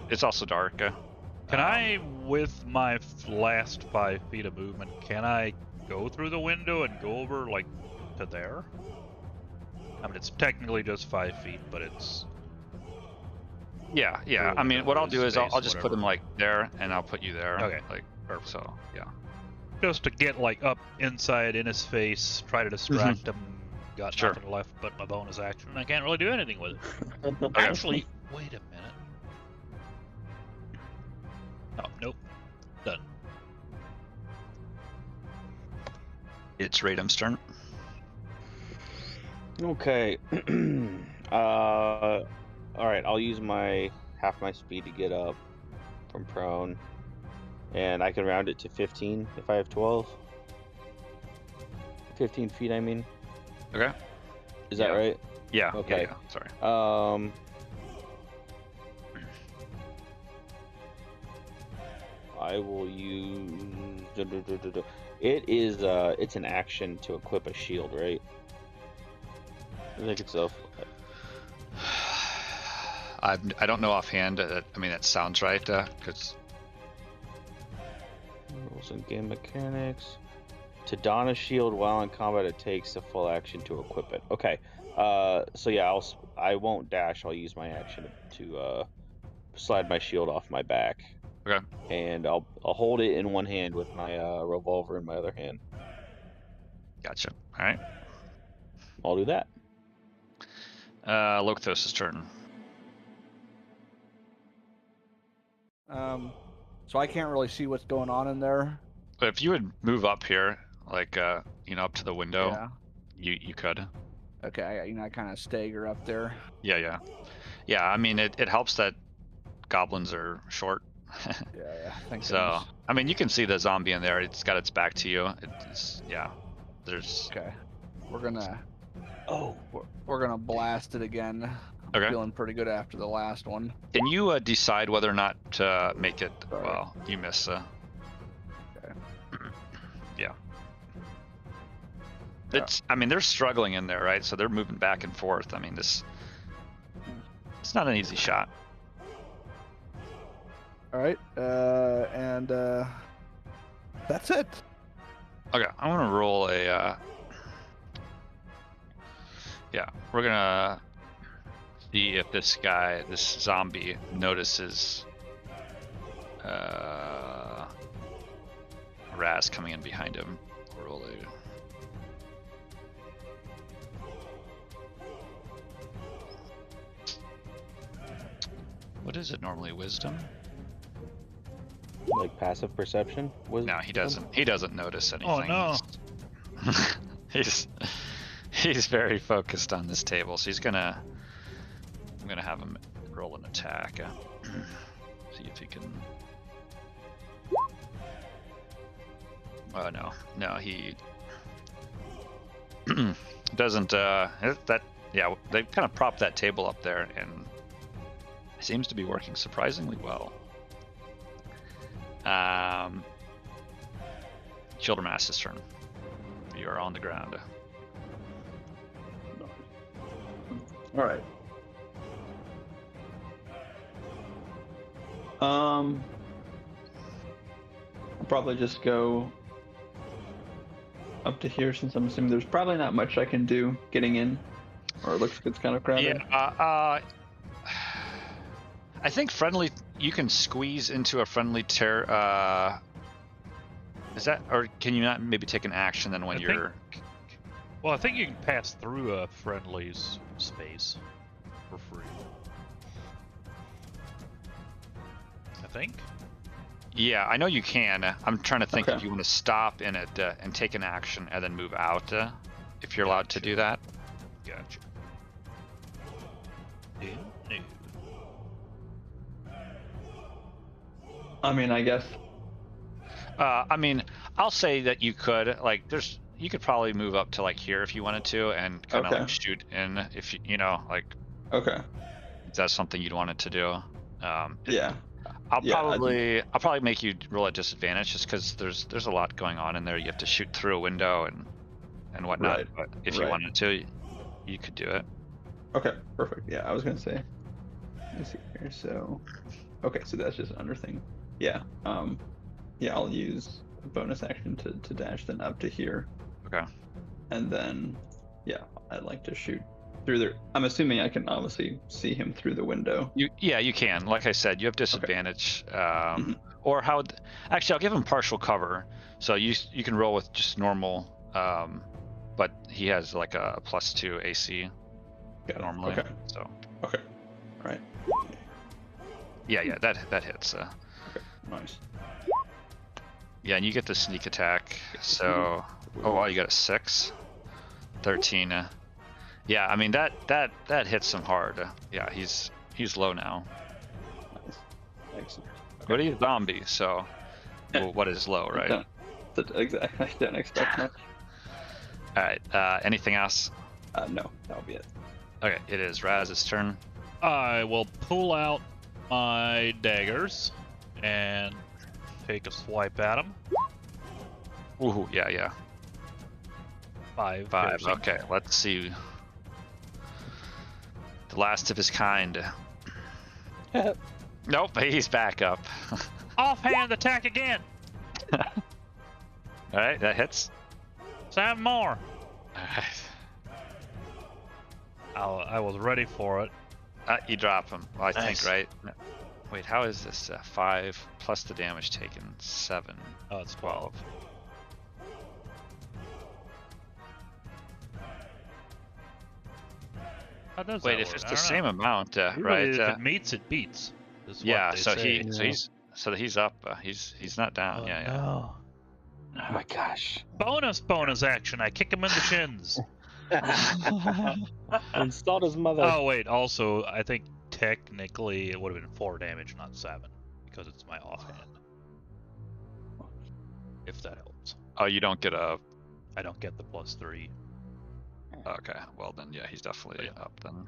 it's also dark. Can I, with my last 5 feet of movement, can I go through the window and go over like to there? I mean, it's technically just 5 feet, but it's. Yeah. Through I mean, what I'll do is space, I'll just put whatever. them like there, and I'll put you there. Okay. Like, so yeah. Just to get like up inside in his face, try to distract him. Got Sure. nothing left but my bonus action. I can't really do anything with it. Okay. Actually, wait a minute. Oh, nope. Done. It's Radom's turn. Okay. All right. I'll use my half my speed to get up from prone, and I can round it to 15 if I have 12. 15 feet, I mean. Okay. Is that Yeah. right? Yeah. Okay. Yeah. Sorry. I will use. It is. It's an action to equip a shield, right? I think it's a. I don't know offhand. I mean, that sounds right. Because Rules and game mechanics. To don a shield while in combat, it takes a full action to equip it. Okay. So yeah, I won't dash. I'll use my action to slide my shield off my back. Okay. And I'll hold it in one hand with my revolver in my other hand. gotcha. All right. I'll do that. Locathos' turn. So I can't really see what's going on in there. But if you would move up here, like up to the window, Yeah. you could. Okay. I kind of stagger up there. Yeah. I mean, it helps that goblins are short. Yeah. Thank So goodness. I mean, you can see the zombie in there. It's got its back to you. It's There's Okay. We're gonna Oh. we're gonna blast it again. I'm Okay. feeling pretty good after the last one. Can you decide whether or not to make it? Sorry. Well, you miss. Okay. Yeah. It's. I mean, they're struggling in there, right? So they're moving back and forth. I mean, it's not an easy shot. All right. And that's it. Okay, I'm gonna roll a. Yeah, we're gonna see if this zombie, notices Raz coming in behind him. Roll a. What is it normally? Wisdom? Like passive perception? No, he doesn't. He doesn't notice anything. no. He's very focused on this table, so I'm gonna have him roll an attack. See if he can. Oh no, he doesn't. Yeah, they kind of propped that table up there, and it seems to be working surprisingly well. Childermass's turn. You are on the ground. All right. I'll probably just go up to here since I'm assuming there's probably not much I can do getting in, or it looks like it's kind of crowded. Yeah. I think friendly. You can squeeze into a friendly tear. Is that, or can you not maybe take an action then when you're? Well, I think you can pass through a friendly's space for free. I think. Yeah, I know you can. I'm trying to think Okay. if you want to stop in it and take an action and then move out. If you're allowed to do that. Gotcha. I mean, I guess. I mean, I'll say that you could, like, you could probably move up to like here if you wanted to, and kind of Okay. like shoot in if you know, like, Okay. if that's something you'd wanted to do. Yeah. I'll Yeah, probably make you roll at disadvantage just because there's a lot going on in there. You have to shoot through a window and whatnot. Right. But if you Right. wanted to, you could do it. Okay. Perfect. Yeah, I was gonna say. Let me see here. So. Okay, so that's just an under thing. Yeah. Yeah, I'll use a bonus action to dash then up to here. Okay. And then, yeah, I'd like to shoot through there. I'm assuming I can obviously see him through the window. Yeah, you can. Like I said, you have disadvantage. Mhm. Or how? Actually, I'll give him partial cover. So you can roll with just normal. But he has like a +2 AC Got it. normally. Okay. So Okay. All right. yeah, that hits. Okay. Nice. Yeah, and you get the sneak attack. So oh wow, you got a 6, 13. Yeah, I mean that hits him hard. Yeah, he's low now. Nice. Excellent. But he's a zombie, so well, what is low, right? Exactly. I don't expect much. All right. Anything else? No, that'll be it. Okay, it is Raz's turn. I will pull out my daggers and take a swipe at him. Ooh, yeah. 5. 5. piercing. Okay, let's see. The last of his kind. Nope, he's back up. Offhand attack again. All right, that hits. 7 more. All right. I was ready for it. You drop him. Well, I Nice. think, right? No. Wait, how is this? 5 plus the damage taken. 7. Oh, it's 12. How does Wait, that if work? it's I the don't same know. amount, Usually right? If it meets, it beats. Is Yeah. what they So say. he's up. He's not down. Oh, yeah. no. Oh my gosh. Bonus action. I kick him in the shins. Installed his mother. Oh wait. Also, I think technically it would have been 4 damage, not 7, because it's my offhand. If that helps. Oh, you don't get a. I don't get the +3. Okay. Well then, yeah, he's definitely Yeah. up then.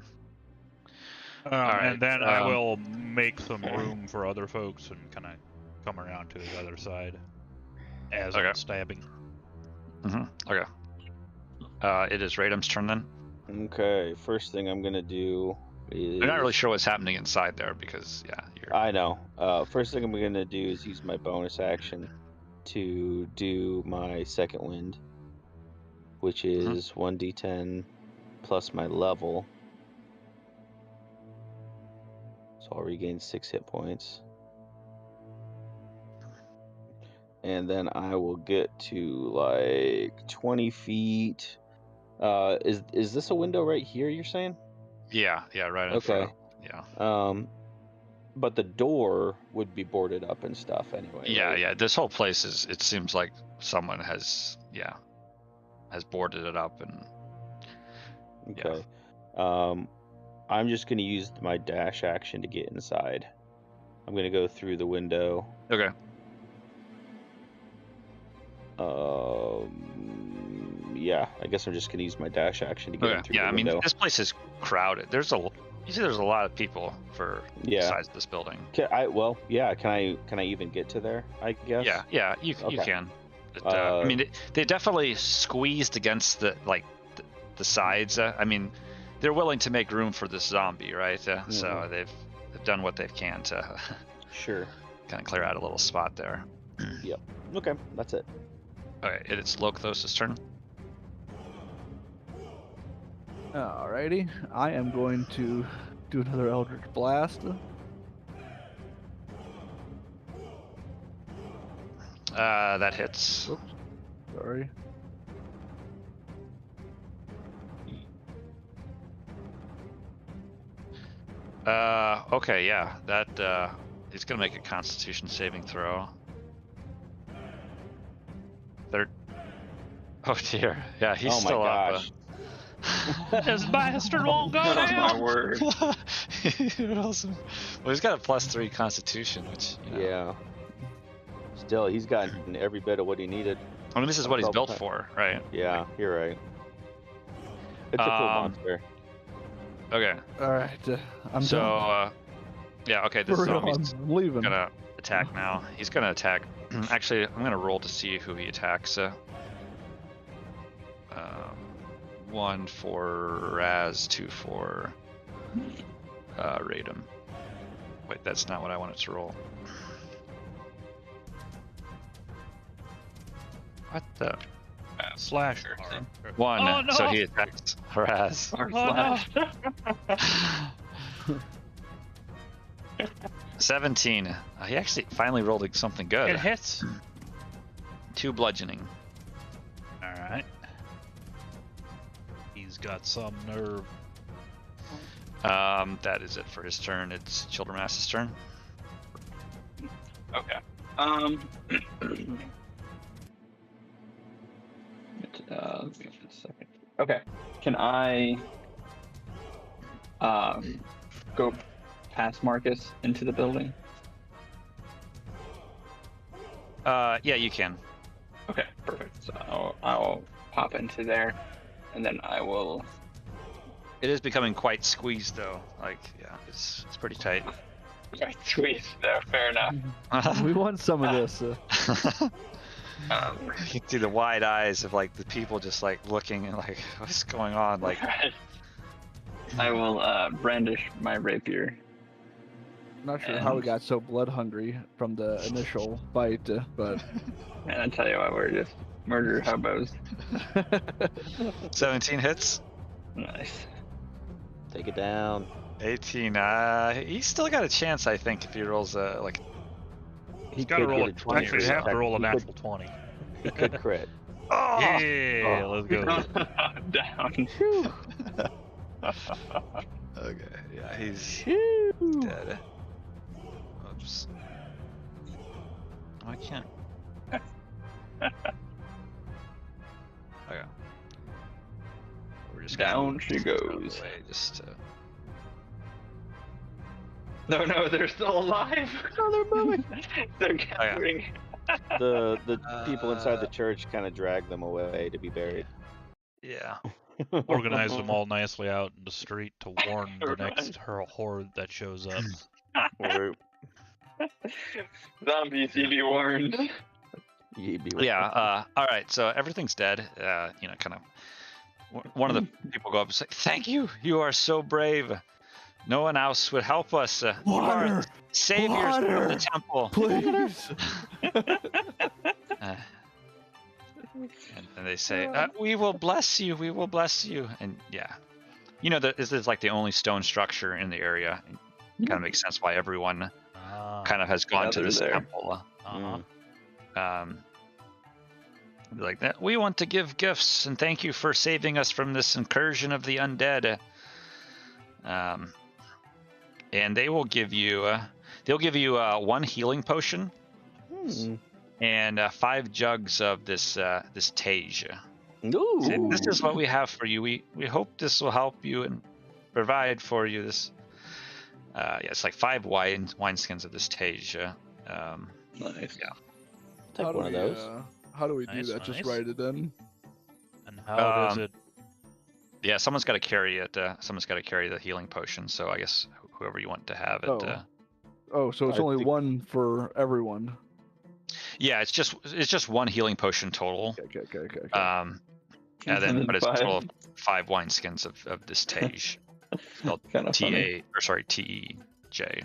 And right, then I will make some room for other folks and kind of come around to the other side as Okay. I'm stabbing. Okay. It is Radam's turn then. Okay, first thing I'm gonna do is. I'm not really sure what's happening inside there because you're. I know. First thing I'm gonna do is use my bonus action to do my second wind, which is 1d10 plus my level. So I'll regain 6 hit points. And then I will get to like 20 feet. Is this a window right here, you're saying? Yeah, right in Okay. front. Yeah. But the door would be boarded up and stuff anyway. Yeah, right? yeah. This whole place is. It seems like someone has boarded it up and. Okay. I'm just gonna use my dash action to get inside. I'm gonna go through the window. Okay. Yeah, I guess I'm just gonna use my dash action to get him through Yeah, the I mean, window. this place is crowded. You see, there's a lot of people for the Yeah. size of this building. Can I even get to there? I guess. Yeah, you Okay. can. But, I mean, they definitely squeezed against the sides. I mean, they're willing to make room for this zombie, right? So they've done what they can to Sure. kind of clear out a little spot there. Yep. Okay, that's it. Okay, it's Lothos' turn. Alrighty, I am going to do another Eldritch Blast. That hits. Oops, sorry. Okay, yeah, that he's gonna make a Constitution saving throw. Oh dear, yeah, he's Oh my still gosh. up. This bastard won't go Oh my down. word. Awesome. Well, he's got a +3 Constitution, which Yeah. Still, he's gotten every bit of what he needed. I mean, this is what he's Double built time. for, right? Yeah, you're right. It's a cool monster. Okay. Alright, I'm So, done. yeah, okay, this For real, zombie's I'm leaving. gonna attack now. He's gonna attack. Actually, I'm gonna roll to see who he attacks. 1 for Raz, 2 for Radom. Wait, that's not what I wanted to roll. What the? Slasher. 1, Oh, no. so he attacks Raz. Or Oh, slash. 17. He actually finally rolled something good. It hits. 2 bludgeoning. All right. He's got some nerve. That is it for his turn. It's Childermass's turn. Okay. Give me a second. Okay. Can I go past Marcus into the building? Yeah, you can. Okay, perfect. So I'll pop into there, and then I will. It is becoming quite squeezed, though. Like, yeah, it's pretty tight. Right, squeeze. No, fair enough. We want some of this. You can see the wide eyes of like the people just like looking and like, what's going on? Like, I will brandish my rapier. I'm not sure how we got so blood hungry from the initial fight, but And I tell you what, we're just murder hobos. 17 hits. Nice. Take it down. 18. He's still got a chance, I think, if he rolls like. He's got to roll a 20. Actually, You have to roll a He natural 20. He could crit. Oh! Yeah, let's go. Down. Okay, yeah, he's dead. Oops. Oh, I can't. Okay. We're just gonna Down move she this out of the goes. way just to... No, they're still alive. No, they're moving. They're yeah. gathering. The people inside the church kind of drag them away to be buried. Yeah. Organized them all nicely out in the street to warn the Right. next horde that shows up. Or Zombies, you be warned. you'd be Yeah. All right. So everything's dead. You know, kind of. One of the people go up and say, "Thank you. You are so brave. No one else would help us. You are water, saviors of the water, temple." please. And they say, "We will bless you. We will bless you." And yeah, you know that this is like the only stone structure in the area. It kind of makes sense why everyone kind of has gone to they're this there. temple. Uh-huh. Like that, we want to give gifts and thank you for saving us from this incursion of the undead. And they will give you, one healing potion and 5 jugs of this Tage. Ooh. Say, this is what we have for you. We hope this will help you and provide for you this. Yeah, it's like 5 wineskins of this Tage. Nice. Yeah. Take one of those. How do we do Nice, that? Just nice. write it in. And how does it? Yeah, someone's got to carry it. Someone's got to carry the healing potion. So I guess whoever you want to have it. Oh. Oh, so it's I only think- one for everyone. Yeah, it's just one healing potion total. Okay. And then, but it's a Five. total of 5 wineskins of this Tage. Spelled Kind of funny. T-A, or sorry, T-E-J.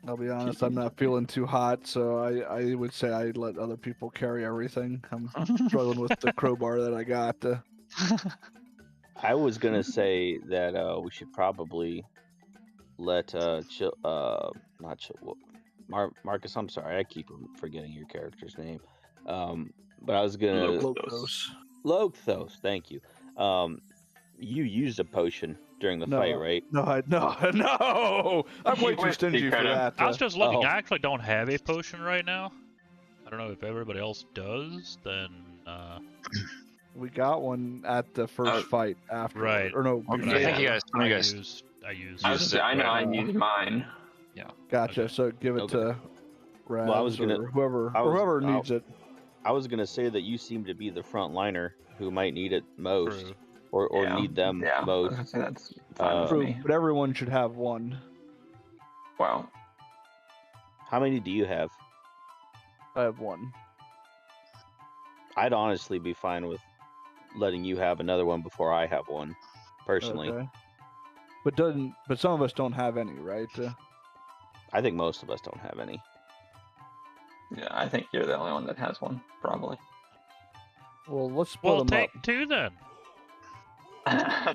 I'll be honest, I'm not feeling too hot, so I would say I let other people carry everything. I'm struggling with the crowbar that I got. I was gonna say that we should probably let Marcus. I'm sorry, I keep forgetting your character's name. But I was gonna Locos. Lothos. Thank you. You used a potion during the No. fight, right? No, no. I'm way too Wait, stingy you for kinda- that. I was just looking. Oh. I actually don't have a potion right now. I don't know if everybody else does. Then We got one at the first fight after. Right. Or no, I before. think you guys. I guys used. I Used was it, I know I right? used mine. Gotcha. Okay. So give it Okay. to Raz I was gonna- or whoever, I was- whoever I'll- needs it. I was gonna say that you seem to be the front liner who might need it most, True. or Yeah. need them Yeah, most. that's fine with True, me. but everyone should have one. Wow. How many do you have? I have one. I'd honestly be fine with letting you have another one before I have one, personally. Okay. But some of us don't have any, right? I think most of us don't have any. Yeah, I think you're the only one that has one, probably. Well, let's split Well, them take up. 2 then.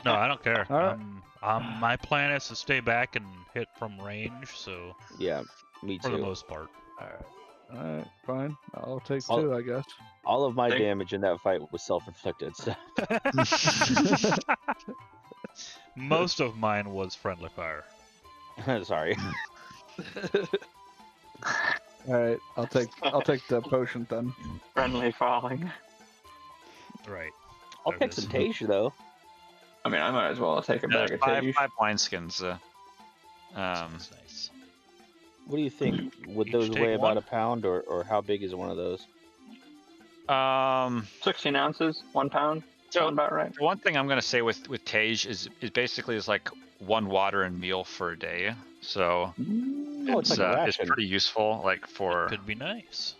No, I don't care. All right. My plan is to stay back and hit from range, so Yeah, me for the too. most part. All right, fine. I'll take I'll- 2, I guess. All of my Think- damage in that fight was self-inflicted. So Most of mine was friendly fire. sorry. All right, I'll take the potion then. Friendly falling. Right. I'll There take it some is. Tage though. I mean, I might as well take a Yeah, bag there's of five, tea. 5 wineskins. That's nice. What do you think? Would Each those take weigh one? about a pound, or how big is one of those? 16 ounces, 1 pound. So- Sound about right. The one thing I'm gonna say with Tage is basically is like 1 water and meal for a day. So Oh, it's like a it's ration. pretty useful. Like for Could be nice.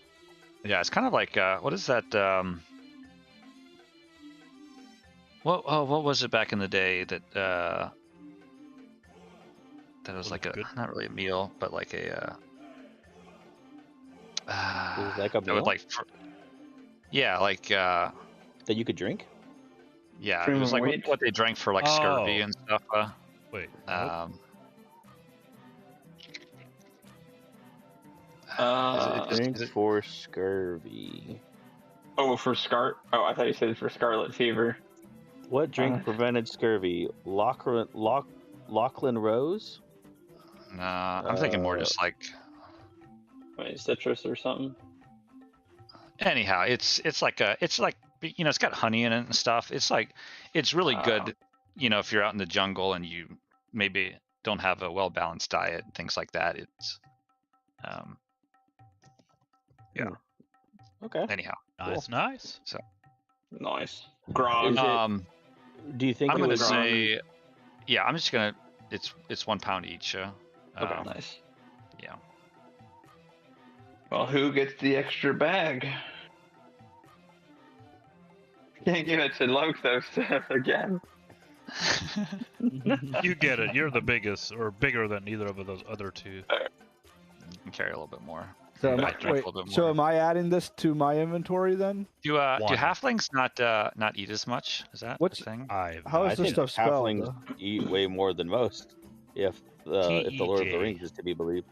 yeah, it's kind of like what is that? What was it back in the day that that was like a Good. not really a meal, but like a It was like a that would meal like yeah, like that you could drink. yeah, it Cream was of like wheat? what they drank for like scurvy Oh. and stuff. Wait. nope. Is it- Drink for scurvy. Oh, for Oh, I thought you said for scarlet fever. What drink prevented scurvy? Lachlan Rose? Nah, I'm thinking more Uh, just like I mean, citrus or something. anyhow, it's like it's got honey in it and stuff. It's really good, if you're out in the jungle and you maybe don't have a well balanced diet and things like that. It's Okay. anyhow. Nice, nice. Nice. Grog. Is it- Do you think I'm it gonna was say, yeah, I'm just gonna. It's 1 pound each. Nice. Yeah. Well, who gets the extra bag? Can't give it to Lothos again. You get it. You're the biggest, or bigger than either of those other 2. You can carry a little bit more. So, Might drink wait, a little bit so more. am I adding this to my inventory then? Do One. halflings not eat as much? Is that What's- the thing? How I is this think stuff spelled? halflings eat way more than most, if the Lord of the TEJ. Rings is to be believed.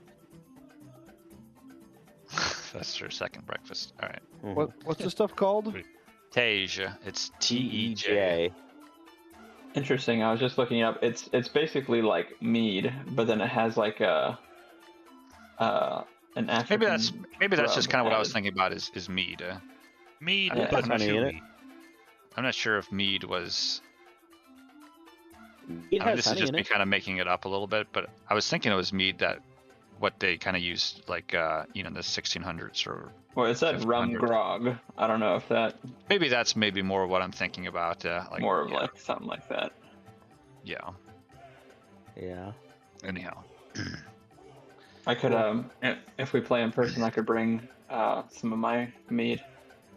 That's your second breakfast. All right. Mhm. What's this stuff called? Wait. Tej. It's Tej. TEJ. Interesting. I was just looking up. It's basically like mead, but then it has like an African. Maybe that's just rub kind of what I was added. thinking about is mead. Mead, Yeah, but honey in it. chewy. I'm not sure if mead was. It has This is honey just in me it. kind of making it up a little bit, but I was thinking it was mead that what they kind of used, like you know, the 1600s or Well, it said rum 1500s. grog. I don't know if that Maybe that's maybe more what I'm thinking about. Like more of yeah, like something like that. yeah. Yeah. Anyhow, I could if we play in person, I could bring some of my mead.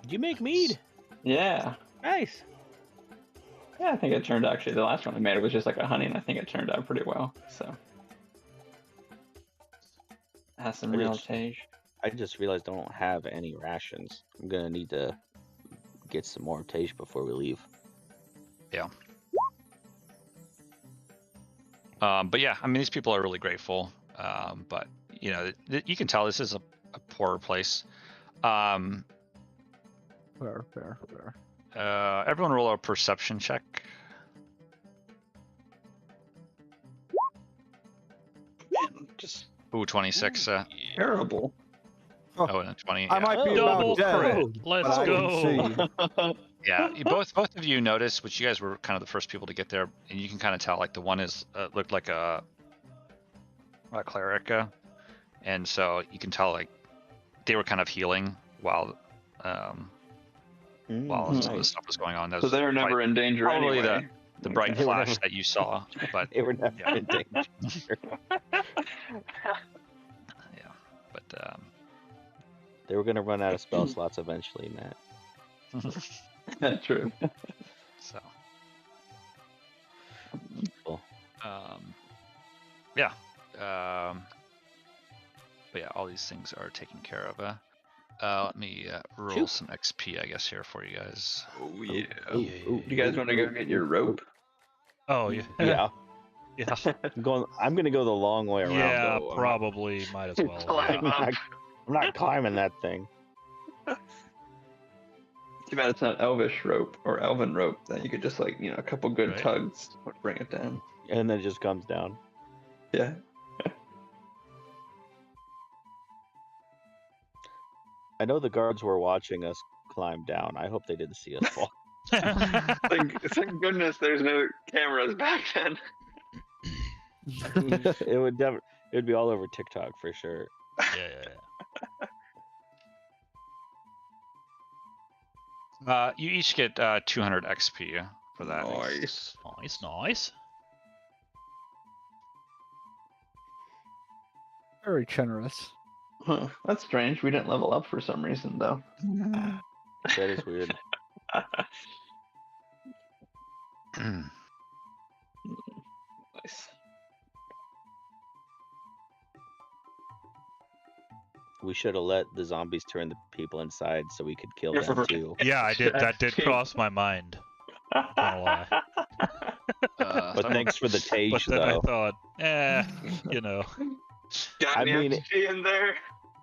Did you make mead? Yeah. Nice. Yeah, I think it turned actually the last one I made it was just like a honey, and I think it turned out pretty well. So it has some I real just- tage. I just realized I don't have any rations. I'm gonna need to get some more tage before we leave. but yeah, I mean, these people are really grateful. But you know, you can tell this is a poorer place. Fair. Everyone roll a perception check. Man, just Ooh, 26. terrible. Oh, and a 20. I Yeah. might be Double about dead. crit. Let's but I can go. see. Yeah, both of you noticed, which you guys were kind of the first people to get there, and you can kind of tell like the one is looked like a cleric, and so you can tell like they were kind of healing while some of the Nice. stuff was going on. That So was they're never in danger probably anyway. the bright They were flash never- that you saw, but They were never Yeah. in danger. but They were gonna run out of spell slots eventually, Matt. That's true. so Cool. yeah, but yeah, all these things are taken care of. Let me roll Phew. some XP, I guess, here for you guys. Oh yeah. Ooh, You guys want to go get your rope? Oh yeah. Yeah. Yeah. I'm gonna go the long way around. Yeah, though. probably might as well. Climb yeah. up. I'm not climbing that thing. Too bad it's not elvish rope or elven rope. Then you could just like a couple good Right. tugs would bring it down. And then it just comes down. Yeah. I know the guards were watching us climb down. I hope they didn't see us fall. Thank goodness there's no cameras back then. It would be all over TikTok for sure. Yeah. You each get 200 XP for that. Nice. Nice. Very generous. Huh. That's strange. We didn't level up for some reason though. That is weird. Nice. We should have let the zombies turn the people inside so we could kill them too. Yeah, I did. That did cross my mind. Not gonna lie. But thanks for the tage, But then I though. thought, you know. Got I any mean- XP in there?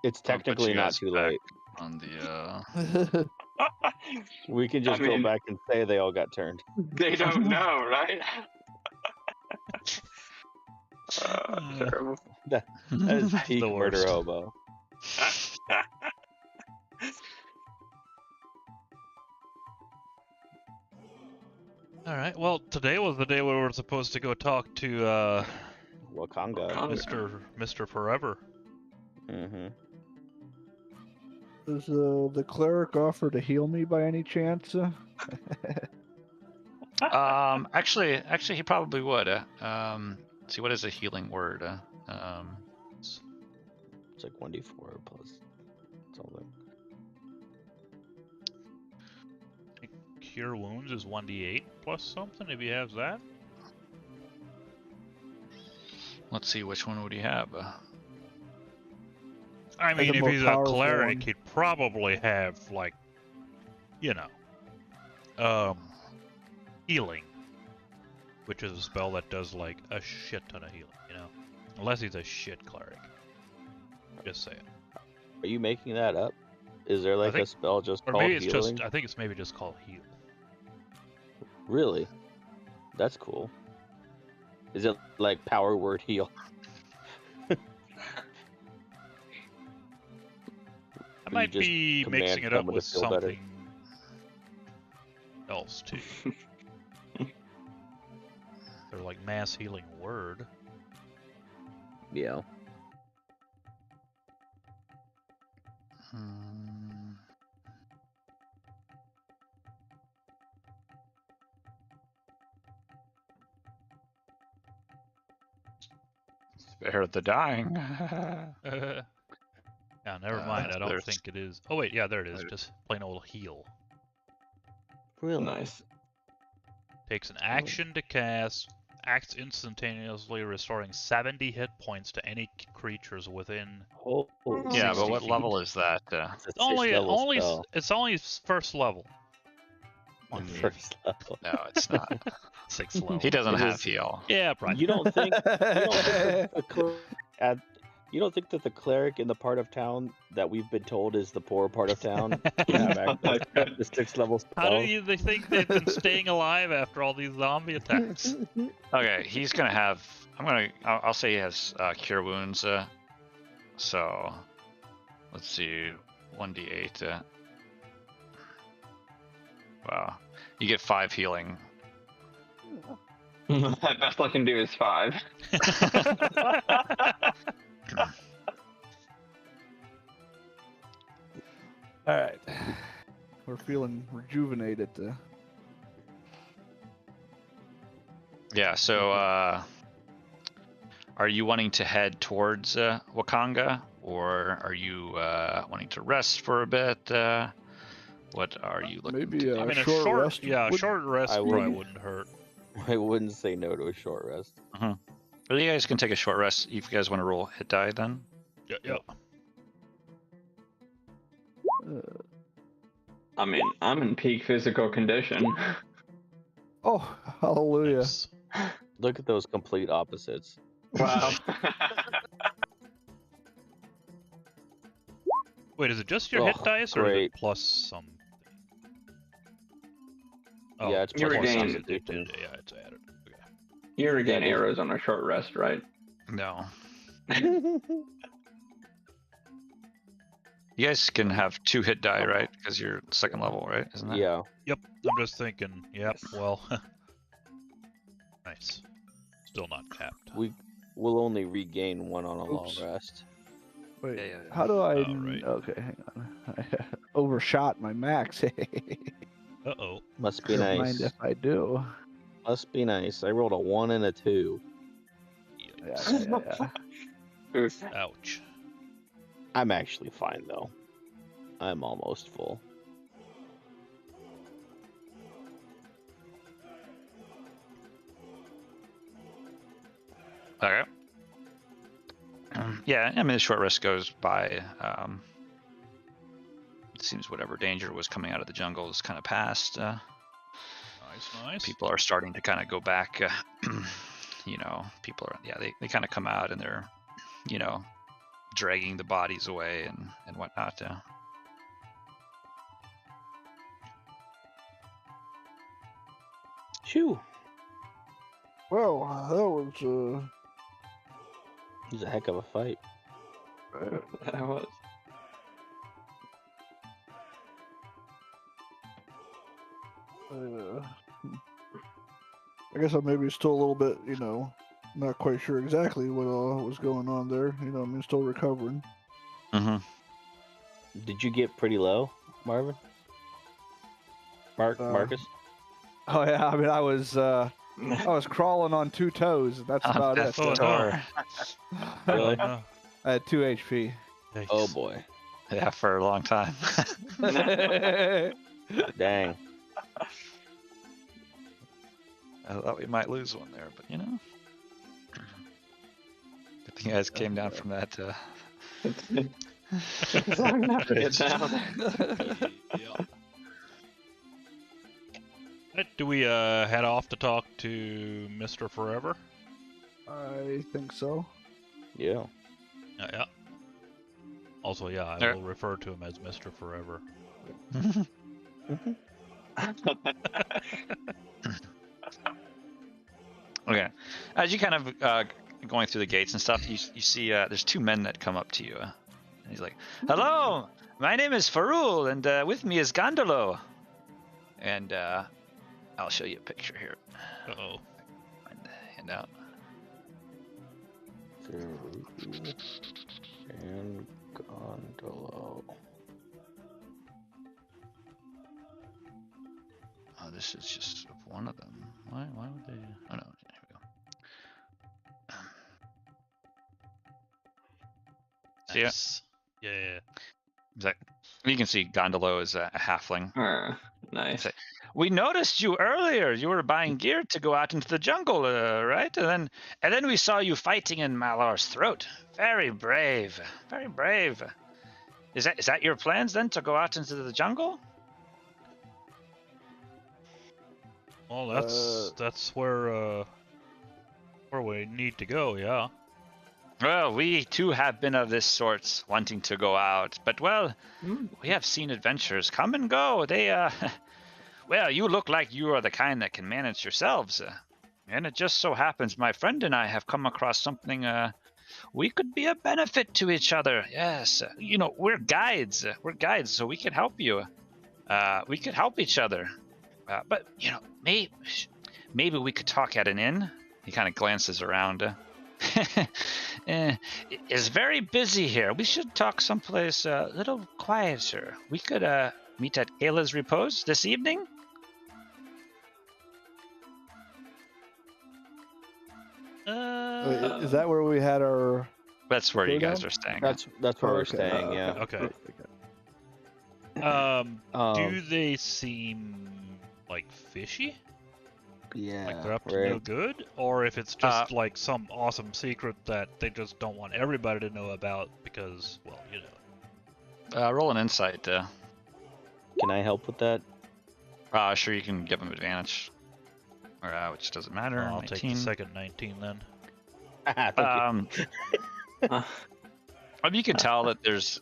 It's I'll put technically you not guys too back late. on the We can just I mean- go back and say they all got turned. They don't know, right? Terrible. That is peak The murder worst. hobo. All right. Well, today was the day we were supposed to go talk to Wakanga. Mr. Forever. Mm-hmm. Does the cleric offer to heal me by any chance? actually, he probably would. See, what is a healing word? It's like 1d4 plus something. Cure wounds is 1d8 plus something if he has that. Let's see, which one would he have? I mean, the if more he's a powerful cleric, one. he'd probably have like, healing, which is a spell that does like a shit ton of healing. Unless he's a shit cleric. Just saying. Are you making that up? Is there like think- a spell just Or called maybe it's healing? just. I think it's maybe just called heal. Really? That's cool. Is it like power word heal? I you might just be command mixing it up someone to with feel better? something else too. They're like mass healing word. Yeah. Spare the dying. Yeah, never mind. I don't there's- think it is. Oh wait, yeah, there it is. Just plain old heal. Really? Nice. Takes an action to cast. Acts instantaneously, restoring 70 hit points to any creatures within. Holy Yeah, but 60 what feet. level is that? It's a sixth Only, level only, spell. it's only first level. On Mm. first level. No, it's not. 6th level. He doesn't It have is- heal. Yeah, probably. You don't think you don't think that the cleric in the part of town that we've been told is the poor part of town have access to the 6th level spell? How do they think they've been staying alive after all these zombie attacks? Okay, he's gonna have. I'll say he has cure wounds. So let's see, 1d8. Wow, you get 5 healing. Best I can do is 5. All right. We're feeling rejuvenated. Yeah. So, are you wanting to head towards Wakanga, or are you wanting to rest for a bit? What are you looking Maybe to do? I mean, short rest Yeah, a would- short rest I probably wouldn't. wouldn't hurt. I wouldn't say no to a short rest. Well, you guys can take a short rest if you guys want to roll hit die then. Yeah. I mean, I'm in peak physical condition. Oh, hallelujah. Nice. Look at those complete opposites. Wow. Wait, is it just your hit Oh, dice, or is great. it plus something? Oh, Yeah, it's You plus regain- Constitution. Yeah, it's added. Okay. You regain arrows on a short rest, right? No. You guys can have 2 hit die, right? Because you're 2nd level, right? Isn't that? Yeah. Yep, I'm just thinking. Yep. Well, nice. Still not capped. We'll only regain 1 on a long Oops. rest. Wait, Yeah, yeah. how do I? Oh, right. Okay, hang on. I overshot my max. Uh-oh. Must be Don't mind nice. if I do. Must be nice. I rolled a 1 and a 2. Yeah. Oof. Ouch. I'm actually fine though. I'm almost full. Okay. Yeah, I mean, the short rest goes by. It seems whatever danger was coming out of the jungle is kind of past. Nice. People are starting to kind of go back. People are, they kind of come out and they're, dragging the bodies away and whatnot. Shoo. Well, that was It was a heck of a fight. That was. I guess I'm maybe still a little bit, not quite sure exactly what was going on there. I'm still recovering. Mm-hmm. Did you get pretty low, Marvin? Marcus? Oh yeah, I mean I was crawling on 2 toes. That's about it. Oh, no. Really? No. I had 2 HP. Yikes. Oh boy. Yeah, for a long time. Dang. I thought we might lose one there, but good thing you guys came down from that. It's long enough to get down. Yeah. Do we head off to talk to Mr. Forever? I think so. Yeah. Yeah. Also, yeah, I Alright. will refer to him as Mr. Forever. Okay, as you kind of going through the gates and stuff, you see there's 2 men that come up to you, and he's like, "Hello, my name is Farul, and with me is Gondolo." And I'll show you a picture here. Uh-oh. Find the handout. And Gondolo. Oh, this is just of one of them. Why would they? Oh no, here we go. you. Nice. Yeah. You can see Gondolo is a halfling. Nice. We noticed you earlier. You were buying gear to go out into the jungle, right? And then we saw you fighting in Malar's throat. Very brave. Very brave. Is that your plans then, to go out into the jungle? Well, that's where we need to go. Yeah. Well, we too have been of this sort, wanting to go out. But, well, we have seen adventures come and go. They, well, you look like you are the kind that can manage yourselves. And it just so happens my friend and I have come across something, we could be a benefit to each other. Yes, we're guides. We're guides, so we could help you. We could help each other. But, maybe we could talk at an inn. He kind of glances around. It's very busy here. We should talk someplace a little quieter. We could meet at Kayla's Repose this evening. Wait, is that where we had our? That's where you guys Showdown? are staying. That's where we're Okay, staying. Yeah. Okay. Um, Do they seem like fishy? Yeah. Like they're up to no good? Or if it's just like some awesome secret that they just don't want everybody to know about because, well, Roll an insight. Can I help with that? Sure, you can give him advantage. Or, which doesn't matter. I'll 19. take the second 19 then. You can tell that there's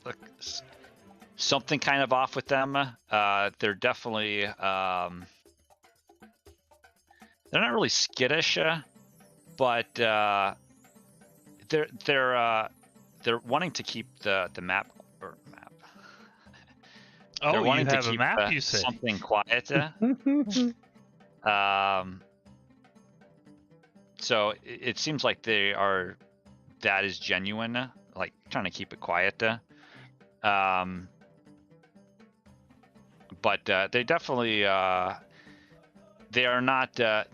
something kind of off with them. They're definitely they're not really skittish, but they're wanting to keep the map. Oh, they're wanting you have to keep a map, you say? something quiet. So it seems like that is genuine, like trying to keep it quiet. But they definitely they're not. We're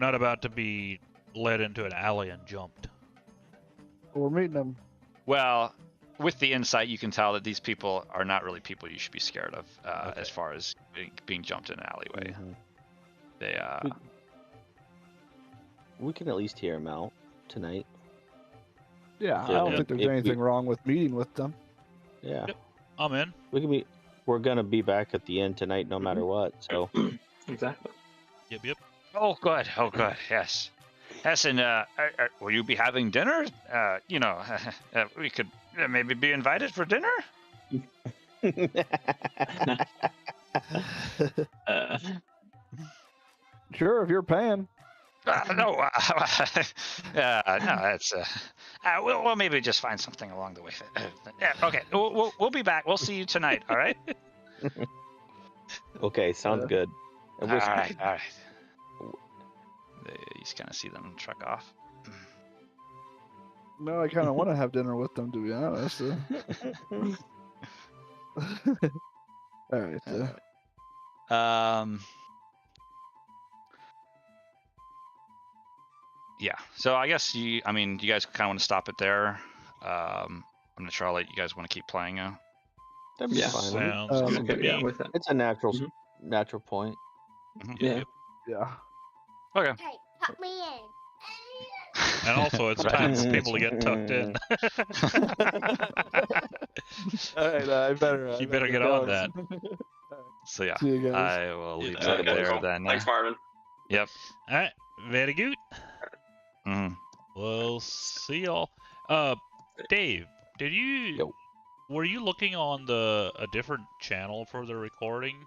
not about to be led into an alley and jumped. We're meeting them. Well, with the insight, you can tell that these people are not really people you should be scared of, Okay. as far as being jumped in an alleyway. Mhm. They We can at least hear him out tonight. Yeah, I Yeah, don't think there's if we- anything wrong with meeting with them. Yeah. Yep. I'm in. We're gonna be back at the end tonight, no matter what. So Exactly. Yep. Oh, good. Oh, good. Yes. Yes, and will you be having dinner? We could maybe be invited for dinner. Sure, if you're paying. No, no, it's we'll maybe just find something along the way. Yeah, okay, we'll be back. We'll see you tonight. All right. Okay, sounds good. And All we'll- right. You just kind of see them truck off. No, I kind of want to have dinner with them, to be honest. All right. Yeah. So I guess do you guys kind of want to stop it there? I'm not sure. I'll let you guys want to keep playing. That'd be Yeah. fine. Sounds Um, good to Okay, yeah, me. with that. It's a natural Mhm. natural point. Yeah. Yeah. Okay. Hey, tuck me in. And also, it's Right. time for people to get tucked in. All right. I better. You better get on that. So yeah, See you guys. I will Yeah, leave okay, it there Cool. then. Thanks, Marvin. Yep. All right, very good. Mhm. We'll see y'all. Dave, Yo. were you looking on a different channel for the recording